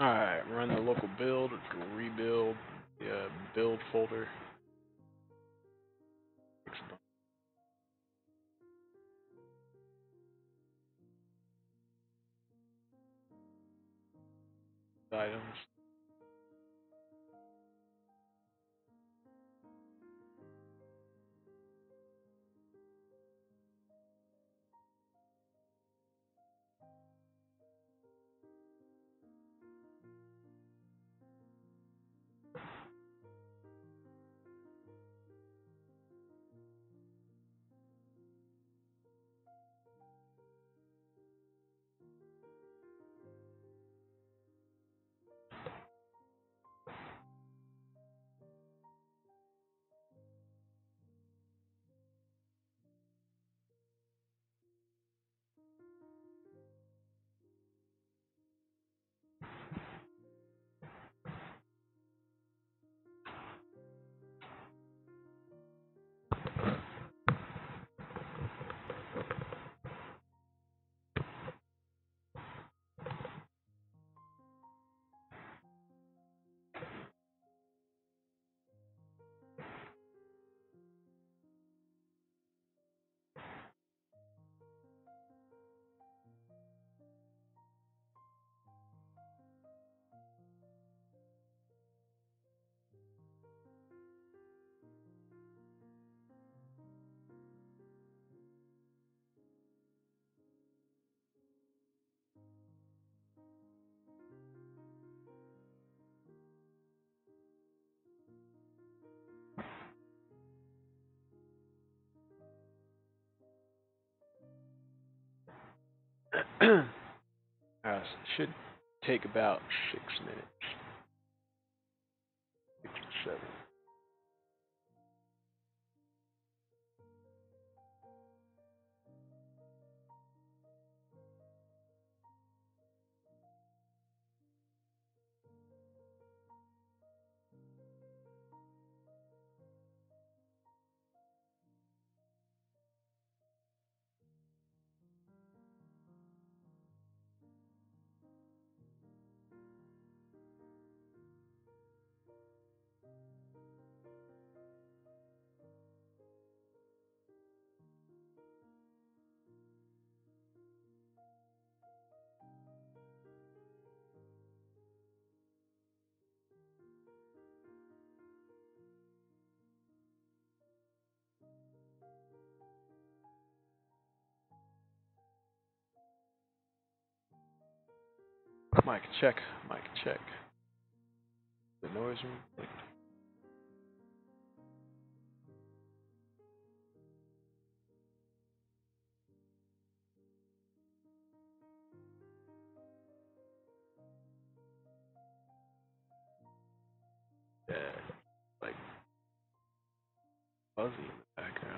Alright, run the local build, rebuild the build folder. Items. Should take about 6 minutes. 6 to 7. Mic check, mic check. The noise room. Yeah, like fuzzy in the background.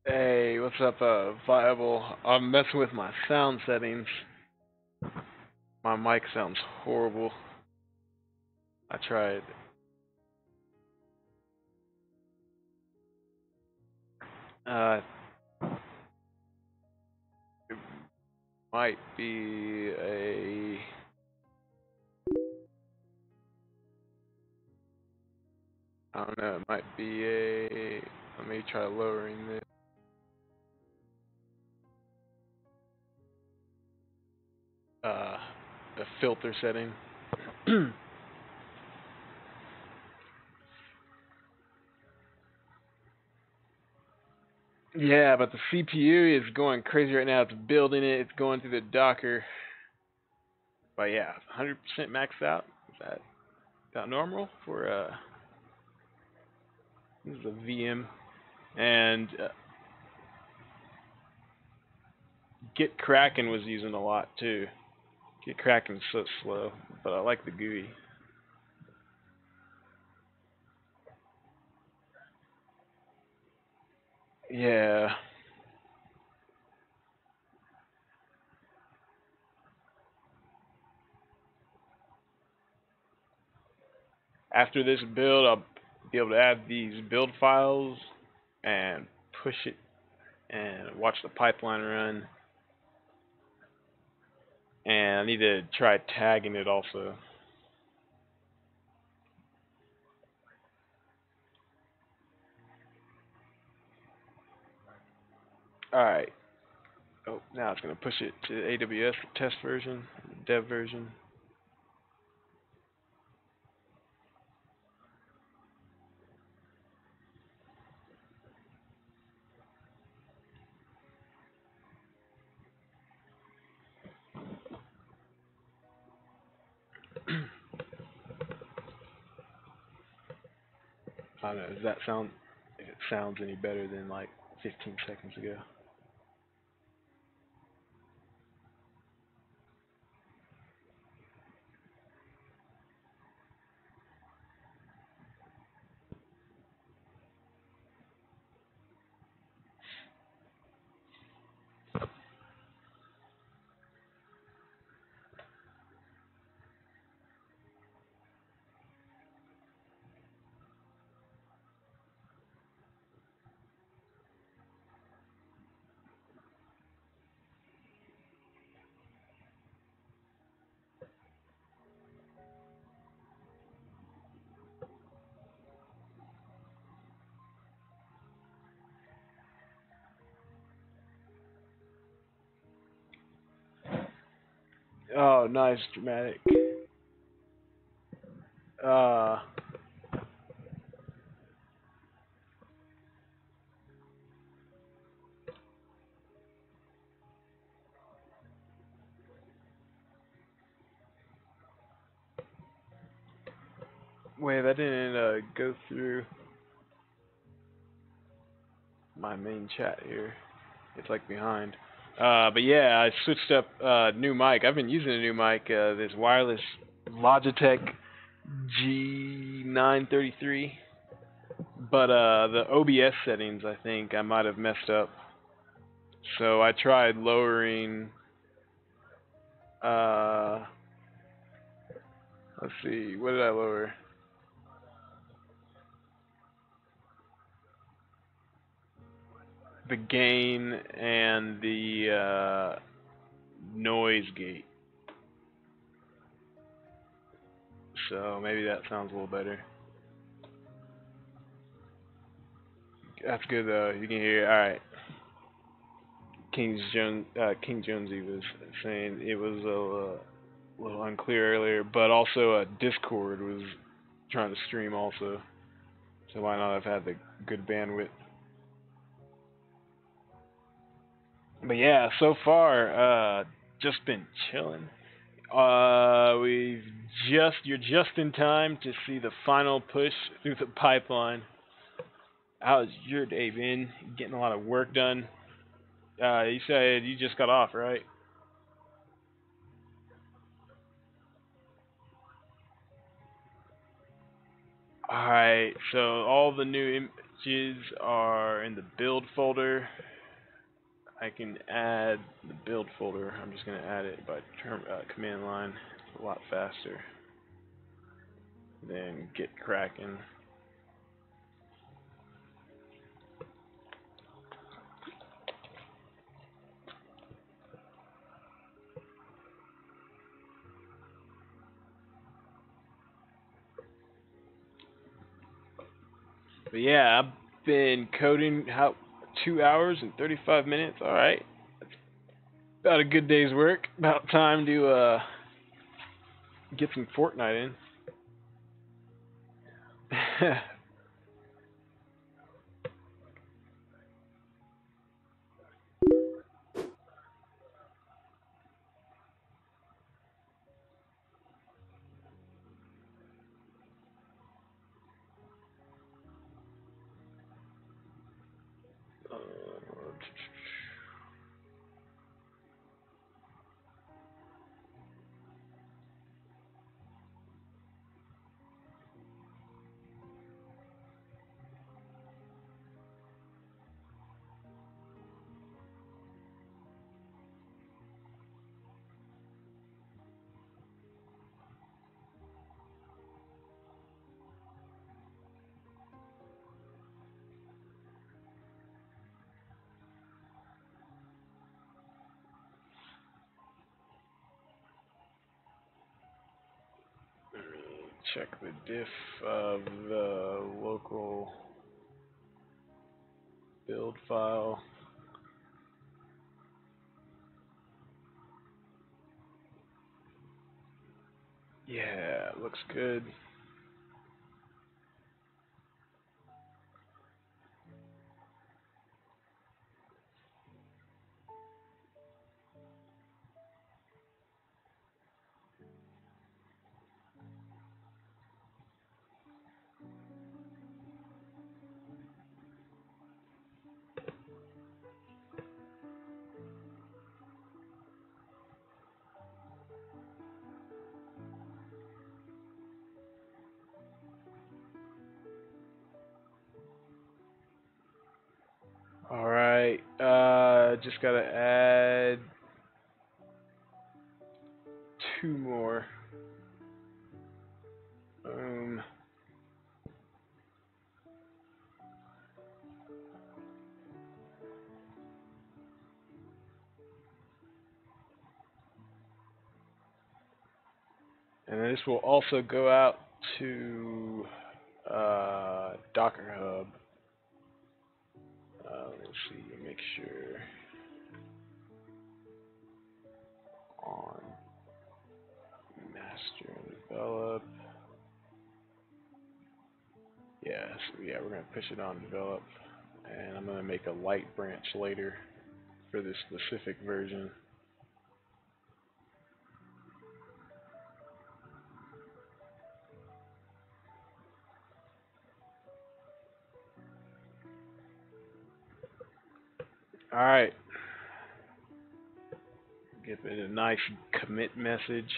Hey, what's up, Viable? I'm messing with my sound settings. My mic sounds horrible. I tried. It might be a... I don't know, it might be a... Let me try lowering this. The filter setting. Yeah, but the CPU is going crazy right now. It's building it. It's going through the Docker. But yeah, 100% maxed out. Is that about normal for this is a VM, and Git Kraken was using a lot too. Git Kraken's so slow, but I like the GUI. Yeah. After this build, I'll be able to add these build files and push it and watch the pipeline run. And I need to try tagging it also. Alright. Oh, now it's going to push it to AWS test version, dev version. I don't know, does that sound, if it sounds any better than like 15 seconds ago? Oh, nice, dramatic. Uh, Wait, that didn't go through my main chat here. It's like behind. But yeah, I switched up new mic. I've been using a new mic, this wireless Logitech G933. But the OBS settings, I think I might have messed up. So I tried lowering. Let's see, what did I lower? The gain and the noise gate. So maybe that sounds a little better. That's good though. You can hear. All right. King Jonesy was saying it was a little unclear earlier, but also Discord was trying to stream also. So why not have had the good bandwidth? But yeah, so far, just been chilling. You're just in time to see the final push through the pipeline. How's your day been? Getting a lot of work done. You said you just got off, right? Alright, so all the new images are in the build folder. I can add the build folder. I'm just going to add it by command line. It's a lot faster. Then get cracking. But yeah, I've been coding 2 hours and 35 minutes. All right, about a good day's work. About time to get some Fortnite in. Check the diff of the local build file. Yeah, looks good. Alright, just gotta add 2 more. And this will also go out to Docker Hub. Let's see, make sure on develop. Yeah, so yeah, we're gonna push it on develop, and I'm gonna make a lite branch later for this specific version. All right, give it a nice commit message.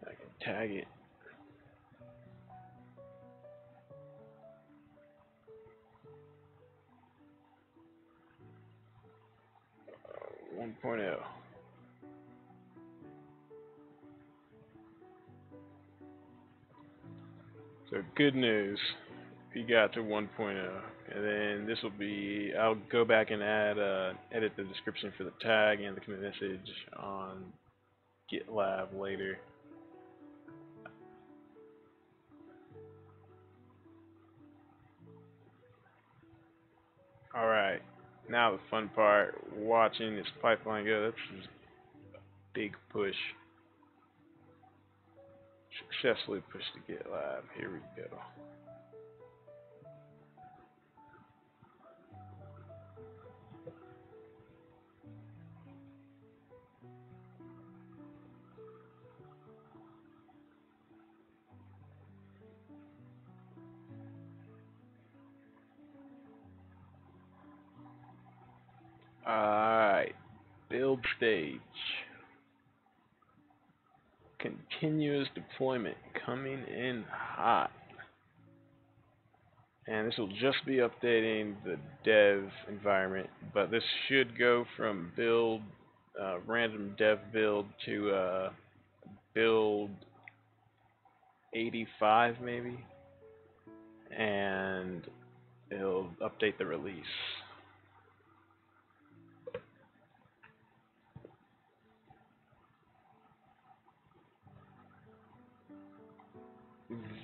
I can tag it. Uh, 1.0. So good news, we got to 1.0, and then this will be, I'll go back and add, edit the description for the tag and the commit message on GitLab later. Alright, now the fun part, watching this pipeline go. That's a big push. Successfully pushed to GitLab. Here we go. Alright, build stage. Continuous deployment coming in hot. And this will just be updating the dev environment, but this should go from build, random dev build to build 85 maybe, and it'll update the release.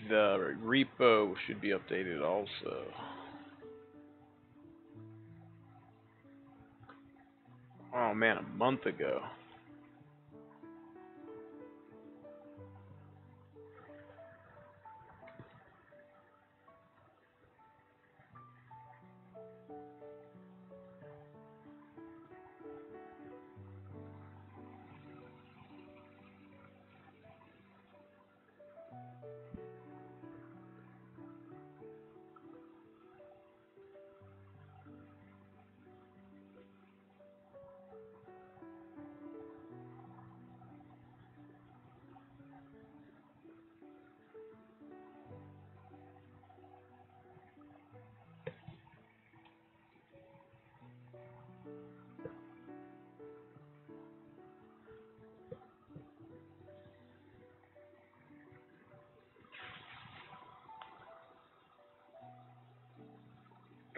The repo should be updated also. Oh man, a month ago.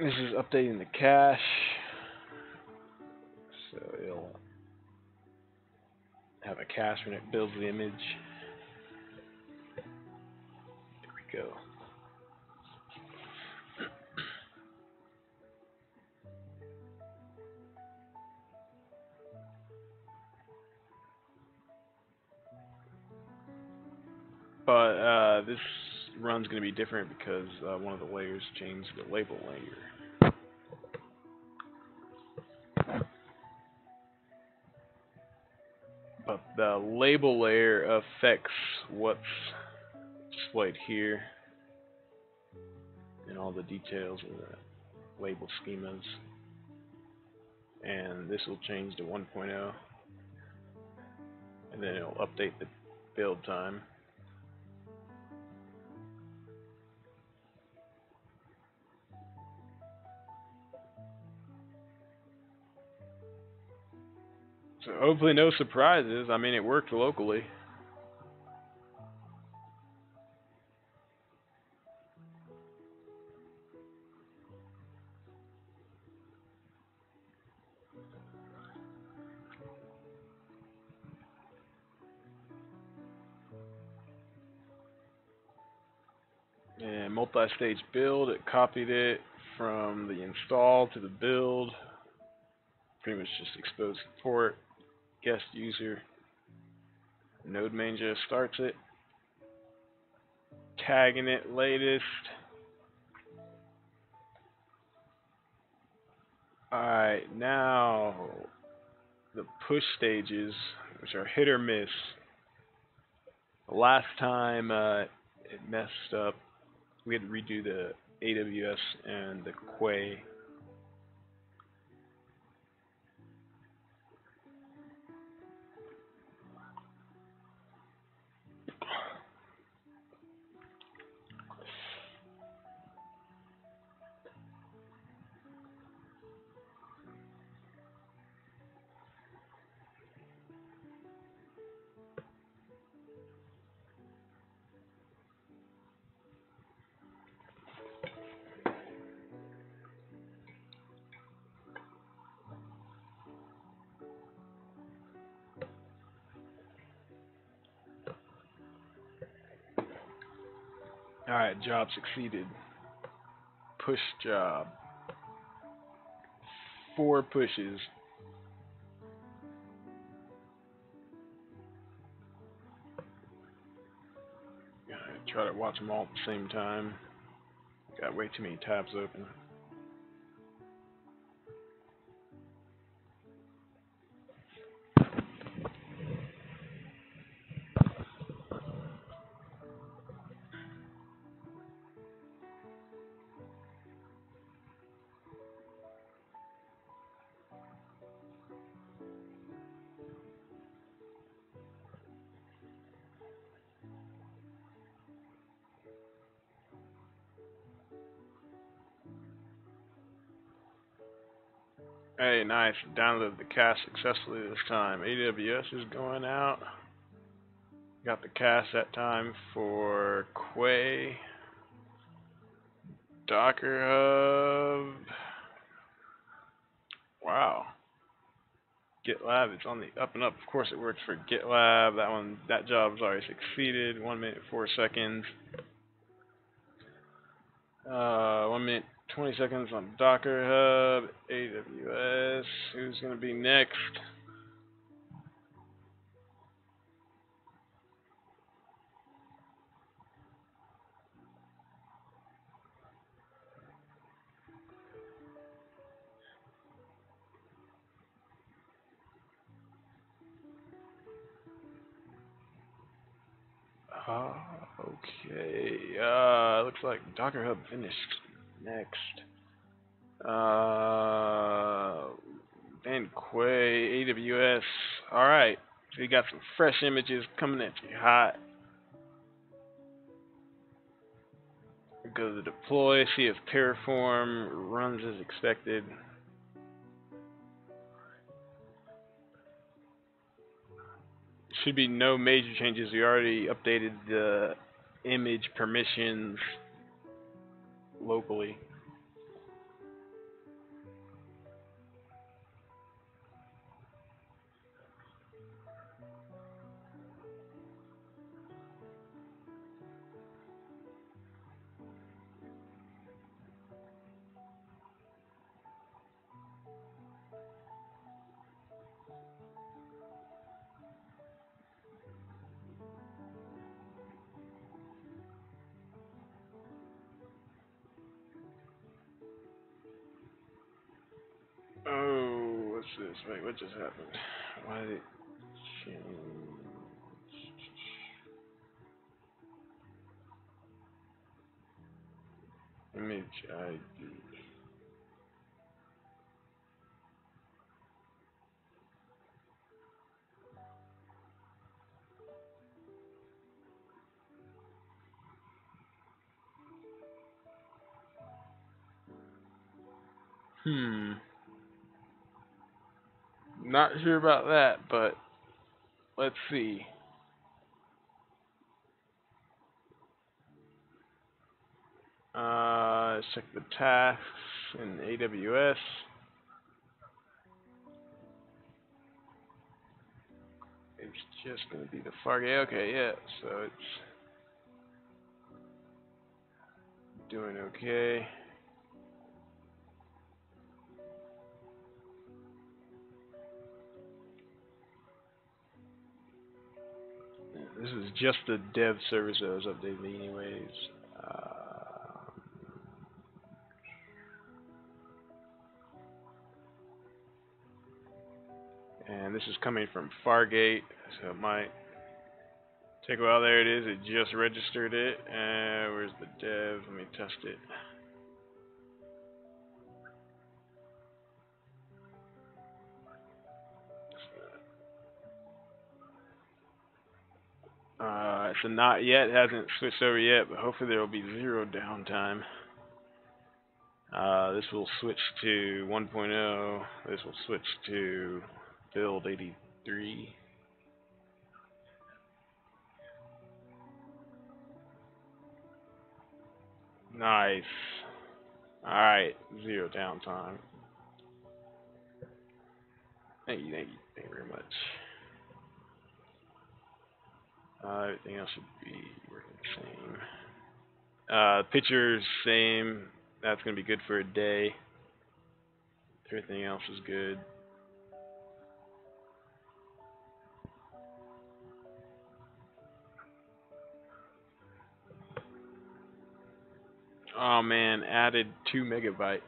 This is updating the cache, so it'll have a cache when it builds the image. There we go. But this run's going to be different because one of the layers changed the label layer. But the label layer affects what's displayed here and all the details of the label schemas. And this will change to 1.0, and then it'll update the build time. So hopefully no surprises. I mean, it worked locally. and multi-stage build. It copied it from the install to the build. Pretty much just exposed the port, guest user. Node main just starts it. Tagging it latest. Alright, now the push stages, which are hit or miss. The last time it messed up, we had to redo the AWS and the Quay. Alright, job succeeded. Push job. 4 pushes. I try to watch them all at the same time. Got way too many tabs open. Hey, nice. Downloaded the cache successfully this time. AWS is going out. Got the cache that time for Quay. Docker Hub. Wow. GitLab is on the up and up. Of course it works for GitLab. That job's already succeeded. 1 minute 4 seconds. 1 minute 20 seconds on Docker Hub. AWS. Who's gonna be next? Okay. Looks like Docker Hub finished next. Then Quay, AWS. Alright. So you got some fresh images coming at you hot. Go to the deploy, see if terraform runs as expected. Should be no major changes. We already updated the image permissions locally. Oh, what's this? Wait, what just happened? Why did it change? Image ID. Not sure about that, but let's see. Let's check the tasks in AWS. It's just going to be the Fargate. Okay, yeah. So it's doing okay. This is just the dev service that was updated anyways. And this is coming from Fargate, so it might take a while. There it is. It just registered it. Where's the dev? Let me test it. So not yet. It hasn't switched over yet, but hopefully there will be 0 downtime. This will switch to 1.0. This will switch to build 83. Nice. Alright, 0 downtime. Thank you very much. Everything else should be working the same. Picture's same. That's going to be good for a day. Everything else is good. Oh man, added 2 megabytes.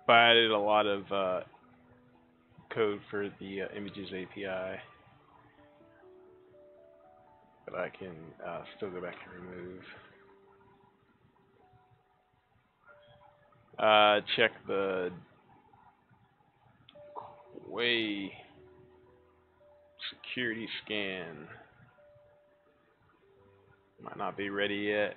But I added a lot of code for the images API. But I can still go back and remove. Check the Quay security scan. Might not be ready yet.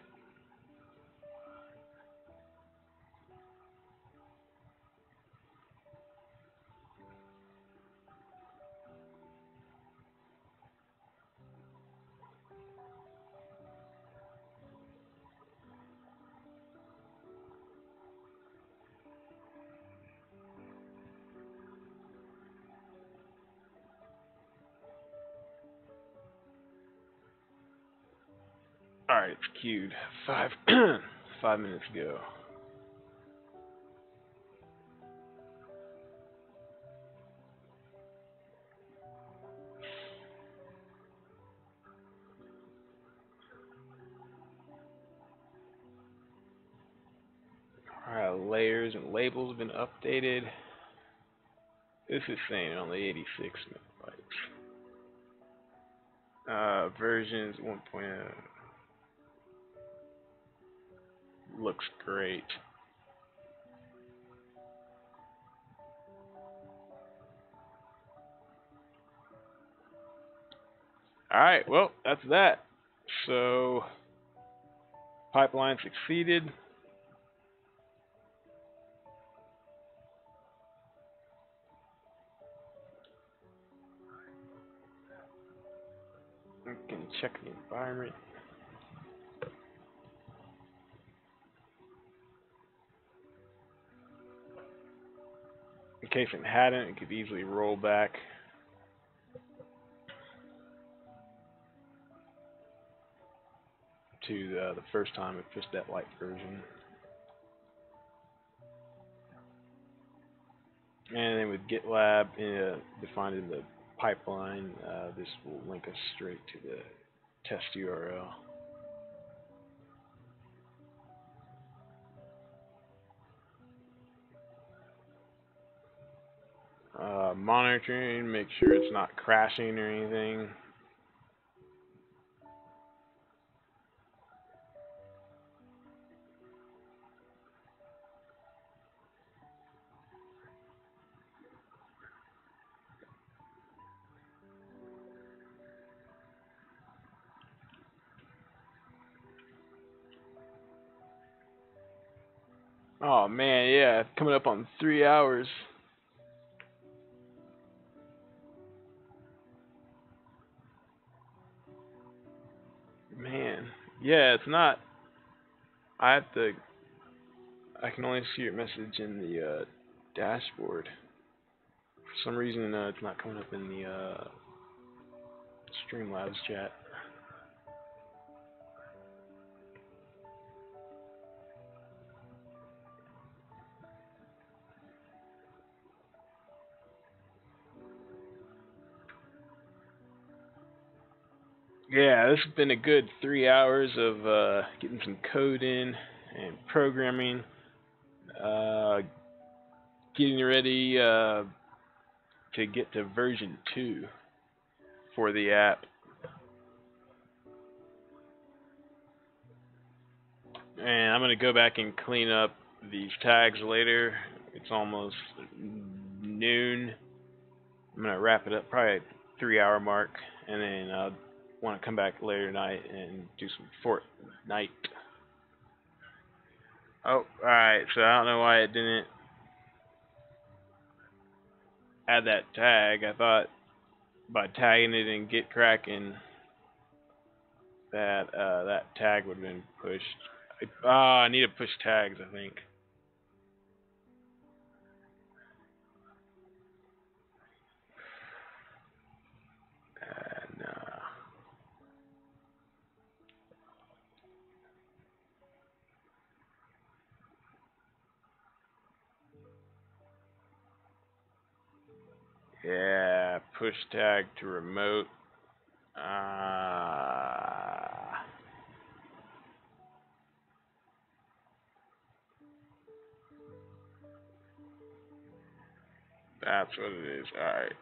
Alright, it's queued. 5 minutes ago. Alright, layers and labels have been updated. This is saying only 86 megabytes. Versions 1.0. Looks great. Alright, well, that's that. So, pipeline succeeded. We can check the environment. In case it hadn't, it could easily roll back to the first time it pushed that lite version. And then with GitLab defined in the pipeline, this will link us straight to the test URL. Monitoring, make sure it's not crashing or anything. Oh man, yeah, coming up on 3 hours. Man, yeah, it's not. I can only see your message in the dashboard. For some reason, it's not coming up in the Streamlabs chat. Yeah, this has been a good 3 hours of getting some code in and programming, getting ready to get to version 2 for the app. And I'm going to go back and clean up these tags later. It's almost noon. I'm going to wrap it up probably at 3 hour mark, and then I'll want to come back later tonight and do some Fortnite. Oh, alright, so I don't know why it didn't add that tag. I thought by tagging it in Get Kraken that that tag would have been pushed. I need to push tags, I think. No. Yeah, push tag to remote. That's what it is. Alright.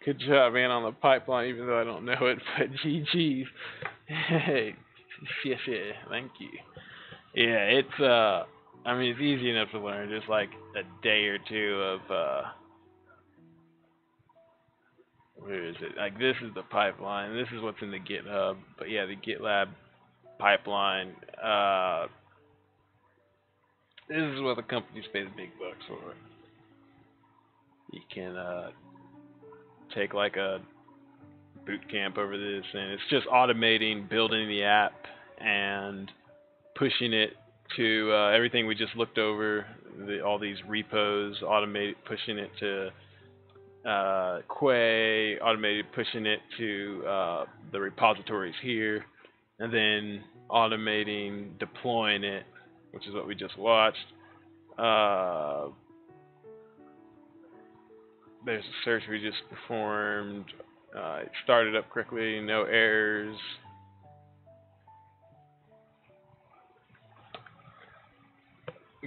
Good job, man, on the pipeline, even though I don't know it, but GG's. Hey, yeah, thank you. Yeah, it's, I mean, it's easy enough to learn, just like a day or two of, where is it? Like, this is the pipeline, this is what's in the GitHub, but yeah, the GitLab pipeline, this is what the companies pay the big bucks for. You can, take like a boot camp over this, and it's just automating building the app and pushing it to everything we just looked over, all these repos, pushing it to Quay, automated pushing it to the repositories here, and then automating deploying it, which is what we just watched. There's a search we just performed. It started up quickly, no errors.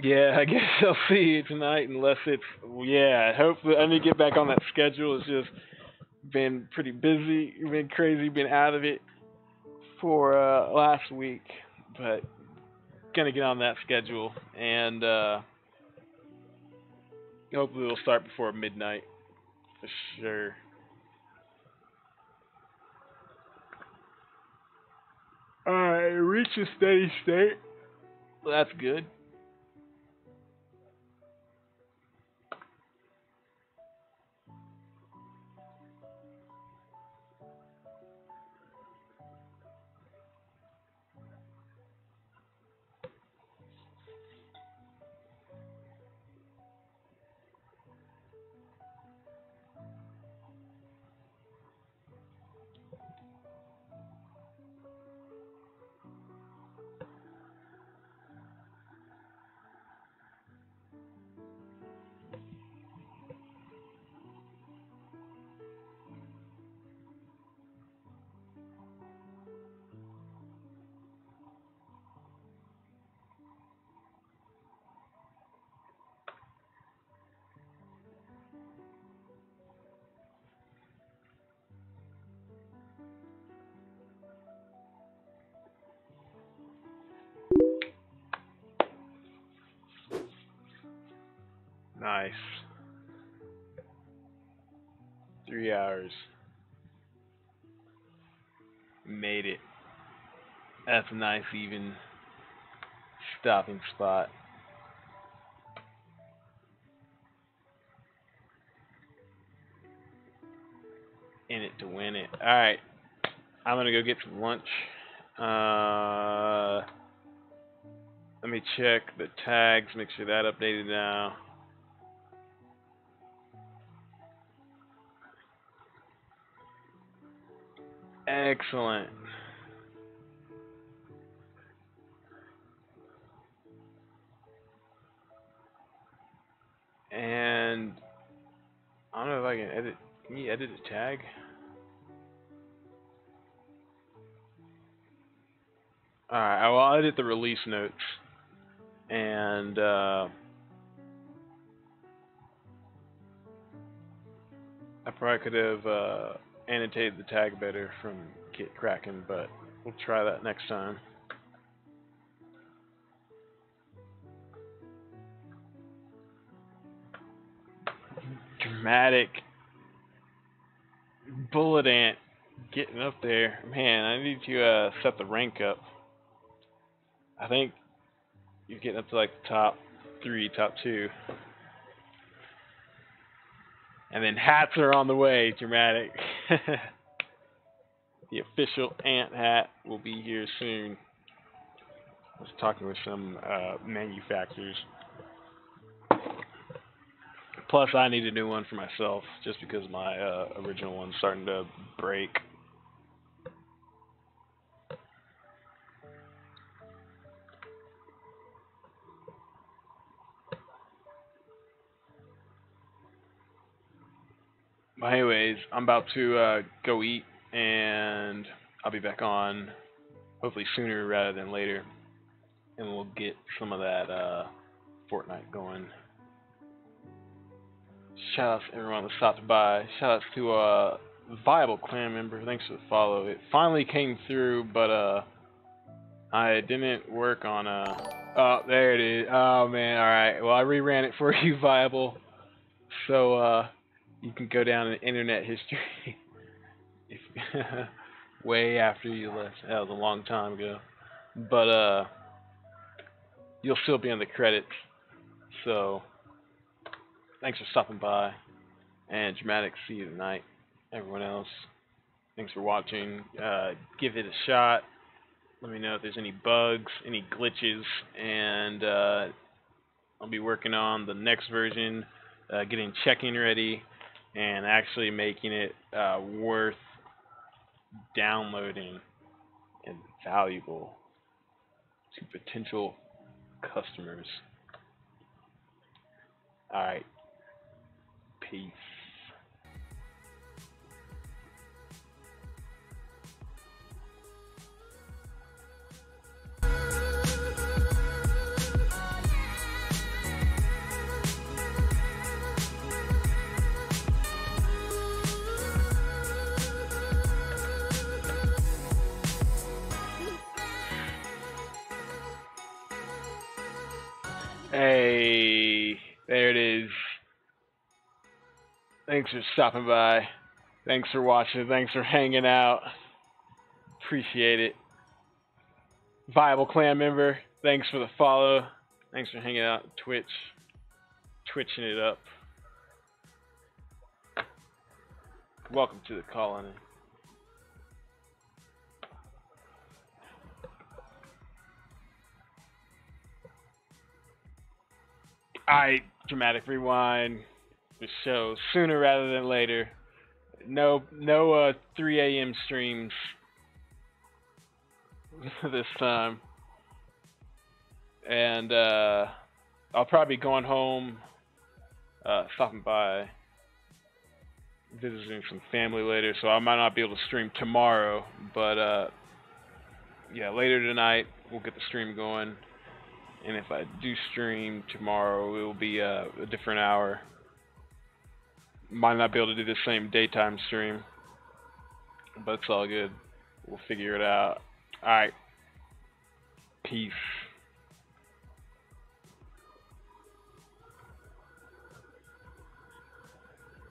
Yeah, I guess I'll see you tonight unless it's, yeah, hopefully I need to get back on that schedule. It's just been pretty busy, been crazy, been out of it for last week, but gonna get on that schedule, and hopefully we'll start before midnight, for sure. Alright, reach a steady state. Well, that's good. Nice. 3 hours. Made it. That's a nice even stopping spot. In it to win it. Alright. I'm gonna go get some lunch. Let me check the tags, make sure that updated now. Excellent. Can you edit a tag? Alright, I will edit the release notes. And I probably could have annotated the tag better from Git Kraken, but we'll try that next time. Dramatic bullet ant getting up there. Man, I need to set the rank up. I think you're getting up to like the top 3, top 2. And then hats are on the way, Dramatic. The official ant hat will be here soon. I was talking with some manufacturers. Plus, I need a new one for myself, just because my original one's starting to break. But anyways, I'm about to go eat, and I'll be back on hopefully sooner rather than later, and we'll get some of that Fortnite going. Shout out to everyone that stopped by. Shout out to Viable Clan member. Thanks for the follow. It finally came through, but I didn't work on oh, there it is. Oh man, alright. Well, I reran it for you, Viable. So you can go down in internet history. Way after you left. That was a long time ago. But you'll still be in the credits. So thanks for stopping by. And Dramatic, see you tonight. Everyone else, thanks for watching. Give it a shot. Let me know if there's any bugs, any glitches, and I'll be working on the next version, getting check-in ready, and actually making it worth downloading and valuable to potential customers. Alright. Peace. Hey, there it is. Thanks for stopping by. Thanks for watching. Thanks for hanging out. Appreciate it. Viable Clan member, thanks for the follow. Thanks for hanging out on Twitch. Twitching it up. Welcome to the colony. Alright, Dramatic Rewind. The show sooner rather than later. No 3 a.m. streams this time. And I'll probably be going home, stopping by, visiting some family later, so I might not be able to stream tomorrow, but yeah, later tonight we'll get the stream going. And if I do stream tomorrow, it will be a different hour. Might not be able to do the same daytime stream, but it's all good. We'll figure it out. Alright. Peace.